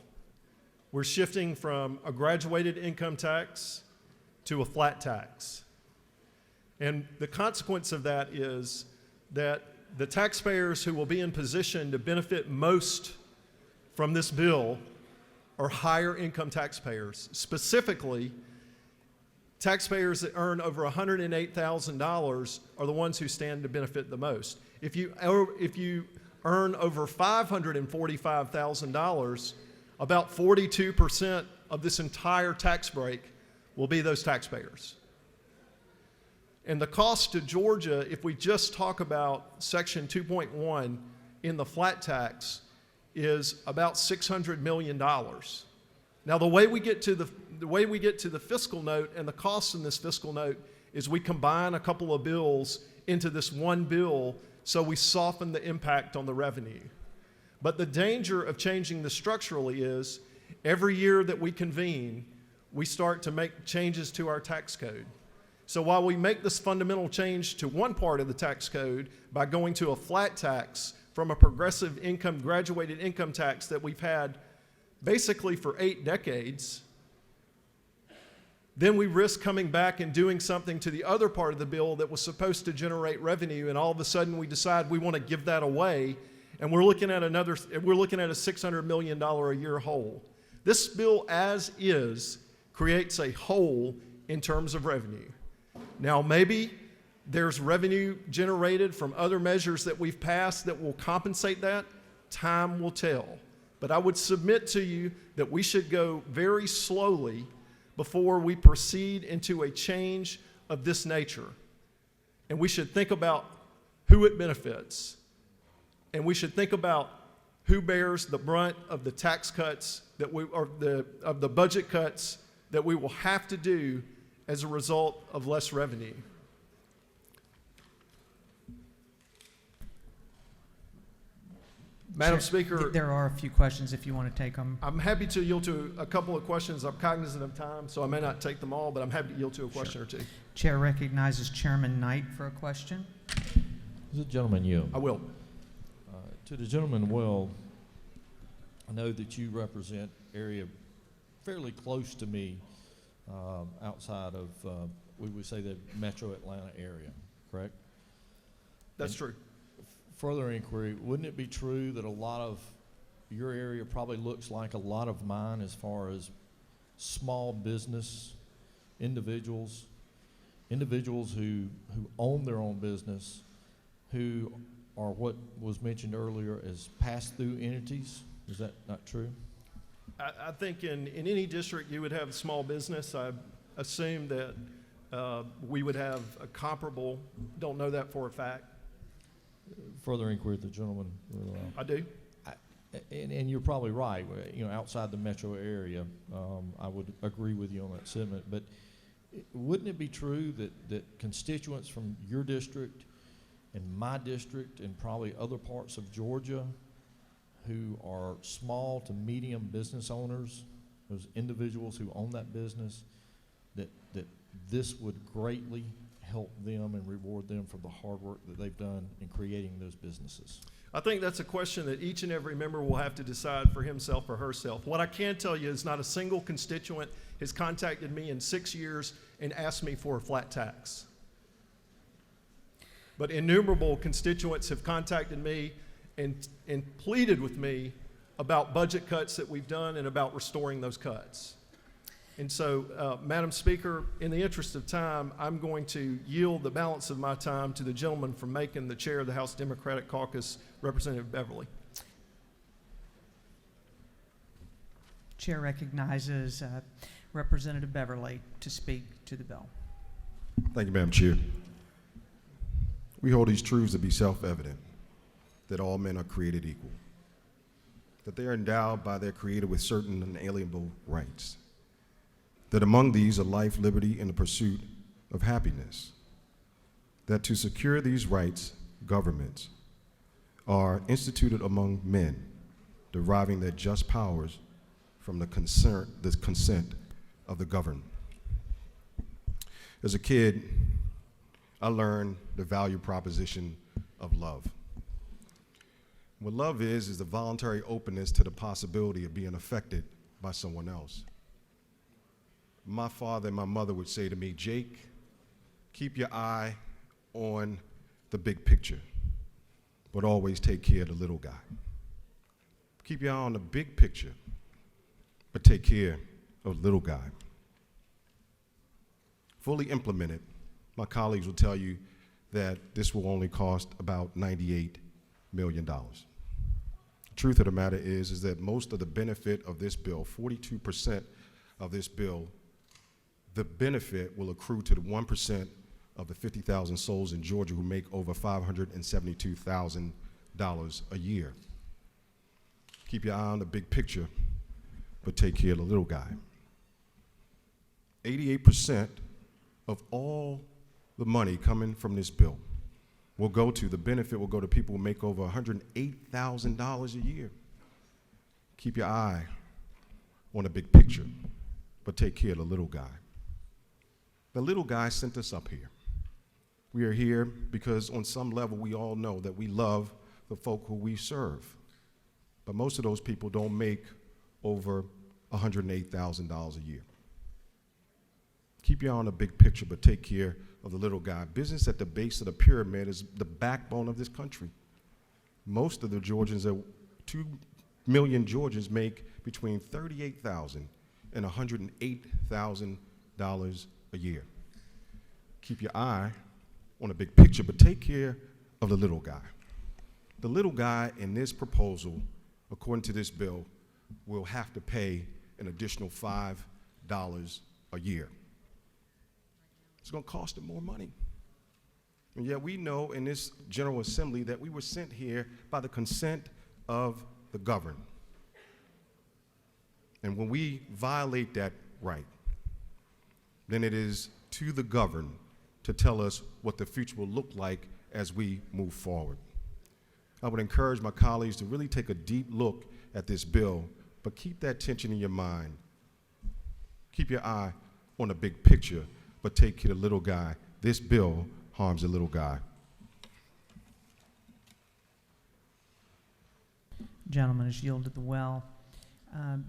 We're shifting from a graduated income tax to a flat tax. And the consequence of that is that the taxpayers who will be in position to benefit most from this bill are higher income taxpayers. Specifically, taxpayers that earn over $108,000 are the ones who stand to benefit the most. If you earn over $545,000, about 42% of this entire tax break will be those taxpayers. And the cost to Georgia, if we just talk about Section 2.1 in the flat tax, is about $600 million. Now, the way we get to the fiscal note and the costs in this fiscal note is we combine a couple of bills into this one bill, so we soften the impact on the revenue. But the danger of changing this structurally is every year that we convene, we start to make changes to our tax code. So while we make this fundamental change to one part of the tax code by going to a flat tax from a progressive income, graduated income tax that we've had basically for 8 decades, then we risk coming back and doing something to the other part of the bill that was supposed to generate revenue, and all of a sudden we decide we want to give that away, and we're looking at a $600 million a year hole. This bill, as is, creates a hole in terms of revenue. Now, maybe there's revenue generated from other measures that we've passed that will compensate that. Time will tell. But I would submit to you that we should go very slowly before we proceed into a change of this nature. And we should think about who it benefits. And we should think about who bears the brunt of the tax cuts that of the budget cuts that we will have to do as a result of less revenue. Madam Speaker, there are a few questions if you want to take them. I'm happy to yield to a couple of questions. I'm cognizant of time, so I may not take them all, but I'm happy to yield to a question or two. Chair recognizes Chairman Knight for a question. Does the gentleman yield? I will. To the gentleman, well, I know that you represent area fairly close to me, outside of, we would say, the metro Atlanta area, correct? That's true. Further inquiry, wouldn't it be true that a lot of your area probably looks like a lot of mine as far as small business individuals who own their own business, who are what was mentioned earlier as pass-through entities? Is that not true? I think in any district you would have small business. I assume that we would have a comparable, don't know that for a fact. Further inquiry, the gentleman will, I do. And you're probably right. You know, outside the metro area, I would agree with you on that sentiment. But wouldn't it be true that constituents from your district and my district and probably other parts of Georgia who are small to medium business owners, those individuals who own that business, that this would greatly help them and reward them for the hard work that they've done in creating those businesses? I think that's a question that each and every member will have to decide for himself or herself. What I can tell you is not a single constituent has contacted me in 6 years and asked me for a flat tax. But innumerable constituents have contacted me and pleaded with me about budget cuts that we've done and about restoring those cuts. And so, Madam Speaker, in the interest of time, I'm going to yield the balance of my time to the gentleman from Macon, the chair of the House Democratic Caucus, Representative Beverly. Chair recognizes Representative Beverly to speak to the bill. Thank you, Madam Chair. We hold these truths to be self-evident, that all men are created equal, that they are endowed by their Creator with certain unalienable rights, that among these are life, liberty, and the pursuit of happiness, that to secure these rights, governments are instituted among men, deriving their just powers from the consent of the governed. As a kid, I learned the value proposition of love. What love is the voluntary openness to the possibility of being affected by someone else. My father and my mother would say to me, Jake, keep your eye on the big picture, but always take care of the little guy. Keep your eye on the big picture, but take care of the little guy. Fully implemented, my colleagues will tell you that this will only cost about $98 million. The truth of the matter is that most of the benefit of this bill, 42% of this bill, the benefit will accrue to the 1% of the 50,000 souls in Georgia who make over $572,000 a year. Keep your eye on the big picture, but take care of the little guy. 88% of all the money coming from this bill will go to, the benefit will go to people who make over $108,000 a year. Keep your eye on the big picture, but take care of the little guy. The little guy sent us up here. We are here because on some level we all know that we love the folk who we serve. But most of those people don't make over $108,000 a year. Keep your eye on the big picture, but take care of the little guy. Business at the base of the pyramid is the backbone of this country. Most of the Georgians, 2 million Georgians, make between $38,000 and $108,000 a year. Keep your eye on the big picture, but take care of the little guy. The little guy in this proposal, according to this bill, will have to pay an additional $5 a year. It's going to cost him more money. And yet we know in this General Assembly that we were sent here by the consent of the governed. And when we violate that right, then it is to the governed to tell us what the future will look like as we move forward. I would encourage my colleagues to really take a deep look at this bill, but keep that tension in your mind. Keep your eye on the big picture, but take care of the little guy. This bill harms the little guy. Gentleman is yielded the well.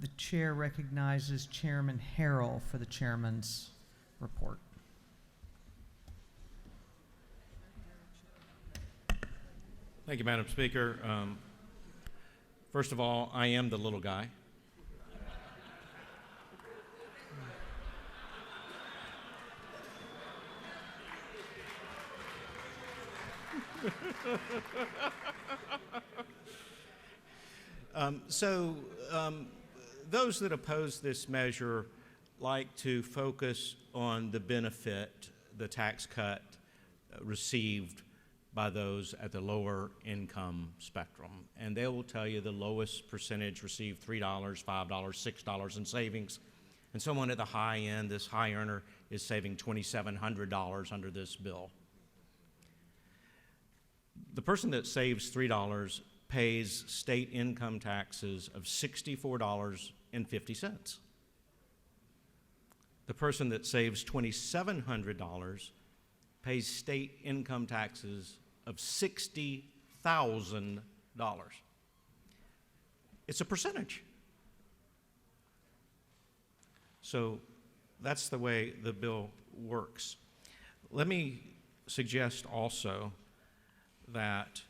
The chair recognizes Chairman Harrell for the chairman's report. Thank you, Madam Speaker. First of all, I am the little guy. Those that oppose this measure like to focus on the benefit the tax cut received by those at the lower income spectrum. And they will tell you the lowest percentage received $3, $5, $6 in savings. And someone at the high end, this high earner, is saving $2,700 under this bill. The person that saves $3 pays state income taxes of $64.50. The person that saves $2,700 pays state income taxes of $60,000. It's a percentage. So that's the way the bill works. Let me suggest also that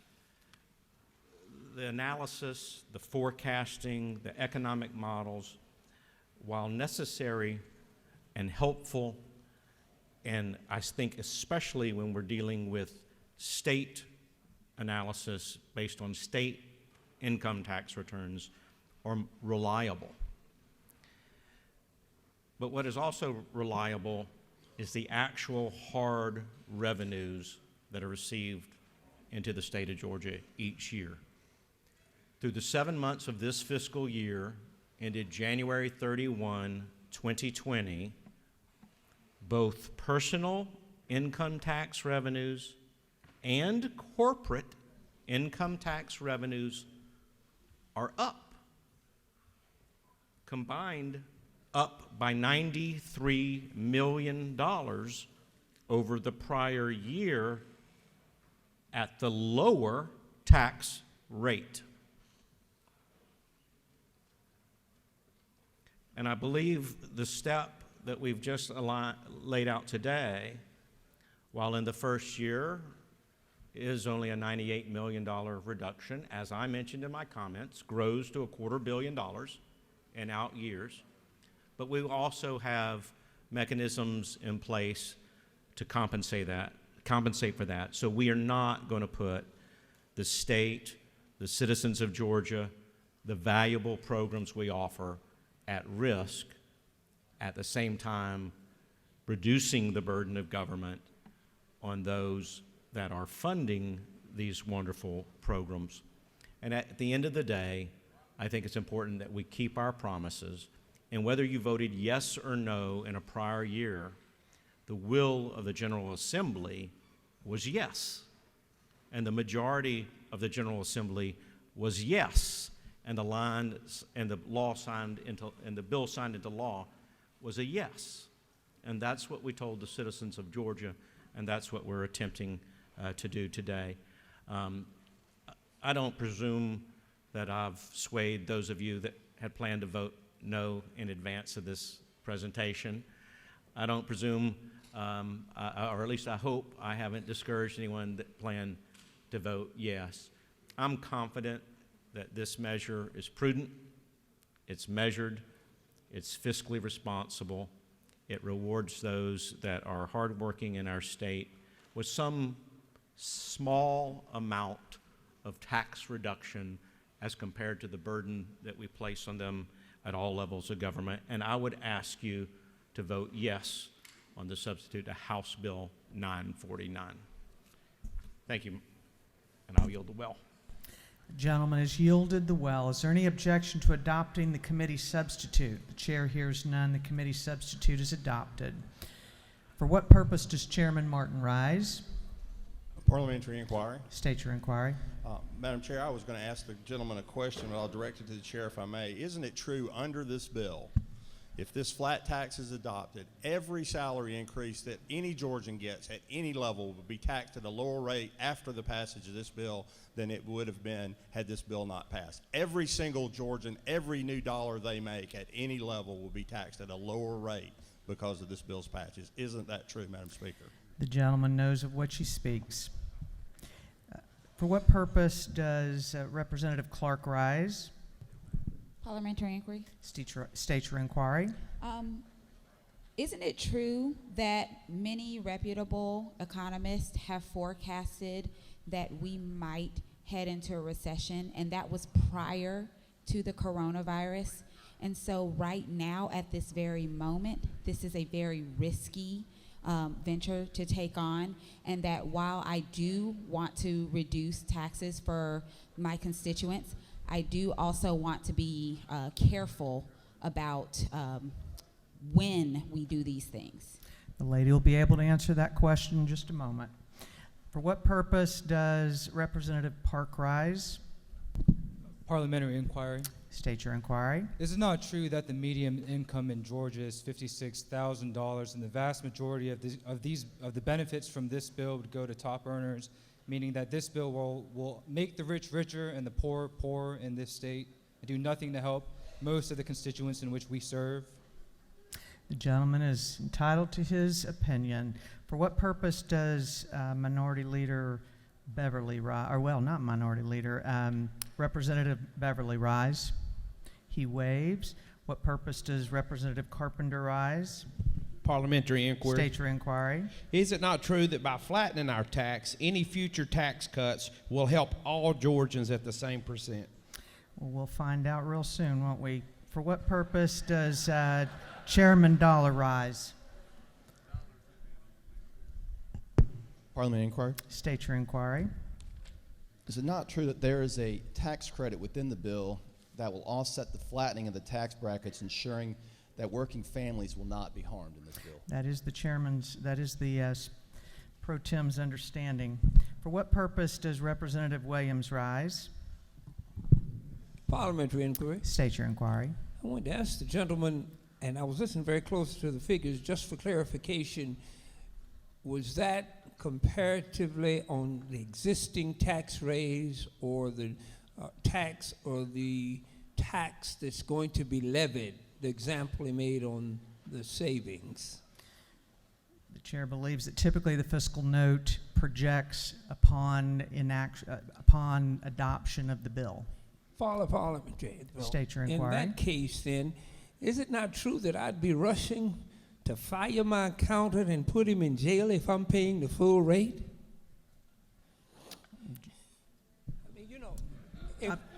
the analysis, the forecasting, the economic models, while necessary and helpful, and I think especially when we're dealing with state analysis based on state income tax returns, are reliable. But what is also reliable is the actual hard revenues that are received into the state of Georgia each year. Through the 7 months of this fiscal year, ended January 31, 2020, both personal income tax revenues and corporate income tax revenues are up, combined up by $93 million over the prior year at the lower tax rate. And I believe the step that we've just laid out today, while in the first year is only a $98 million reduction, as I mentioned in my comments, grows to $250 million in out years, but we also have mechanisms in place to compensate for that. So we are not going to put the state, the citizens of Georgia, the valuable programs we offer at risk, at the same time reducing the burden of government on those that are funding these wonderful programs. And at the end of the day, I think it's important that we keep our promises, and whether you voted yes or no in a prior year, the will of the General Assembly was yes. And the majority of the General Assembly was yes. And the bill signed into law was a yes. And that's what we told the citizens of Georgia, and that's what we're attempting to do today. I don't presume that I've swayed those of you that had planned to vote no in advance of this presentation. I don't presume, or at least I hope I haven't discouraged anyone that planned to vote yes. I'm confident that this measure is prudent, it's measured, it's fiscally responsible, it rewards those that are hardworking in our state with some small amount of tax reduction as compared to the burden that we place on them at all levels of government. And I would ask you to vote yes on the substitute to House Bill 949. Thank you, and I'll yield the well. The gentleman has yielded the well. Is there any objection to adopting the committee substitute? The chair hears none. The committee substitute is adopted. For what purpose does Chairman Martin rise? Parliamentary inquiry. State your inquiry. Madam Chair, I was going to ask the gentleman a question, but I'll direct it to the chair if I may. Isn't it true under this bill, if this flat tax is adopted, every salary increase that any Georgian gets at any level would be taxed at a lower rate after the passage of this bill than it would have been had this bill not passed? Every single Georgian, every new dollar they make at any level will be taxed at a lower rate because of this bill's passage. Isn't that true, Madam Speaker? The gentleman knows of which he speaks. For what purpose does Representative Clark rise? Parliamentary inquiry. State your inquiry. Isn't it true that many reputable economists have forecasted that we might head into a recession, and that was prior to the coronavirus? And so right now, at this very moment, this is a very risky venture to take on, and that while I do want to reduce taxes for my constituents, I do also want to be careful about when we do these things. The lady will be able to answer that question in just a moment. For what purpose does Representative Park rise? Parliamentary inquiry. State your inquiry. Is it not true that the median income in Georgia is $56,000, and the vast majority of the benefits from this bill would go to top earners, meaning that this bill will make the rich richer and the poor poorer in this state and do nothing to help most of the constituents in which we serve? The gentleman is entitled to his opinion. For what purpose does Minority Leader Beverly rise, or well, not Minority Leader, Representative Beverly rise? He waves. What purpose does Representative Carpenter rise? Parliamentary inquiry. State your inquiry. Is it not true that by flattening our tax, any future tax cuts will help all Georgians at the same percent? Well, we'll find out real soon, won't we? For what purpose does Chairman Dollar rise? Parliamentary inquiry. State your inquiry. Is it not true that there is a tax credit within the bill that will offset the flattening of the tax brackets, ensuring that working families will not be harmed in this bill? That is the chairman's, that is the pro tem's understanding. For what purpose does Representative Williams rise? Parliamentary inquiry. State your inquiry. I wanted to ask the gentleman, and I was listening very close to the figures, just for clarification, was that comparatively on the existing tax raise or the tax that's going to be levied, the example he made on the savings? The chair believes that typically the fiscal note projects upon adoption of the bill. follow me, Jay. State your In inquiry. that case, then, is it not true that I'd be rushing to fire my accountant and put him in jail if I'm paying the full rate? I mean, you know,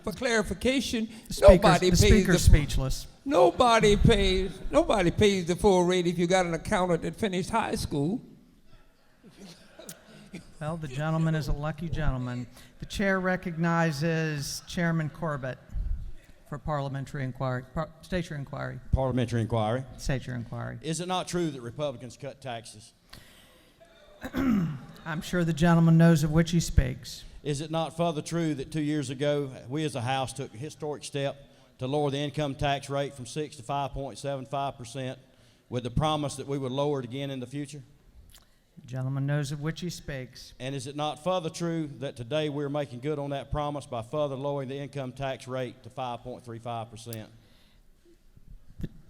for clarification, nobody pays speaker's speechless. Nobody pays the full rate if you got an accountant that finished high school. Well, the gentleman is a lucky gentleman. The chair recognizes Chairman Corbett for parliamentary inquiry. State your inquiry. Parliamentary inquiry. State your inquiry. Is it not true that Republicans cut taxes? I'm sure the gentleman knows of which he speaks. Is it not further true that 2 years ago, we as a House took a historic step to lower the income tax rate from 6 to 5.75% with the promise that we would lower it again in the future? The gentleman knows of which he speaks. And is it not further true that today we're making good on that promise by further lowering the income tax rate to 5.35%?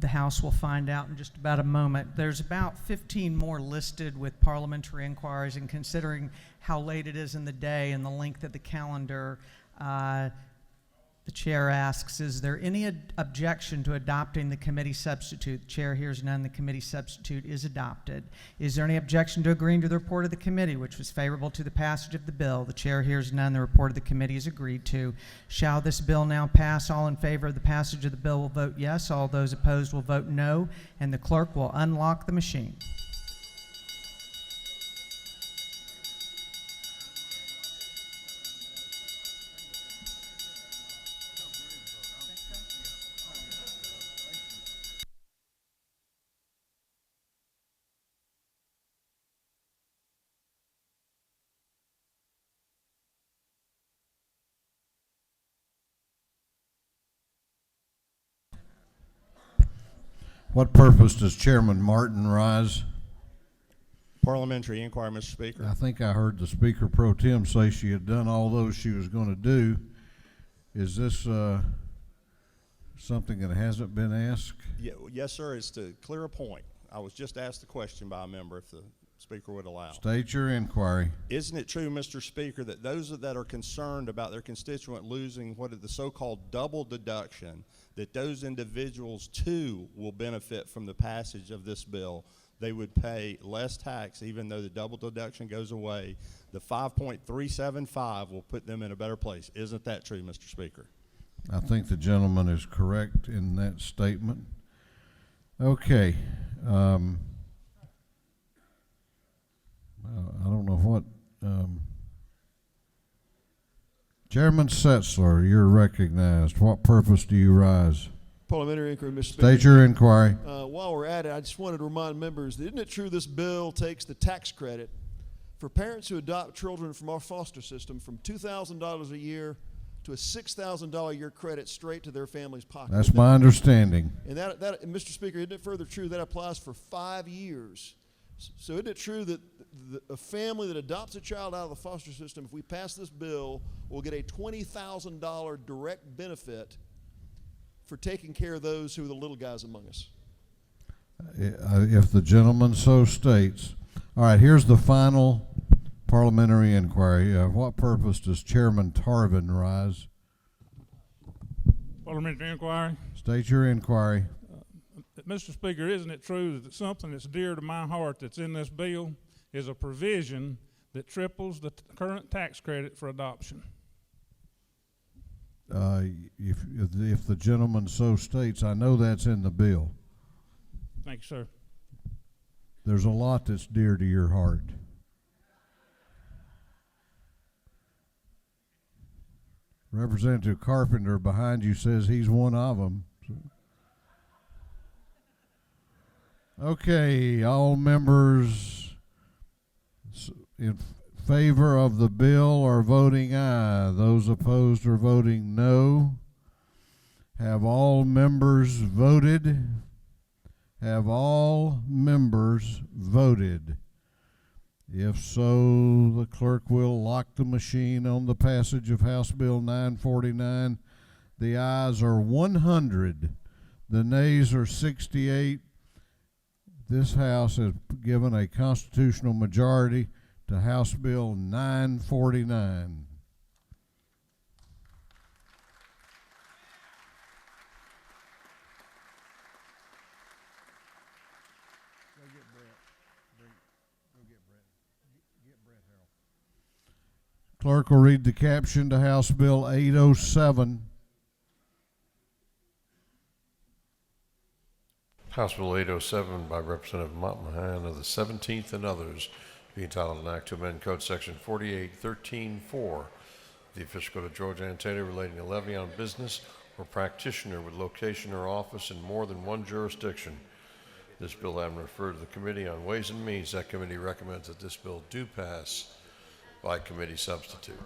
The House will find out in just about a moment. There's about 15 more listed with parliamentary inquiries, and considering how late it is in the day and the length of the calendar, the chair asks, is there any objection to adopting the committee substitute? The chair hears none. The committee substitute is adopted. Is there any objection to agreeing to the report of the committee, which was favorable to the passage of the bill? The chair hears none. The report of the committee is agreed to. Shall this bill now pass? All in favor of the passage of the bill will vote yes. All those opposed will vote no. And the clerk will unlock the machine. What purpose does Chairman Martin rise? Parliamentary inquiry, Mr. Speaker. I think I heard the Speaker Pro Tem say she had done all those she was going to do. Is this something that hasn't been asked? Yeah, yes, sir. It's to clear a point. I was just asked the question by a member, if the Speaker would allow. State your inquiry. Isn't it true, Mr. Speaker, that those that are concerned about their constituent losing what is the so-called double deduction, that those individuals too will benefit from the passage of this bill? They would pay less tax even though the double deduction goes away. The 5.375 will put them in a better place. Isn't that true, Mr. Speaker? I think the gentleman is correct in that statement. Okay. I don't know what. Chairman Setzler, you're recognized. What purpose do you rise? Parliamentary inquiry, Mr. Speaker. State your inquiry. While we're at it, I just wanted to remind members that isn't it true this bill takes the tax credit for parents who adopt children from our foster system from $2,000 a year to a $6,000 a year credit straight to their family's pocket? That's my understanding. And that, Mr. Speaker, isn't it further true that applies for 5 years? So isn't it true that a family that adopts a child out of the foster system, if we pass this bill, will get a $20,000 direct benefit for taking care of those who are the little guys among us? If the gentleman so states. All right, here's the final parliamentary inquiry. What purpose does Chairman Tarvin rise? Parliamentary inquiry. State your inquiry. Mr. Speaker, isn't it true that something that's dear to my heart that's in this bill is a provision that triples the current tax credit for adoption? If the gentleman so states, I know that's in the bill. Thank you, sir. There's a lot that's dear to your heart. Representative Carpenter behind you says he's one of them. Okay, all members in favor of the bill are voting aye. Those opposed are voting no. Have all members voted? Have all members voted? If so, the clerk will lock the machine on the passage of House Bill 949. The ayes are 100. The nays are 68. This House has given a constitutional majority to House Bill 949. clerk will read the caption to House Bill 807. House Bill 807 by Representative Montmahan of the 17th and others, being titled an act to amend Code Section 4813-4, the official code of Georgia annotated relating to levy on business or practitioner with location or office in more than one jurisdiction. This bill having referred to the Committee on Ways and Means, that committee recommends that this bill do pass by committee substitute.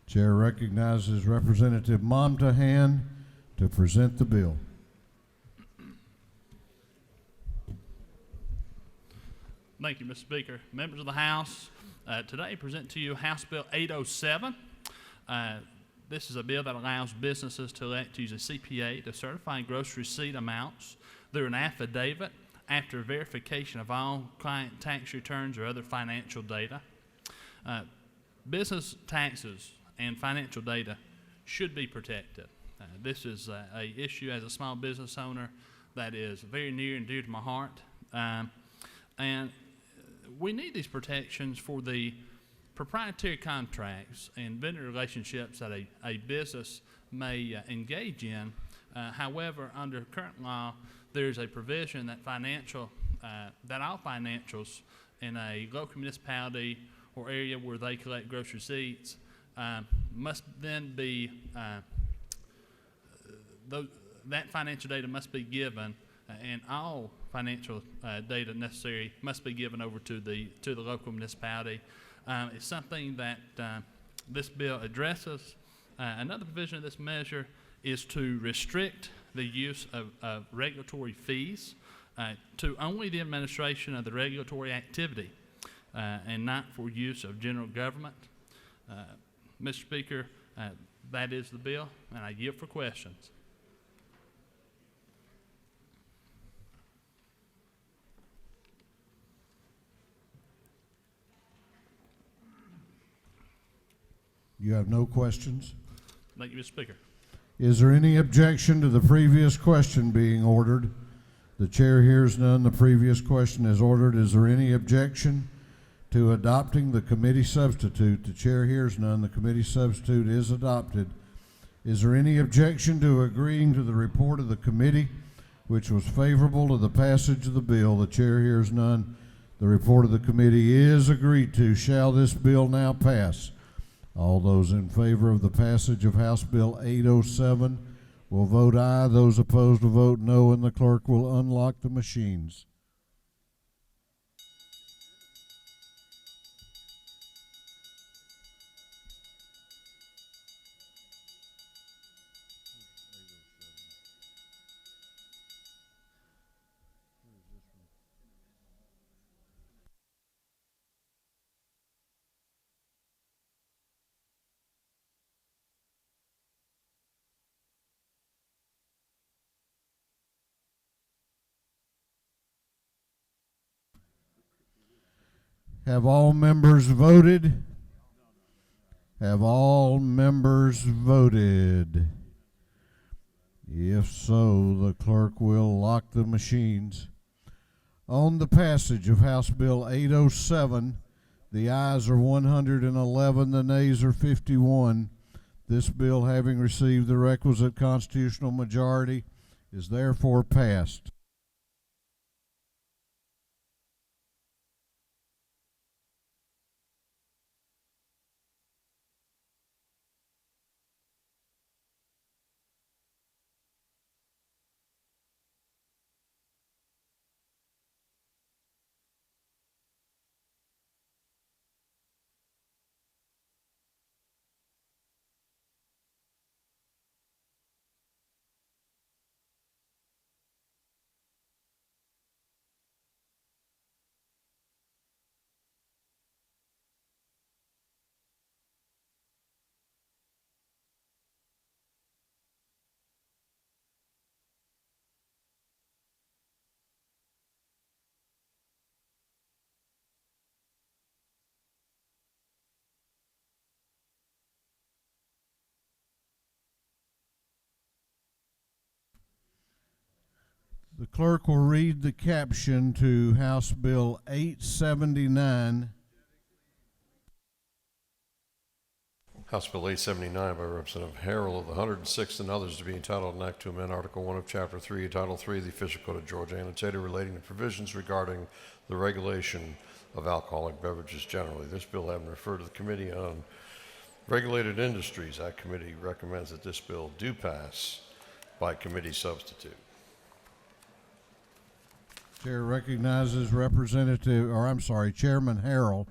Chair recognizes Representative Montmahan to present the bill. Thank you, Mr. Speaker. Members of the House, today I present to you House Bill 807. This is a bill that allows businesses to elect to use a CPA to certify gross receipt amounts through an affidavit after verification of all client tax returns or other financial data. Business taxes and financial data should be protected. This is a issue as a small business owner that is very near and dear to my heart. And we need these protections for the proprietary contracts and vendor relationships that a business may engage in. However, under current law, there's a provision that that all financials in a local municipality or area where they collect gross receipts must then be that financial data must be given, and all financial data necessary must be given over to the local municipality. It's something that this bill addresses. Another provision of this measure is to restrict the use of regulatory fees to only the administration of the regulatory activity and not for use of general government. Mr. Speaker, that is the bill, and I yield for questions. You have no questions? Thank you, Mr. Speaker. Is there any objection to the previous question being ordered? The chair hears none. The previous question is ordered. Is there any objection to adopting the committee substitute? The chair hears none. The committee substitute is adopted. Is there any objection to agreeing to the report of the committee, which was favorable to the passage of the bill? The chair hears none. The report of the committee is agreed to. Shall this bill now pass? All those in favor of the passage of House Bill 807 will vote aye. Those opposed will vote no, and the clerk will unlock the machines. Have all members voted? Have all members voted? If so, the clerk will lock the machines. On the passage of House Bill 807, the ayes are 111, the nays are 51. This bill, having received the requisite constitutional majority, is therefore passed. Clerk will read the caption to House Bill 879. House Bill 879 by Representative Harrell of the 106th and others to be entitled an act to amend Article 1 of Chapter 3, Title 3 of the Official Code of Georgia, annotated relating to provisions regarding the regulation of alcoholic beverages generally. This bill having referred to the Committee on Regulated Industries, that committee recommends that this bill do pass by committee substitute. Chair recognizes Chairman Harrell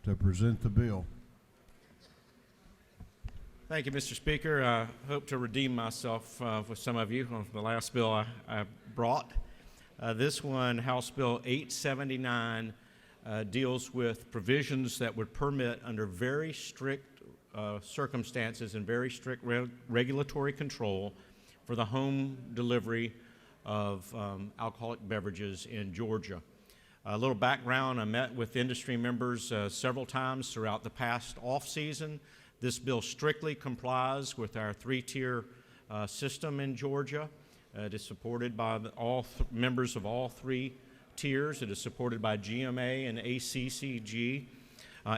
to present the bill. Thank you, Mr. Speaker. I hope to redeem myself with some of you on the last bill I brought. This one, House Bill 879, deals with provisions that would permit, under very strict circumstances and very strict regulatory control, for the home delivery of alcoholic beverages in Georgia. A little background, I met with industry members several times throughout the past off-season. This bill strictly complies with our three-tier system in Georgia. It is supported by all members of all three tiers. It is supported by GMA and ACCG.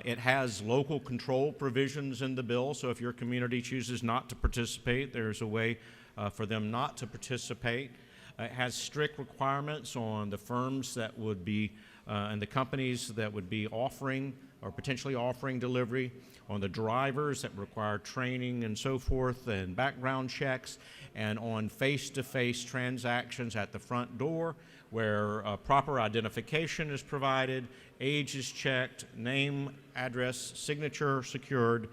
It has local control provisions in the bill, so if your community chooses not to participate, there's a way for them not to participate. It has strict requirements on the firms that would be and the companies that would be offering or potentially offering delivery, on the drivers that require training and so forth, and background checks, and on face-to-face transactions at the front door where proper identification is provided, age is checked, name, address, signature secured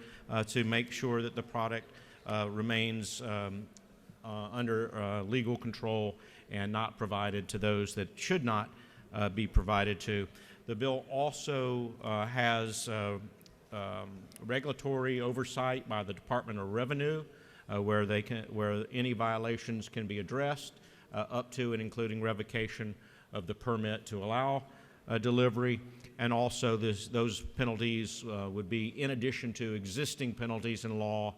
to make sure that the product remains under legal control and not provided to those that should not be provided to. The bill also has regulatory oversight by the Department of Revenue, where any violations can be addressed, up to and including revocation of the permit to allow delivery, and also those penalties would be in addition to existing penalties in law,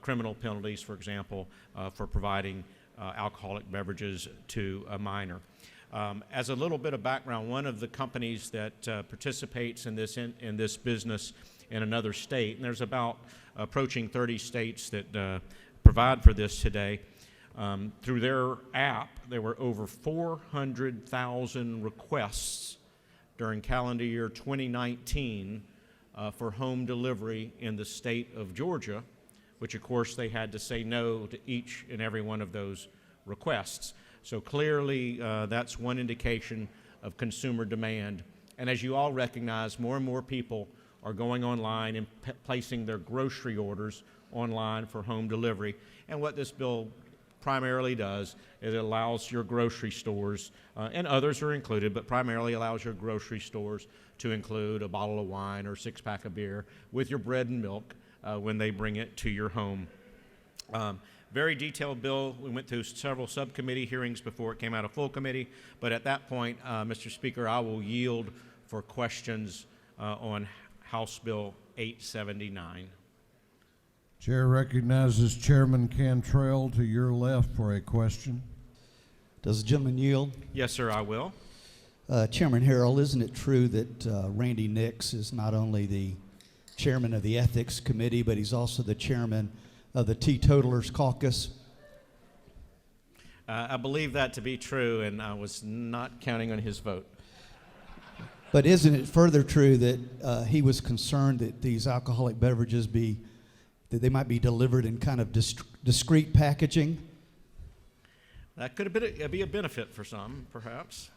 criminal penalties, for example, for providing alcoholic beverages to a minor. As a little bit of background, one of the companies that participates in this business in another state, and there's about approaching 30 states that provide for this today, through their app, there were over 400,000 requests during calendar year 2019 for home delivery in the state of Georgia, which of course they had to say no to each and every one of those requests. So clearly that's one indication of consumer demand. And as you all recognize, more and more people are going online and placing their grocery orders online for home delivery. And what this bill primarily does is it allows your grocery stores, and others are included, but primarily allows your grocery stores to include a bottle of wine or six-pack of beer with your bread and milk when they bring it to your home. Very detailed bill. We went through several subcommittee hearings before it came out of full committee, but at that point, Mr. Speaker, I will yield for questions on House Bill 879. Chair recognizes Chairman Cantrell to your left for a question. Does the gentleman yield? Yes, sir, I will. Chairman Harrell, isn't it true that Randy Nix is not only the chairman of the Ethics Committee, but he's also the chairman of the Teetotalers Caucus? I believe that to be true, and I was not counting on his vote. But isn't it further true that he was concerned that these alcoholic beverages that they might be delivered in kind of discreet packaging? That could be a benefit for some, perhaps.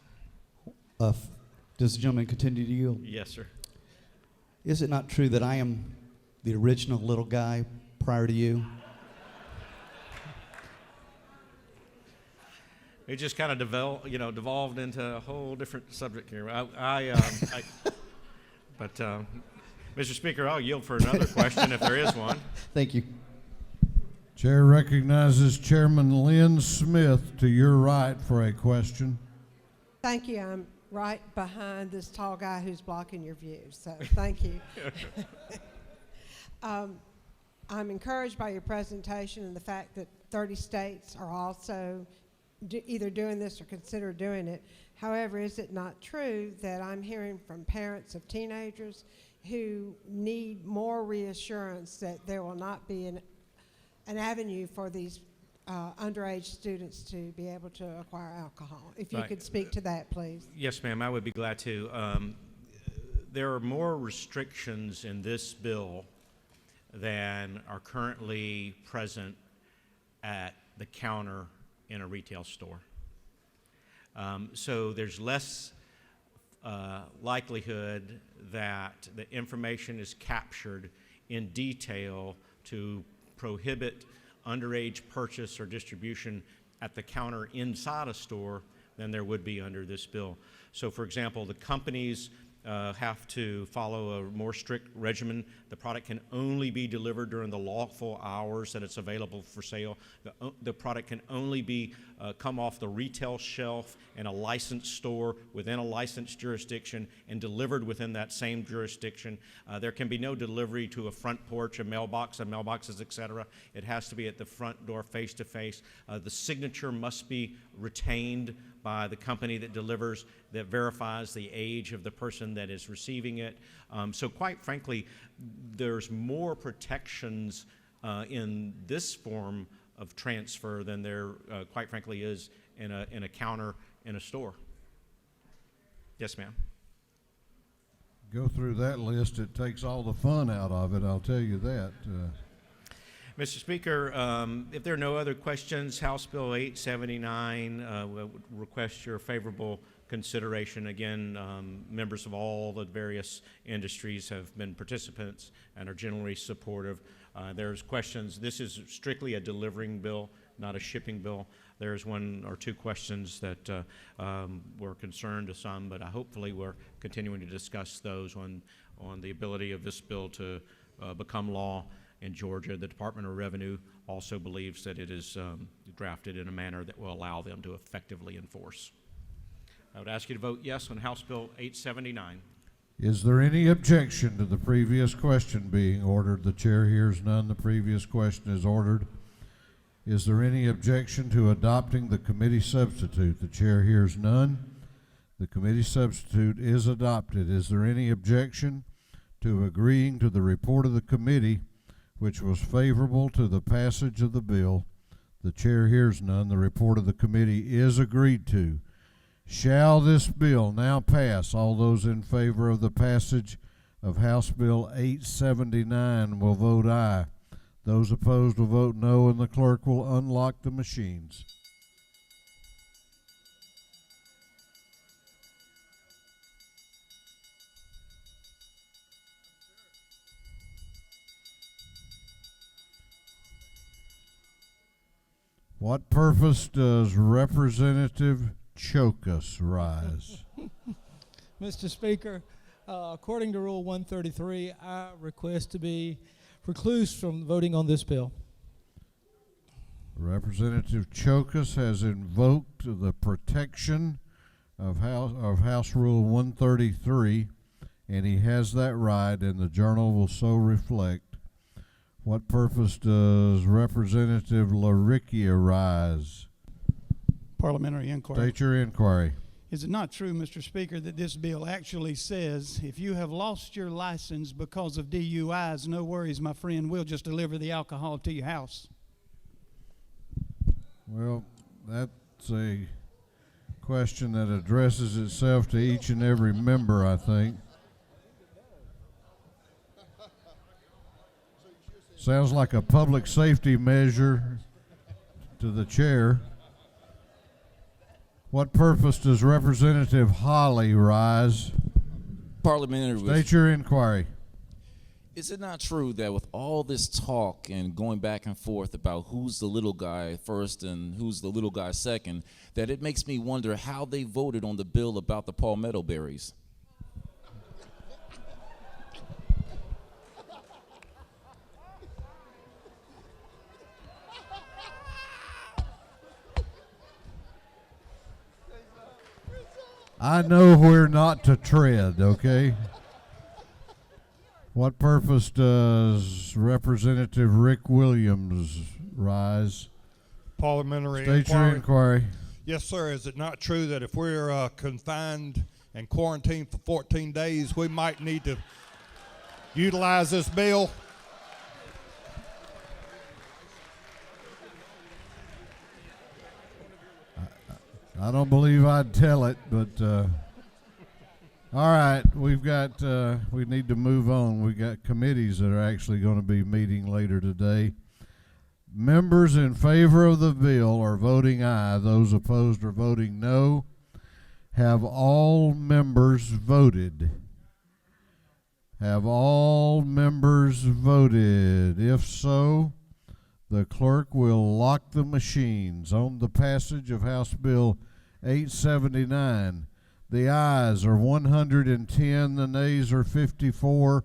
Does the gentleman continue to yield? Yes, sir. Is it not true that I am the original little guy prior to you? It just kind of devolved into a whole different subject here. But Mr. Speaker, I'll yield for another question if there is one. Thank you. Chair recognizes Chairman Lynn Smith to your right for a question. Thank you. I'm right behind this tall guy who's blocking your view, so thank you. I'm encouraged by your presentation and the fact that 30 states are also either doing this or consider doing it. However, is it not true that I'm hearing from parents of teenagers who need more reassurance that there will not be an avenue for these underage students to be able to acquire alcohol? If you Right. could speak to that, please. Yes, ma'am, I would be glad to. There are more restrictions in this bill than are currently present at the counter in a retail store. So there's less likelihood that the information is captured in detail to prohibit underage purchase or distribution at the counter inside a store than there would be under this bill. So, for example, the companies have to follow a more strict regimen. The product can only be delivered during the lawful hours that it's available for sale. The product can only be come off the retail shelf in a licensed store within a licensed jurisdiction and delivered within that same jurisdiction. There can be no delivery to a front porch, a mailbox, mailboxes, etc. It has to be at the front door face to face. The signature must be retained by the company that delivers, that verifies the age of the person that is receiving it. So quite frankly, there's more protections in this form of transfer than there, quite frankly, is in a counter in a store. Yes, ma'am. Go through that list, it takes all the fun out of it, I'll tell you that. Mr. Speaker, if there are no other questions, House Bill 879 will request your favorable consideration. Again, members of all the various industries have been participants and are generally supportive. There's questions. This is strictly a delivering bill, not a shipping bill. There's one or two questions that were concerned to some, but hopefully we're continuing to discuss those on the ability of this bill to become law in Georgia. The Department of Revenue also believes that it is drafted in a manner that will allow them to effectively enforce. I would ask you to vote yes on House Bill 879. Is there any objection to the previous question being ordered? The chair hears none. The previous question is ordered. Is there any objection to adopting the committee substitute? The chair hears none. The committee substitute is adopted. Is there any objection to agreeing to the report of the committee, which was favorable to the passage of the bill? The chair hears none. The report of the committee is agreed to. Shall this bill now pass? All those in favor of the passage of House Bill 879 will vote aye. Those opposed will vote no, and the clerk will unlock the machines. What purpose does Representative Chokas rise? Mr. Speaker, according to Rule 133, I request to be reclused from voting on this bill. Representative Chokas has invoked the protection of House Rule 133, and he has that right, and the Journal will so reflect. What purpose does Representative LaRicchia rise? Parliamentary inquiry. State your inquiry. Is it not true, Mr. Speaker, that this bill actually says if you have lost your license because of DUIs, no worries, my friend, we'll just deliver the alcohol to your house? Well, that's a question that addresses itself to each and every member, I think. Sounds like a public safety measure to the chair. What purpose does Representative Holly rise? Parliamentary. State your inquiry. Is it not true that with all this talk and going back and forth about who's the little guy first and who's the little guy second, that it makes me wonder how they voted on the bill about the palmetto berries? I know where not to tread, okay? What purpose does Representative Rick Williams rise? Parliamentary State your inquiry. Yes, sir. Is it not true that if we're confined and quarantined for 14 days, we might need to utilize this bill? I don't believe I'd tell it, but all right, we need to move on. We got committees that are actually going to be meeting later today. Members in favor of the bill are voting aye. Those opposed are voting no. Have all members voted? Have all members voted? If so, the clerk will lock the machines. On the passage of House Bill 879, the ayes are 110, the nays are 54.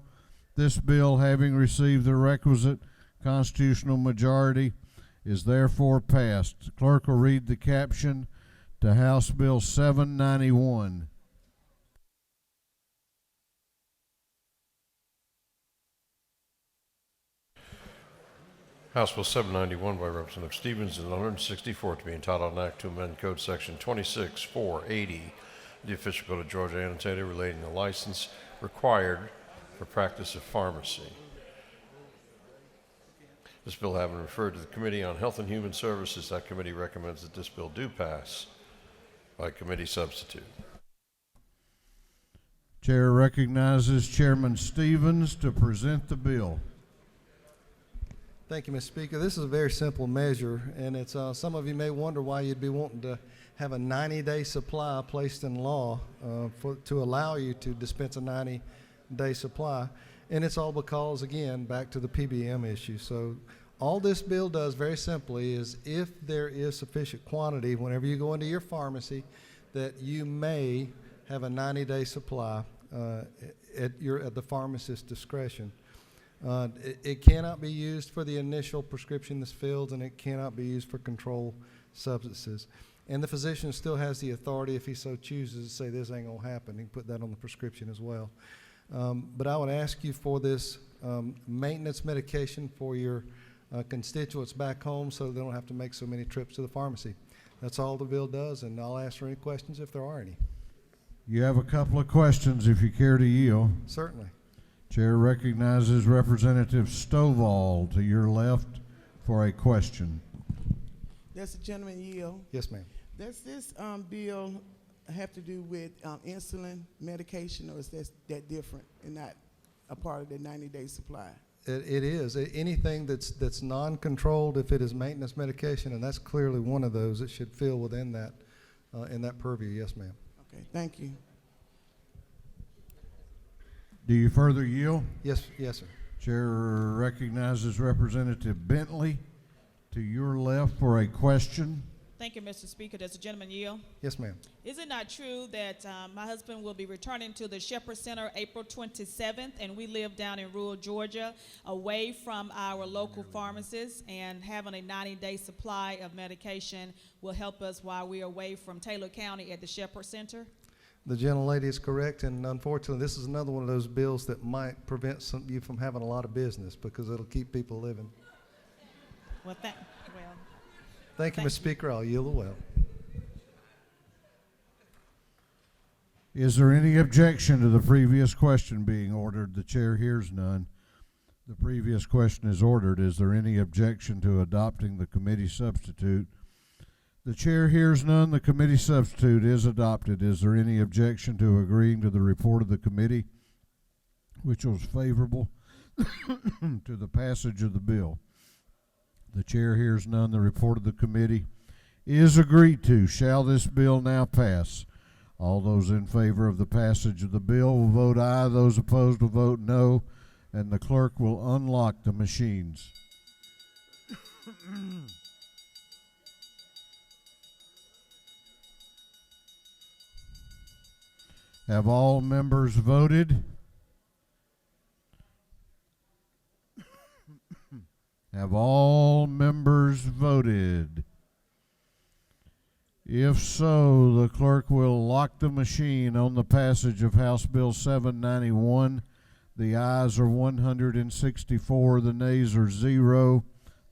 This bill, having received the requisite constitutional majority, is therefore passed. Clerk will read the caption to House Bill 791. House Bill 791 by Representative Stevens and 164 to be entitled an act to amend Code Section 26480, the official code of Georgia annotated relating to license required for practice of pharmacy. This bill having referred to the Committee on Health and Human Services, that committee recommends that this bill do pass by committee substitute. Chair recognizes Chairman Stevens to present the bill. Thank you, Mr. Speaker. This is a very simple measure, and it's some of you may wonder why you'd be wanting to have a 90-day supply placed in law to allow you to dispense a 90-day supply. And it's all because, again, back to the PBM issue. So all this bill does very simply is if there is sufficient quantity, whenever you go into your pharmacy, that you may have a 90-day supply at the pharmacist's discretion. It cannot be used for the initial prescription that's filled, and it cannot be used for controlled substances. And the physician still has the authority, if he so chooses, to say this ain't going to happen. He can put that on the prescription as well. But I would ask you for this maintenance medication for your constituents back home so they don't have to make so many trips to the pharmacy. That's all the bill does, and I'll answer any questions if there are any. You have a couple of questions if you care to yield. Certainly. Chair recognizes Representative Stovall to your left for a question. Does the gentleman yield? Yes, ma'am. Does this bill have to do with insulin medication, or is that different and not a part of the 90-day supply? It is. Anything that's non-controlled, if it is maintenance medication, and that's clearly one of those, it should fall within that, in that purview. Yes, ma'am. Okay, thank you. Do you further yield? Yes, sir. Chair recognizes Representative Bentley to your left for a question. Thank you, Mr. Speaker. Does the gentleman yield? Yes, ma'am. Is it not true that my husband will be returning to the Shepherd Center April 27th, and we live down in rural Georgia, away from our local pharmacists, and having a 90-day supply of medication will help us while we're away from Taylor County at the Shepherd Center? The gentlelady is correct, and unfortunately, this is another one of those bills that might prevent you from having a lot of business because it'll keep people living. Well, Thank you, Mr. Speaker. I'll yield the well. Is there any objection to the previous question being ordered? The chair hears none. The previous question is ordered. Is there any objection to adopting the committee substitute? The chair hears none. The committee substitute is adopted. Is there any objection to agreeing to the report of the committee, which was favorable to the passage of the bill? The chair hears none. The report of the committee is agreed to. Shall this bill now pass? All those in favor of the passage of the bill will vote aye. Those opposed will vote no. And the clerk will unlock the machines. Have all members voted? Have all members voted? If so, the clerk will lock the machine on the passage of House Bill 791. The ayes are 164, the nays are 0.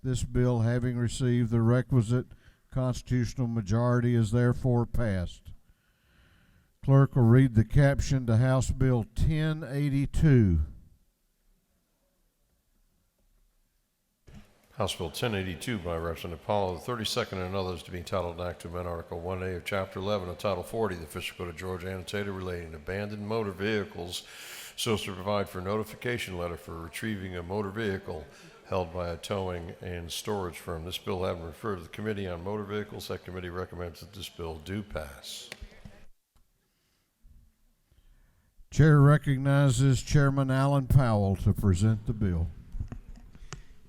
This bill, having received the requisite constitutional majority is therefore passed. Clerk will read the caption to House Bill 1082. House Bill 1082 by Representative Powell, the 32nd and others to be entitled an act to amend Article 1A of Chapter 11 of Title 40 of the Official Code of Georgia annotated relating to abandoned motor vehicles so as to provide for notification letter for retrieving a motor vehicle held by a towing and storage firm. This bill having referred to the Committee on Motor Vehicles, that committee recommends that this bill do pass. Chair recognizes Chairman Alan Powell to present the bill.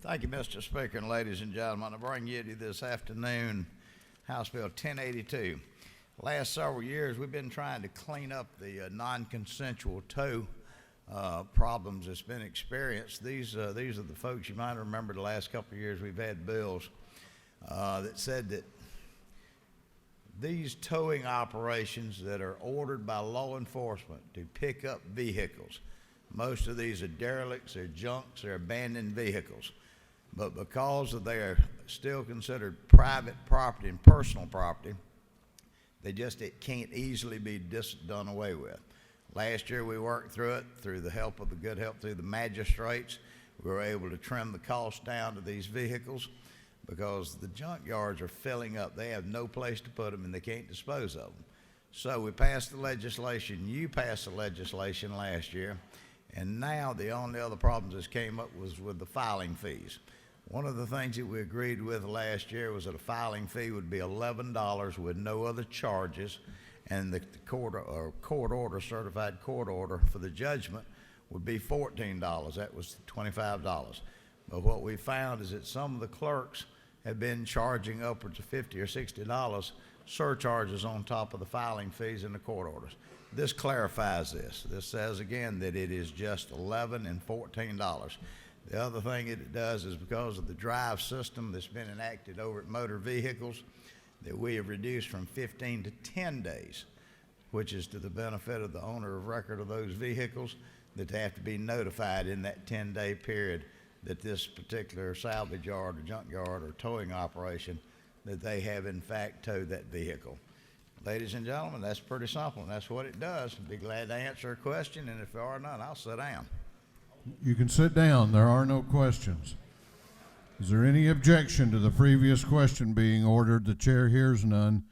Thank you, Mr. Speaker, and ladies and gentlemen. I bring you to this afternoon House Bill 1082. Last several years, we've been trying to clean up the non-consensual tow problems that's been experienced. These are the folks you might remember the last couple of years we've had bills that said that these towing operations that are ordered by law enforcement to pick up vehicles, most of these are derelicts, they're junks, they're abandoned vehicles. But because they are still considered private property and personal property, it can't easily be done away with. Last year we worked through it through the help of the good help through the magistrates. We were able to trim the cost down to these vehicles because the junk yards are filling up. They have no place to put them and they can't dispose of them. So we passed the legislation. You passed the legislation last year. And now the only other problems that came up was with the filing fees. One of the things that we agreed with last year was that a filing fee would be $11 with no other charges, and the certified court order for the judgment would be $14. That was $25. But what we found is that some of the clerks have been charging upwards of $50 or $60 surcharges on top of the filing fees in the court orders. This clarifies this. This says again that it is just $11 and $14. The other thing it does is because of the drive system that's been enacted over at motor vehicles, that we have reduced from 15 to 10 days, which is to the benefit of the owner of record of those vehicles, that they have to be notified in that 10-day period that this particular salvage yard or junk yard or towing operation, that they have in fact towed that vehicle. Ladies and gentlemen, that's pretty simple, and that's what it does. I'd be glad to answer a question, and if there are none, I'll sit down. You can sit down. There are no questions. Is there any objection to the previous question being ordered? The chair hears none.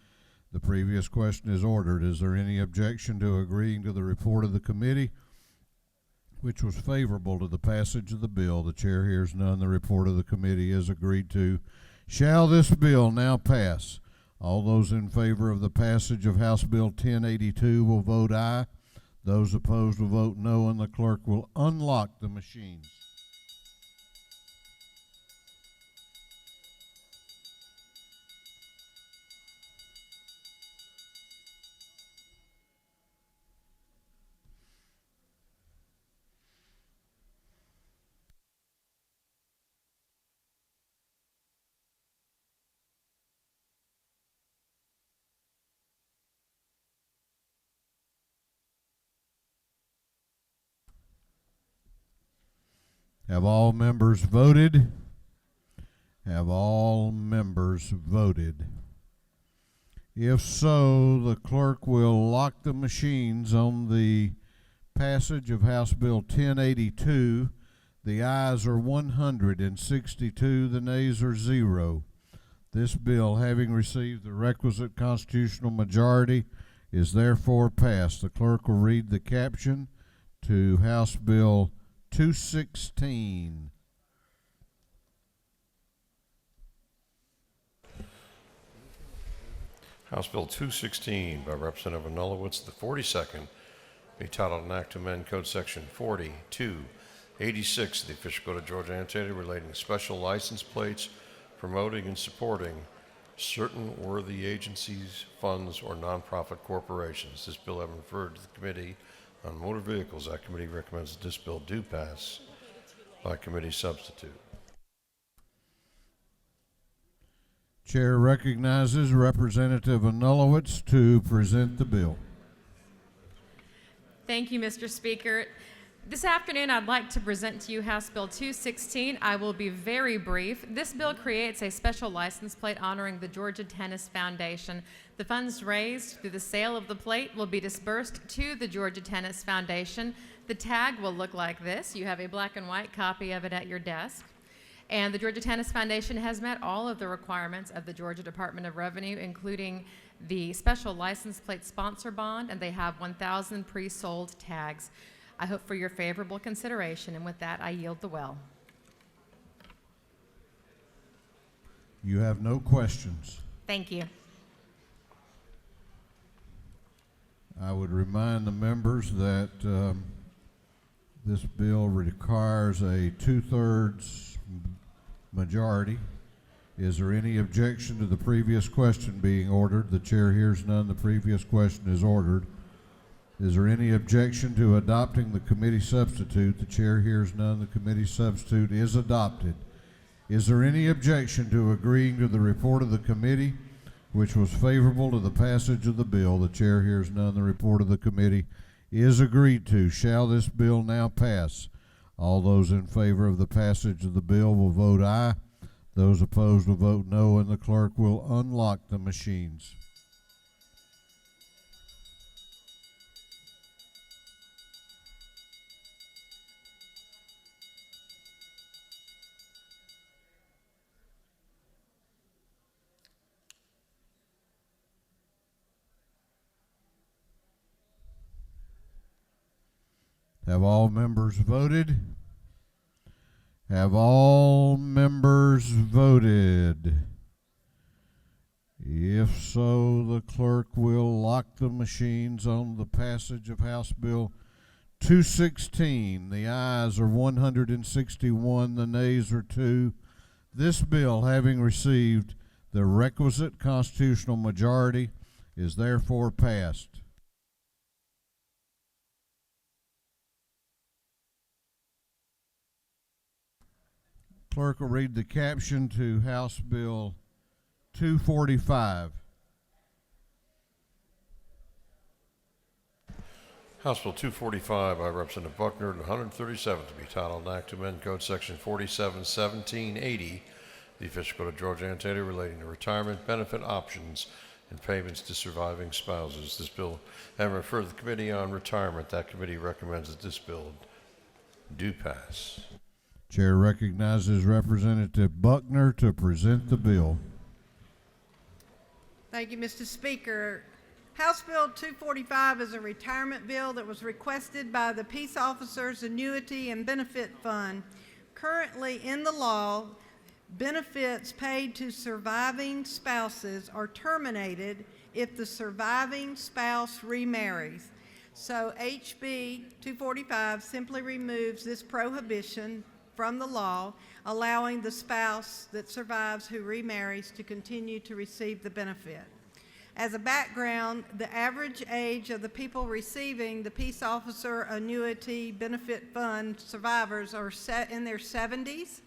The previous question is ordered. Is there any objection to agreeing to the report of the committee, which was favorable to the passage of the bill? The chair hears none. The report of the committee is agreed to. Shall this bill now pass? All those in favor of the passage of House Bill 1082 will vote aye. Those opposed will vote no, and the clerk will unlock the machines. Have all members voted? Have all members voted? If so, the clerk will lock the machines on the passage of House Bill 1082. The ayes are 162, the nays are 0. This bill, having received the requisite constitutional majority, is therefore passed. The clerk will read the caption to House Bill 216. House Bill 216 by Representative Anulowicz, the 42nd, be titled an act to amend Code Section 4286 of the Official Code of Georgia annotated relating to special license plates, promoting and supporting certain worthy agencies, funds, or nonprofit corporations. This bill having referred to the Committee on Motor Vehicles, that committee recommends that this bill do pass by committee substitute. Chair recognizes Representative Anulowicz to present the bill. Thank you, Mr. Speaker. This afternoon, I'd like to present to you House Bill 216. I will be very brief. This bill creates a special license plate honoring the Georgia Tennis Foundation. The funds raised through the sale of the plate will be dispersed to the Georgia Tennis Foundation. The tag will look like this. You have a black and white copy of it at your desk. And the Georgia Tennis Foundation has met all of the requirements of the Georgia Department of Revenue, including the special license plate sponsor bond, and they have 1,000 pre-sold tags. I hope for your favorable consideration, and with that, I yield the well. You have no questions. Thank you. I would remind the members that this bill requires a 2/3 majority. Is there any objection to the previous question being ordered? The chair hears none. The previous question is ordered. Is there any objection to adopting the committee substitute? The chair hears none. The committee substitute is adopted. Is there any objection to agreeing to the report of the committee, which was favorable to the passage of the bill? The chair hears none. The report of the committee is agreed to. Shall this bill now pass? All those in favor of the passage of the bill will vote aye. Those opposed will vote no, and the clerk will unlock the machines. Have all members voted? Have all members voted? If so, the clerk will lock the machines on the passage of House Bill 216. The ayes are 161, the nays are 2. This bill, having received the requisite constitutional majority, is therefore passed. Clerk will read the caption to House Bill 245. House Bill 245 by Representative Buckner, the 137th to be titled, an act to amend Code Section 471780, the official code of Georgia annotated relating to retirement benefit options and payments to surviving spouses. This bill having referred to the Committee on Retirement, that committee recommends that this bill do pass. Chair recognizes Representative Buckner to present the bill. Thank you, Mr. Speaker. House Bill 245 is a retirement bill that was requested by the Peace Officers Annuity and Benefit Fund. Currently in the law, benefits paid to surviving spouses are terminated if the surviving spouse remarries. So HB 245 simply removes this prohibition from the law, allowing the spouse that survives who remarries to continue to receive the benefit. As a background, the average age of the people receiving the Peace Officer Annuity Benefit Fund survivors are in their 70s,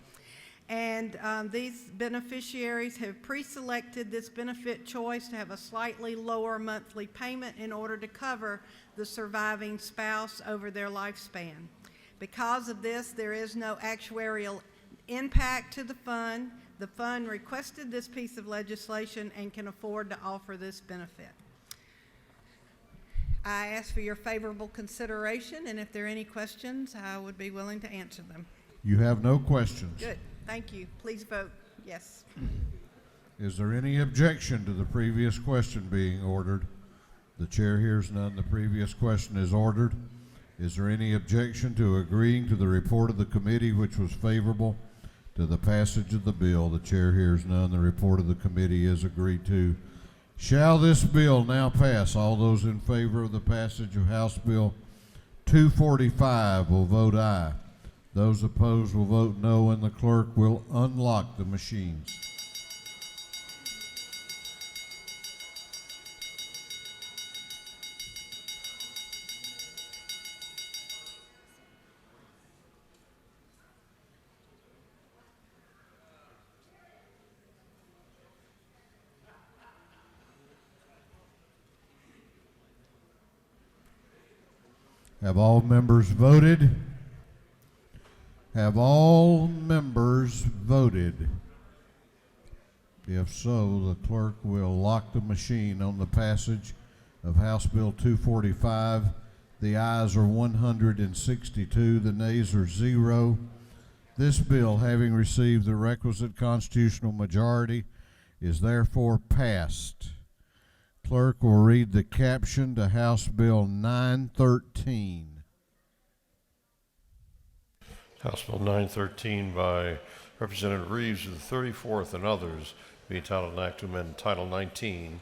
and these beneficiaries have pre-selected this benefit choice to have a slightly lower monthly payment in order to cover the surviving spouse over their lifespan. Because of this, there is no actuarial impact to the fund. The fund requested this piece of legislation and can afford to offer this benefit. I ask for your favorable consideration, and if there are any questions, I would be willing to answer them. You have no questions. Good, thank you. Please vote yes. Is there any objection to the previous question being ordered? The chair hears none. The previous question is ordered. Is there any objection to agreeing to the report of the committee, which was favorable to the passage of the bill? The chair hears none. The report of the committee is agreed to. Shall this bill now pass? All those in favor of the passage of House Bill 245 will vote aye. Those opposed will vote no, and the clerk will unlock the machines. Have all members voted? Have all members voted? If so, the clerk will lock the machine on the passage of House Bill 245. The ayes are 162, the nays are 0. This bill, having received the requisite constitutional majority, is therefore passed. Clerk will read the caption to House Bill 913. House Bill 913 by Representative Reeves of the 34th and others, being titled an act to amend Title 19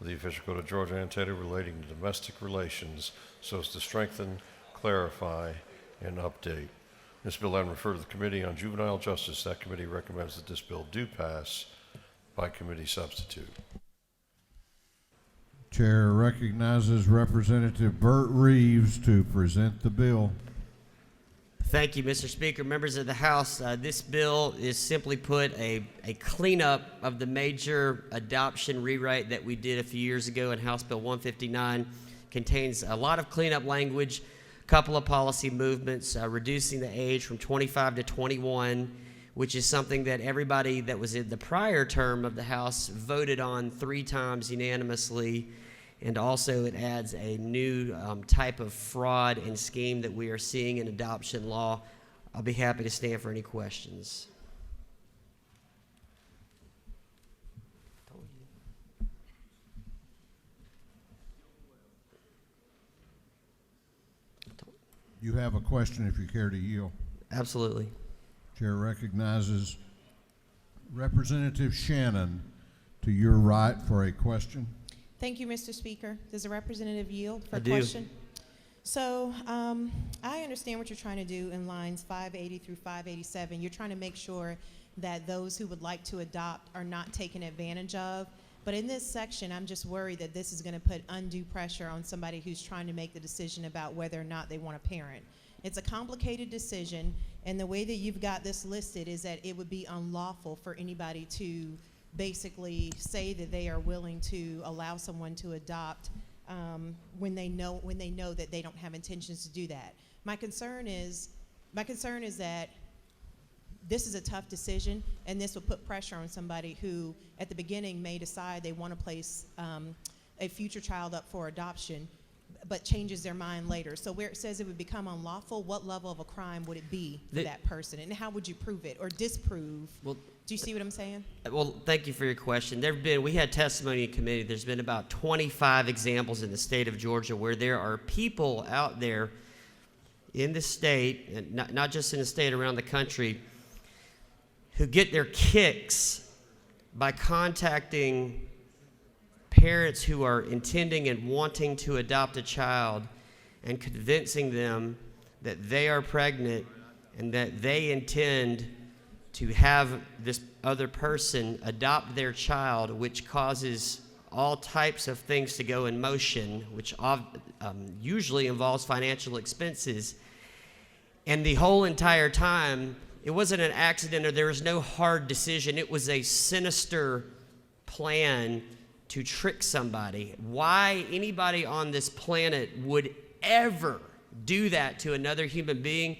of the official code of Georgia annotated relating to domestic relations so as to strengthen, clarify, and update. This bill then referred to the Committee on Juvenile Justice. That committee recommends that this bill do pass by committee substitute. Chair recognizes Representative Burt Reeves to present the bill. Thank you, Mr. Speaker. Members of the House, this bill is simply put a cleanup of the major adoption rewrite that we did a few years ago in House Bill 159. Contains a lot of cleanup language, a couple of policy movements, reducing the age from 25 to 21, which is something that everybody that was in the prior term of the House voted on 3 times unanimously. And also it adds a new type of fraud and scheme that we are seeing in adoption law. I'll be happy to stand for any questions. You have a question if you care to yield. Absolutely. Chair recognizes Representative Shannon to your right for a question. Thank you, Mr. Speaker. Does the representative yield for I a do. question? So I understand what you're trying to do in lines 580 through 587. You're trying to make sure that those who would like to adopt are not taken advantage of. But in this section, I'm just worried that this is going to put undue pressure on somebody who's trying to make the decision about whether or not they want a parent. It's a complicated decision, and the way that you've got this listed is that it would be unlawful for anybody to basically say that they are willing to allow someone to adopt when they know that they don't have intentions to do that. My concern is that this is a tough decision, and this will put pressure on somebody who at the beginning may decide they want to place a future child up for adoption, but changes their mind later. So where it says it would become unlawful, what level of a crime would it be for that person, and how would you prove it or disprove? Well, do you see what I'm saying? Well, thank you for your question. We had testimony in committee. There's been about 25 examples in the state of Georgia where there are people out there in the state, and not just in the state, around the country, who get their kicks by contacting parents who are intending and wanting to adopt a child and convincing them that they are pregnant and that they intend to have this other person adopt their child, which causes all types of things to go in motion, which usually involves financial expenses. And the whole entire time, it wasn't an accident or there was no hard decision. It was a sinister plan to trick somebody. Why anybody on this planet would ever do that to another human being,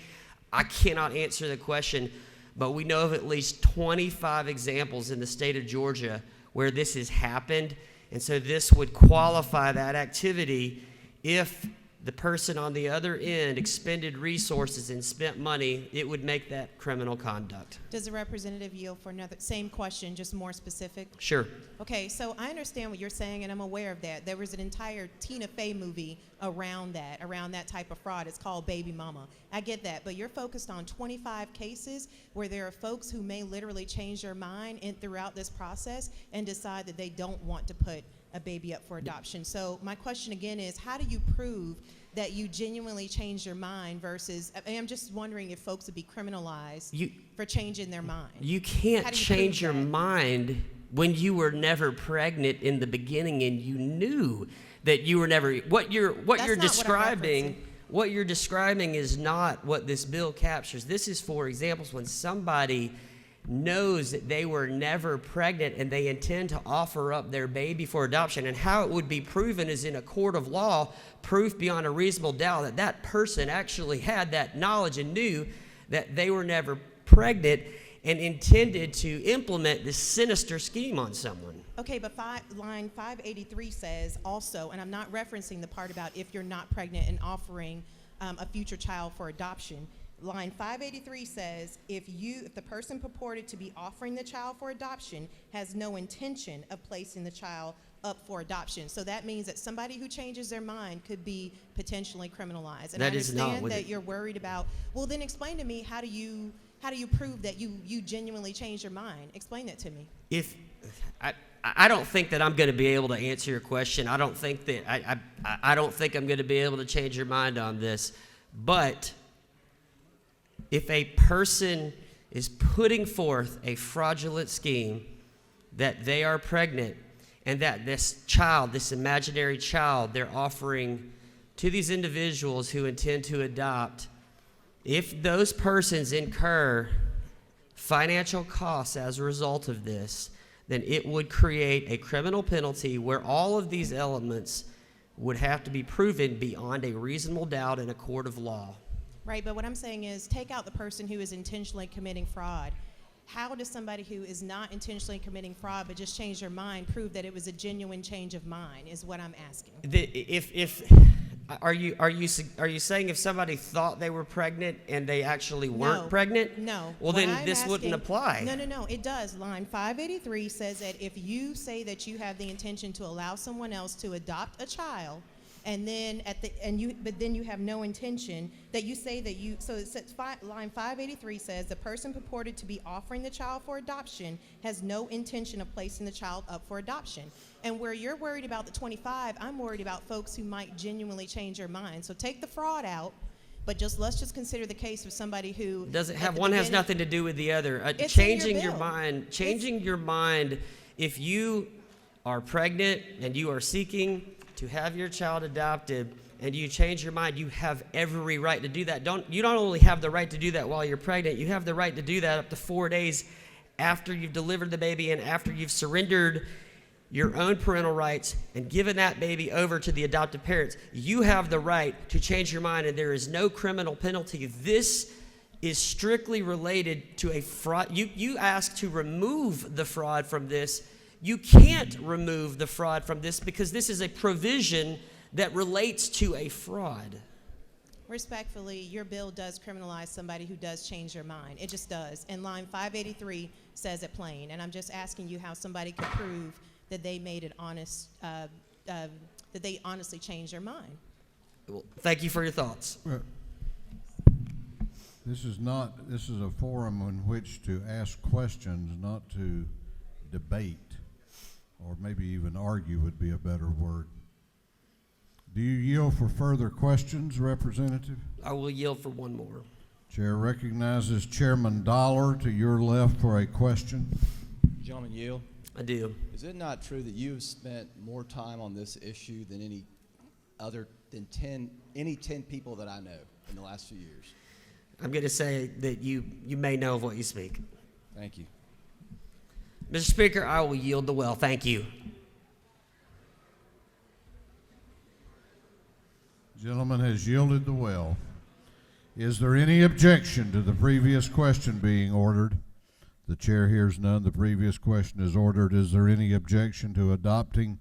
I cannot answer the question, but we know of at least 25 examples in the state of Georgia where this has happened, and so this would qualify that activity if the person on the other end expended resources and spent money. It would make that criminal conduct. Does the representative yield for another same question, just more specific? Sure. Okay, so I understand what you're saying, and I'm aware of that. There was an entire Tina Fey movie around that type of fraud. It's called Baby Mama. I get that, but you're focused on 25 cases where there are folks who may literally change their mind throughout this process and decide that they don't want to put a baby up for adoption. So my question again is, how do you prove that you genuinely changed your mind versus, I'm just wondering if folks would be criminalized for changing their mind. You can't change your mind when you were never pregnant in the beginning and you knew that you were never, what you're describing is not what this bill captures. This is for examples when somebody knows that they were never pregnant and they intend to offer up their baby for adoption. And how it would be proven is in a court of law, proof beyond a reasonable doubt that that person actually had that knowledge and knew that they were never pregnant and intended to implement this sinister scheme on someone. Okay, but line 583 says also, and I'm not referencing the part about if you're not pregnant and offering a future child for adoption. Line 583 says if the person purported to be offering the child for adoption has no intention of placing the child up for adoption. So that means that somebody who changes their mind could be potentially criminalized. And That I is not understand what that it- you're worried about, well, then explain to me, how do you prove that you genuinely changed your mind? Explain that to me. If I don't think that I'm going to be able to answer your question. I don't think that I don't think I'm going to be able to change your mind on this. But if a person is putting forth a fraudulent scheme that they are pregnant and that this child, this imaginary child, they're offering to these individuals who intend to adopt, if those persons incur financial costs as a result of this, then it would create a criminal penalty where all of these elements would have to be proven beyond a reasonable doubt in a court of law. Right, but what I'm saying is take out the person who is intentionally committing fraud. How does somebody who is not intentionally committing fraud but just changed their mind prove that it was a genuine change of mind is what I'm asking. Are you saying if somebody thought they were pregnant and they actually weren't pregnant? No. Well, What then I'm this wouldn't asking- apply. No, it does. Line 583 says that if you say that you have the intention to allow someone else to adopt a child, and then but then you have no intention that you say that you, so it says line 583 says the person purported to be offering the child for adoption has no intention of placing the child up for adoption. And where you're worried about the 25, I'm worried about folks who might genuinely change their mind. So take the fraud out, but let's just consider the case of somebody who Doesn't have at the one has beginning- nothing to do with the other. It's in your Changing your bill. mind, your mind. If you are pregnant and you are seeking to have your child adopted, and you change your mind, you have every right to do that. You don't only have the right to do that while you're pregnant, you have the right to do that up to 4 days after you've delivered the baby and after you've surrendered your own parental rights and given that baby over to the adoptive parents. You have the right to change your mind, and there is no criminal penalty. This is strictly related to a fraud. You ask to remove the fraud from this. You can't remove the fraud from this because this is a provision that relates to a fraud. Respectfully, your bill does criminalize somebody who does change their mind. It just does. And line 583 says it plain. And I'm just asking you how somebody could prove that they made it honest, that they honestly changed their mind. Well, thank you for your thoughts. This is a forum in which to ask questions, not to debate, or maybe even argue would be a better word. Do you yield for further questions, Representative? I will yield for one more. Chair recognizes Chairman Dollar to your left for a question. Gentlemen, yield. I do. Is it not true that you've spent more time on this issue than any 10 people that I know in the last few years? I'm going to say that you may know of what you speak. Thank you. Mr. Speaker, I will yield the well. Thank you. Gentleman has yielded the well. Is there any objection to the previous question being ordered? The chair hears none. The previous question is ordered. Is there any objection to adopting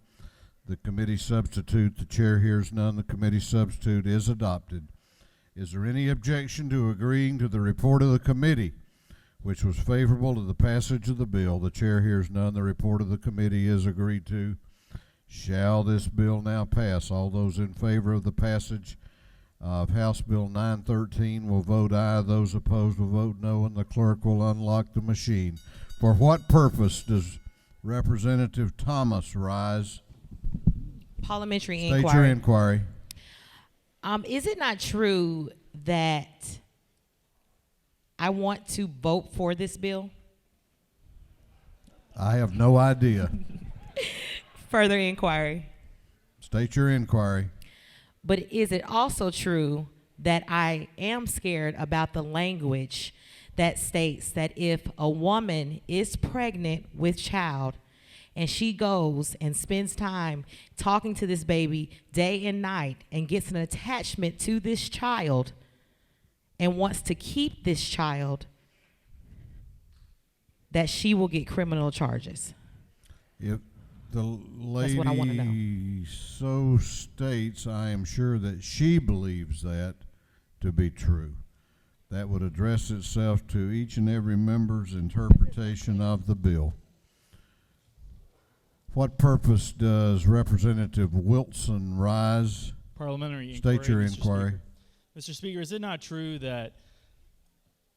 the committee substitute? The chair hears none. The committee substitute is adopted. Is there any objection to agreeing to the report of the committee, which was favorable to the passage of the bill? The chair hears none. The report of the committee is agreed to. Shall this bill now pass? All those in favor of the passage of House Bill 913 will vote aye. Those opposed will vote no, and the clerk will unlock the machine. For what purpose does Representative Thomas rise? Parliamentary State inquiry. your inquiry. Is it not true that I want to vote for this bill? I have no idea. Further inquiry. State your inquiry. But is it also true that I am scared about the language that states that if a woman is pregnant with child and she goes and spends time talking to this baby day and night and gets an attachment to this child, and wants to keep this child, that she will get criminal charges? If the That's what I wanna know. lady so states, I am sure that she believes that to be true. That would address itself to each and every member's interpretation of the bill. What purpose does Representative Wilson rise? Parliamentary State your Mr. inquiry. Speaker. Mr. Speaker, is it not true that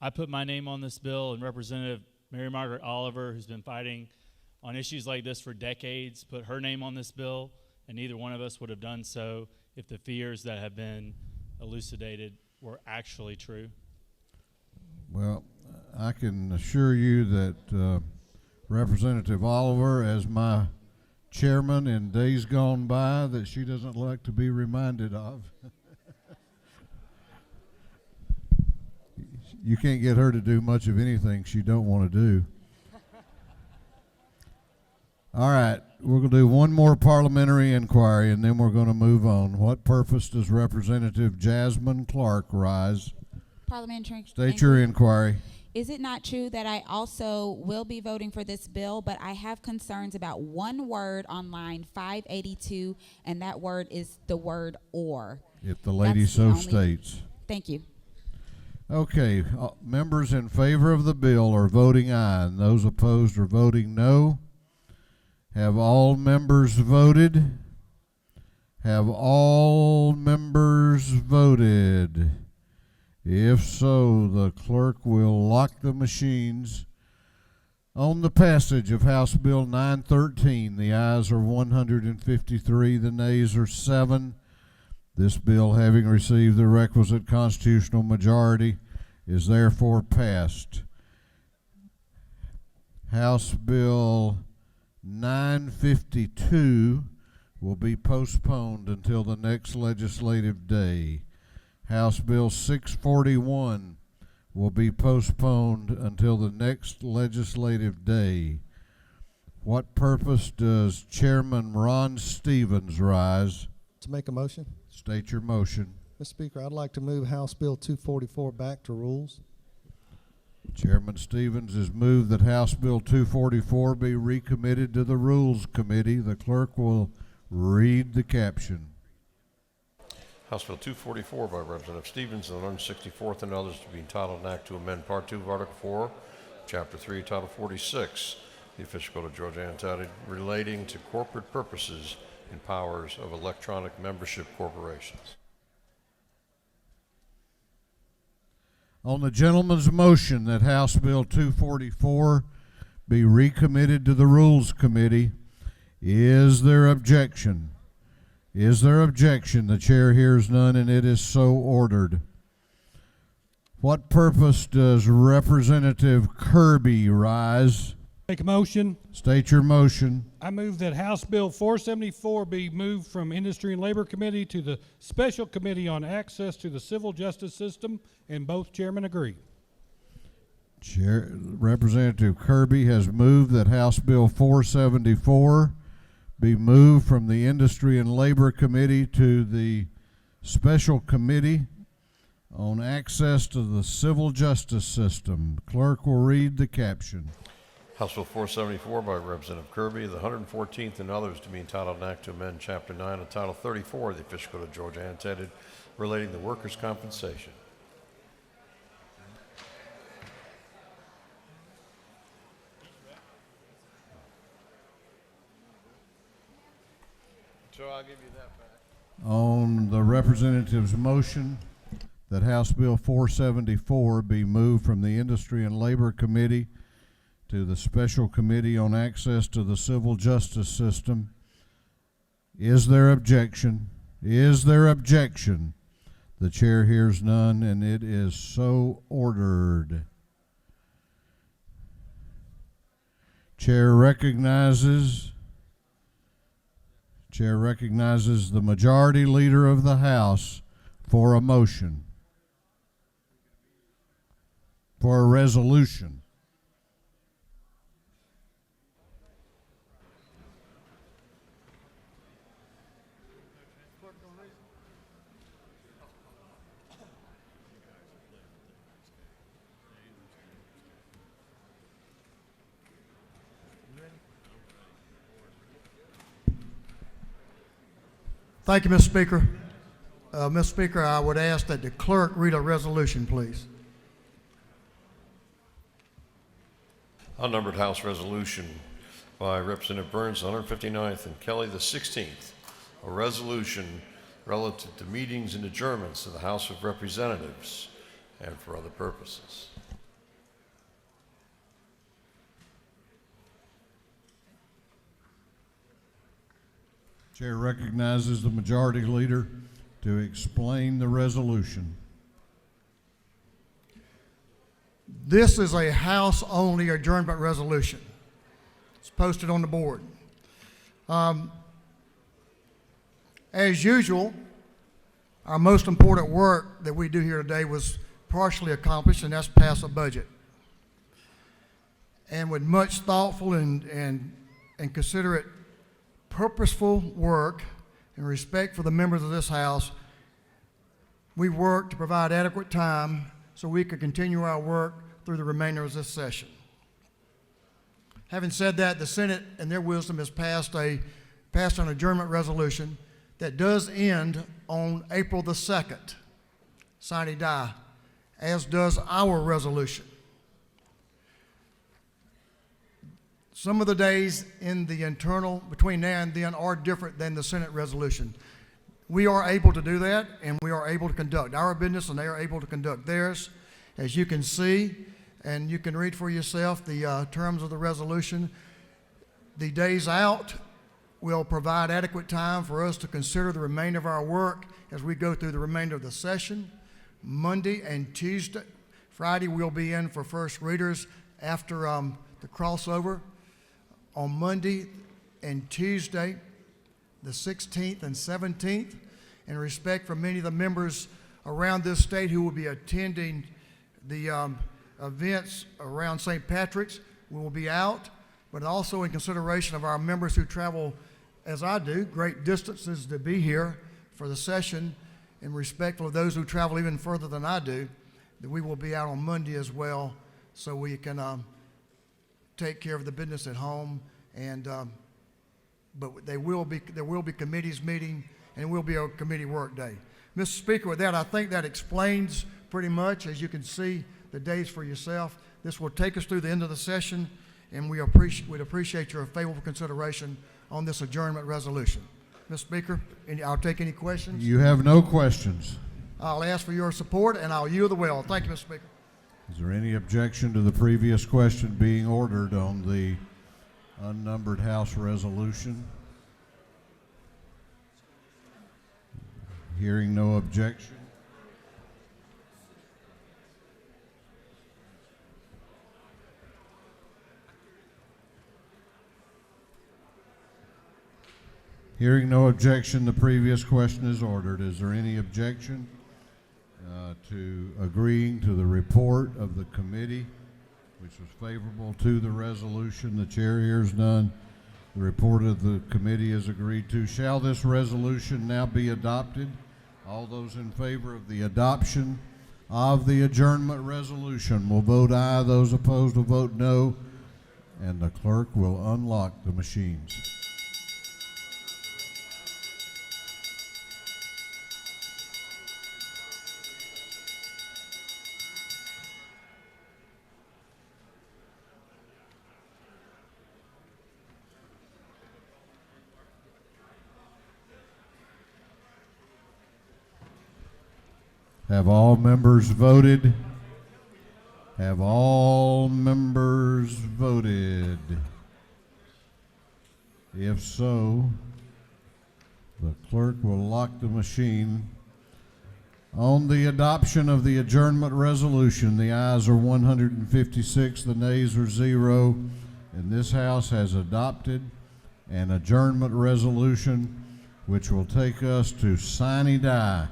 I put my name on this bill and Representative Mary Margaret Oliver, who's been fighting on issues like this for decades, put her name on this bill, and neither one of us would have done so if the fears that have been elucidated were actually true? Well, I can assure you that Representative Oliver, as my chairman in days gone by, that she doesn't like to be reminded of. You can't get her to do much of anything she don't want to do. All right, we're going to do one more parliamentary inquiry, and then we're going to move on. What purpose does Representative Jasmine Clark rise? Parliamentary. State your inquiry. Is it not true that I also will be voting for this bill, but I have concerns about one word on line 582, and that word is the word "or"? If the lady That's the so states. Thank you. Okay, members in favor of the bill are voting aye, and those opposed are voting no. Have all members voted? Have all members voted? If so, the clerk will lock the machines. On the passage of House Bill 913, the ayes are 153, the nays are 7. This bill, having received the requisite constitutional majority, is therefore passed. House Bill 952 will be postponed until the next legislative day. House Bill 641 will be postponed until the next legislative day. What purpose does Chairman Ron Stevens rise? To make a motion. State your motion. Mr. Speaker, I'd like to move House Bill 244 back to rules. Chairman Stevens has moved that House Bill 244 be recommitted to the Rules Committee. The clerk will read the caption. House Bill 244 by Representative Stevens and the 164th and others to be entitled an act to amend Part 2 of Article 4, Chapter 3, Title 46, the official code of Georgia entitled relating to corporate purposes and powers of electronic membership corporations. On the gentleman's motion that House Bill 244 be recommitted to the Rules Committee, is there objection? Is there objection? The chair hears none, and it is so ordered. What purpose does Representative Kirby rise? Make a motion. State your motion. I move that House Bill 474 be moved from Industry and Labor Committee to the Special Committee on Access to the Civil Justice System, and both chairmen agree. Representative Kirby has moved that House Bill 474 be moved from the Industry and Labor Committee to the Special Committee on Access to the Civil Justice System. Clerk will read the caption. House Bill 474 by Representative Kirby, the 114th and others to be entitled an act to amend Chapter 9 and Title 34 of the official code of Georgia annotated relating to workers' compensation. So I'll give you that back. On the representative's motion that House Bill 474 be moved from the Industry and Labor Committee to the Special Committee on Access to the Civil Justice System, is there objection? Is there objection? The chair hears none, and it is so ordered. Chair recognizes the majority leader of the House for a motion, for a resolution. Thank you, Mr. Speaker. Mr. Speaker, I would ask that the clerk read a resolution, please. Unnumbered House Resolution by Representative Burns, 159th, and Kelly, the 16th. A resolution relative to meetings and adjournments of the House of Representatives and for other purposes. Chair recognizes the Majority Leader to explain the resolution. This is a House-only adjournment resolution. It's posted on the board. As usual, our most important work that we do here today was partially accomplished, and that's pass a budget. And with much thoughtful and considerate, purposeful work and respect for the members of this House, we worked to provide adequate time so we could continue our work through the remainder of this session. Having said that, the Senate, in their wisdom, has passed an adjournment resolution that does end on April the 2nd, sine die, as does our resolution. Some of the days in the internal between now and then are different than the Senate resolution. We are able to do that, and we are able to conduct our business, and they are able to conduct theirs. As you can see, and you can read for yourself the terms of the resolution, the days out will provide adequate time for us to consider the remainder of our work as we go through the remainder of the session. Monday and Tuesday, Friday we'll be in for first readers after the crossover. On Monday and Tuesday, the 16th and 17th, in respect for many of the members around this state who will be attending the events around St. Patrick's, we will be out, but also in consideration of our members who travel, as I do, great distances to be here for the session, in respect of those who travel even further than I do, that we will be out on Monday as well, so we can take care of the business at home, and but there will be committees meeting, and it will be a committee work day. Mr. Speaker, with that, I think that explains pretty much, as you can see, the days for yourself. This will take us through the end of the session, and we'd appreciate your favorable consideration on this adjournment resolution. Mr. Speaker, I'll take any questions. You have no questions. I'll ask for your support, and I'll yield the well. Thank you, Mr. Speaker. Is there any objection to the previous question being ordered on the unnumbered House resolution? Hearing no objection. Hearing no objection, the previous question is ordered. Is there any objection to agreeing to the report of the committee, which was favorable to the resolution? The chair hears none. The report of the committee is agreed to. Shall this resolution now be adopted? All those in favor of the adoption of the adjournment resolution will vote aye. Those opposed will vote no. And the clerk will unlock the machines. Have all members voted? Have all members voted? If so, the clerk will lock the machine. On the adoption of the adjournment resolution, the ayes are 156, the nays are 0, and this House has adopted an adjournment resolution which will take us to sine die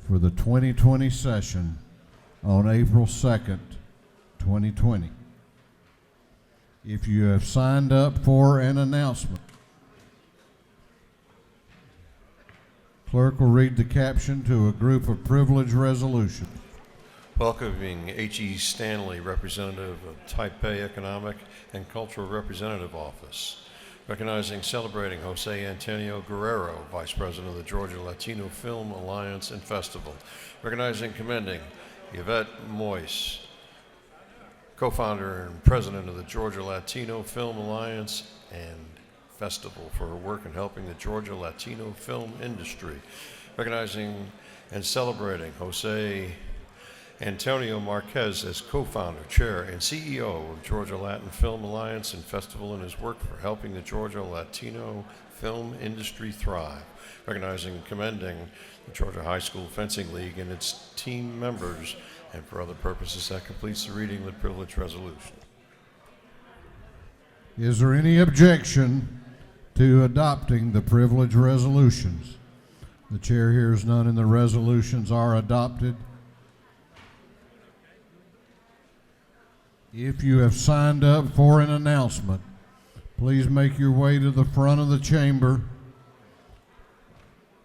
for the 2020 session on April 2nd, 2020. If you have signed up for an announcement, clerk will read the caption to a group of privilege resolutions. Welcoming H.E. Stanley, representative of Taipei Economic and Cultural Representative Office. recognizing and celebrating Jose Antonio Guerrero, Vice President of the Georgia Latino Film Alliance and Festival, recognizing and commending Yvette Moyes, co-founder and president of the Georgia Latino Film Alliance and Festival, for her work in helping the Georgia Latino film industry, recognizing and celebrating Jose Antonio Marquez as co-founder, chair, and CEO of Georgia Latin Film Alliance and Festival, and his work for helping the Georgia Latino film industry thrive, recognizing and commending the Georgia High School Fencing League and its team members, and for other purposes. That completes the reading of the privilege resolution. Is there any objection to adopting the privilege resolutions? The chair hears none, and the resolutions are adopted. If you have signed up for an announcement, please make your way to the front of the chamber.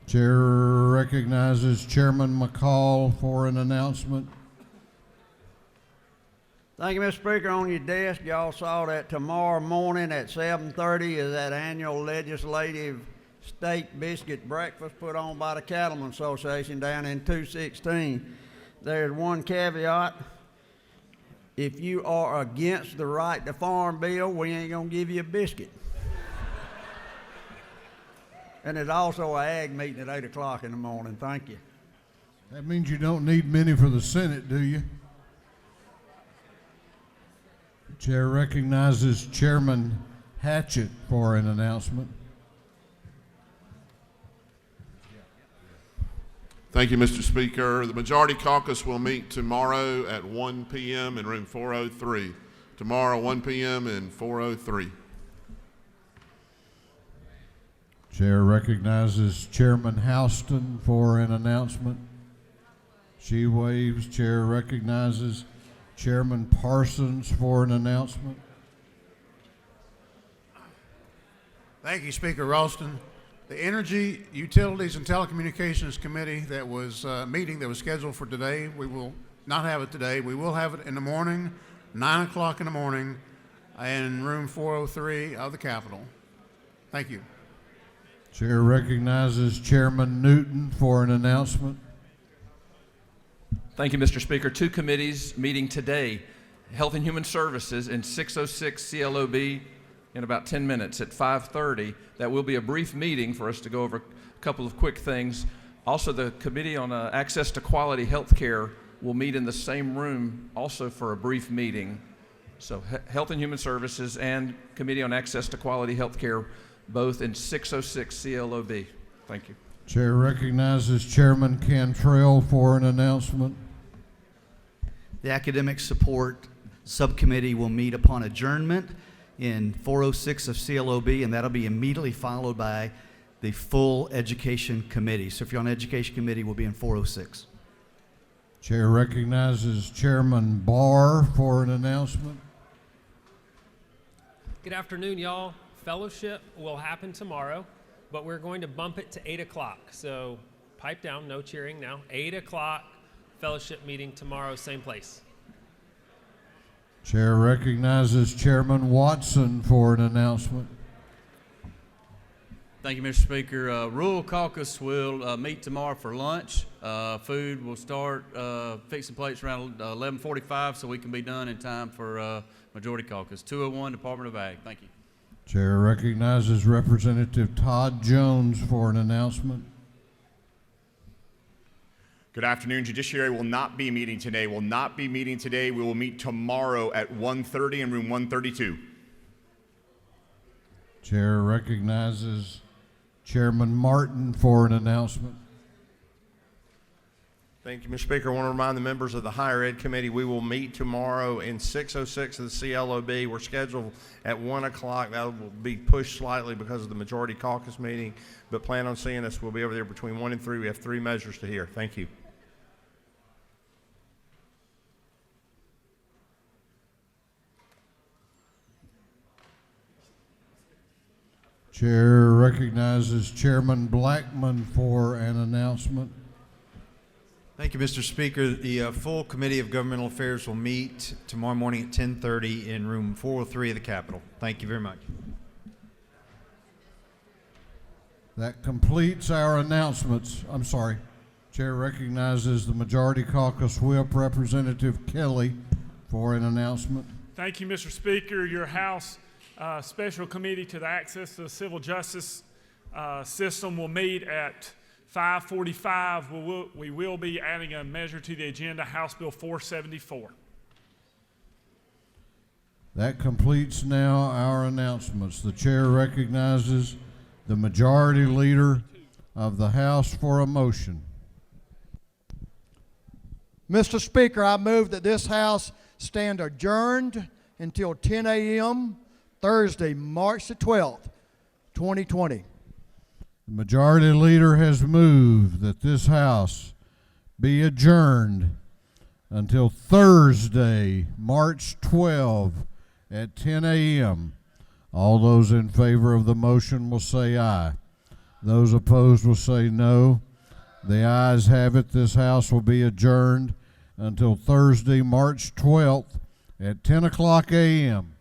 Chair recognizes Chairman McCall for an announcement. Thank you, Mr. Speaker. On your desk, y'all saw that tomorrow morning at 7:30 is that annual legislative steak biscuit breakfast put on by the Cattlemen Association down in 216. There's one caveat. If you are against the right to farm bill, we ain't gonna give you a biscuit. And there's also an ag meeting at 8 o'clock in the morning. Thank you. That means you don't need many for the Senate, do you? The chair recognizes Chairman Hatchett for an announcement. Thank you, Mr. Speaker. The Majority Caucus will meet tomorrow at 1 p.m. in room 403. Tomorrow, 1 p.m. in 403. Chair recognizes Chairman Houston for an announcement. She waves. Chair recognizes Chairman Parsons for an announcement. Thank you, Speaker Ralston. The Energy, Utilities, and Telecommunications Committee that was meeting that was scheduled for today, we will not have it today. We will have it in the morning, 9 o'clock in the morning, in room 403 of the Capitol. Thank you. Chair recognizes Chairman Newton for an announcement. Thank you, Mr. Speaker. Two committees meeting today, Health and Human Services in 606 CLOB in about 10 minutes at 5:30. That will be a brief meeting for us to go over a couple of quick things. Also, the Committee on Access to Quality Health Care will meet in the same room also for a brief meeting. So Health and Human Services and Committee on Access to Quality Health Care, both in 606 CLOB. Thank you. Chair recognizes Chairman Cantrell for an announcement. The Academic Support Subcommittee will meet upon adjournment in 406 of CLOB, and that'll be immediately followed by the full Education Committee. So if you're on the Education Committee, we'll be in 406. Chair recognizes Chairman Barr for an announcement. Good afternoon, y'all. Fellowship will happen tomorrow, but we're going to bump it to 8 o'clock. So pipe down, no cheering now. 8 o'clock, fellowship meeting tomorrow, same place. Chair recognizes Chairman Watson for an announcement. Thank you, Mr. Speaker. Rural Caucus will meet tomorrow for lunch. Food will start fixing plates around 11:45 so we can be done in time for Majority Caucus. 201 Department of Ag. Thank you. Chair recognizes Representative Todd Jones for an announcement. Good afternoon. Judiciary will not be meeting today. We will meet tomorrow at 1:30 in room 132. Chair recognizes Chairman Martin for an announcement. Thank you, Mr. Speaker. I want to remind the members of the Higher Ed Committee we will meet tomorrow in 606 of the CLOB. We're scheduled at 1 o'clock. That will be pushed slightly because of the Majority Caucus meeting, but plan on seeing us. We'll be over there between 1 and 3. We have 3 measures to hear. Thank you. Chair recognizes Chairman Blackman for an announcement. Thank you, Mr. Speaker. The full Committee of Governmental Affairs will meet tomorrow morning at 10:30 in room 403 of the Capitol. Thank you very much. That completes our announcements. I'm sorry. Chair recognizes the Majority Caucus Whip, Representative Kelly, for an announcement. Thank you, Mr. Speaker. Your House Special Committee to the Access to the Civil Justice System will meet at 5:45. We will be adding a measure to the agenda, House Bill 474. That completes now our announcements. The chair recognizes the Majority Leader of the House for a motion. Mr. Speaker, I move that this House stand adjourned until 10 a.m. Thursday, March the 12th, 2020. The Majority Leader has moved that this House be adjourned until Thursday, March 12 at 10 a.m. All those in favor of the motion will say aye. Those opposed will say no. The ayes have it. This House will be adjourned until Thursday, March 12th at 10 o'clock a.m.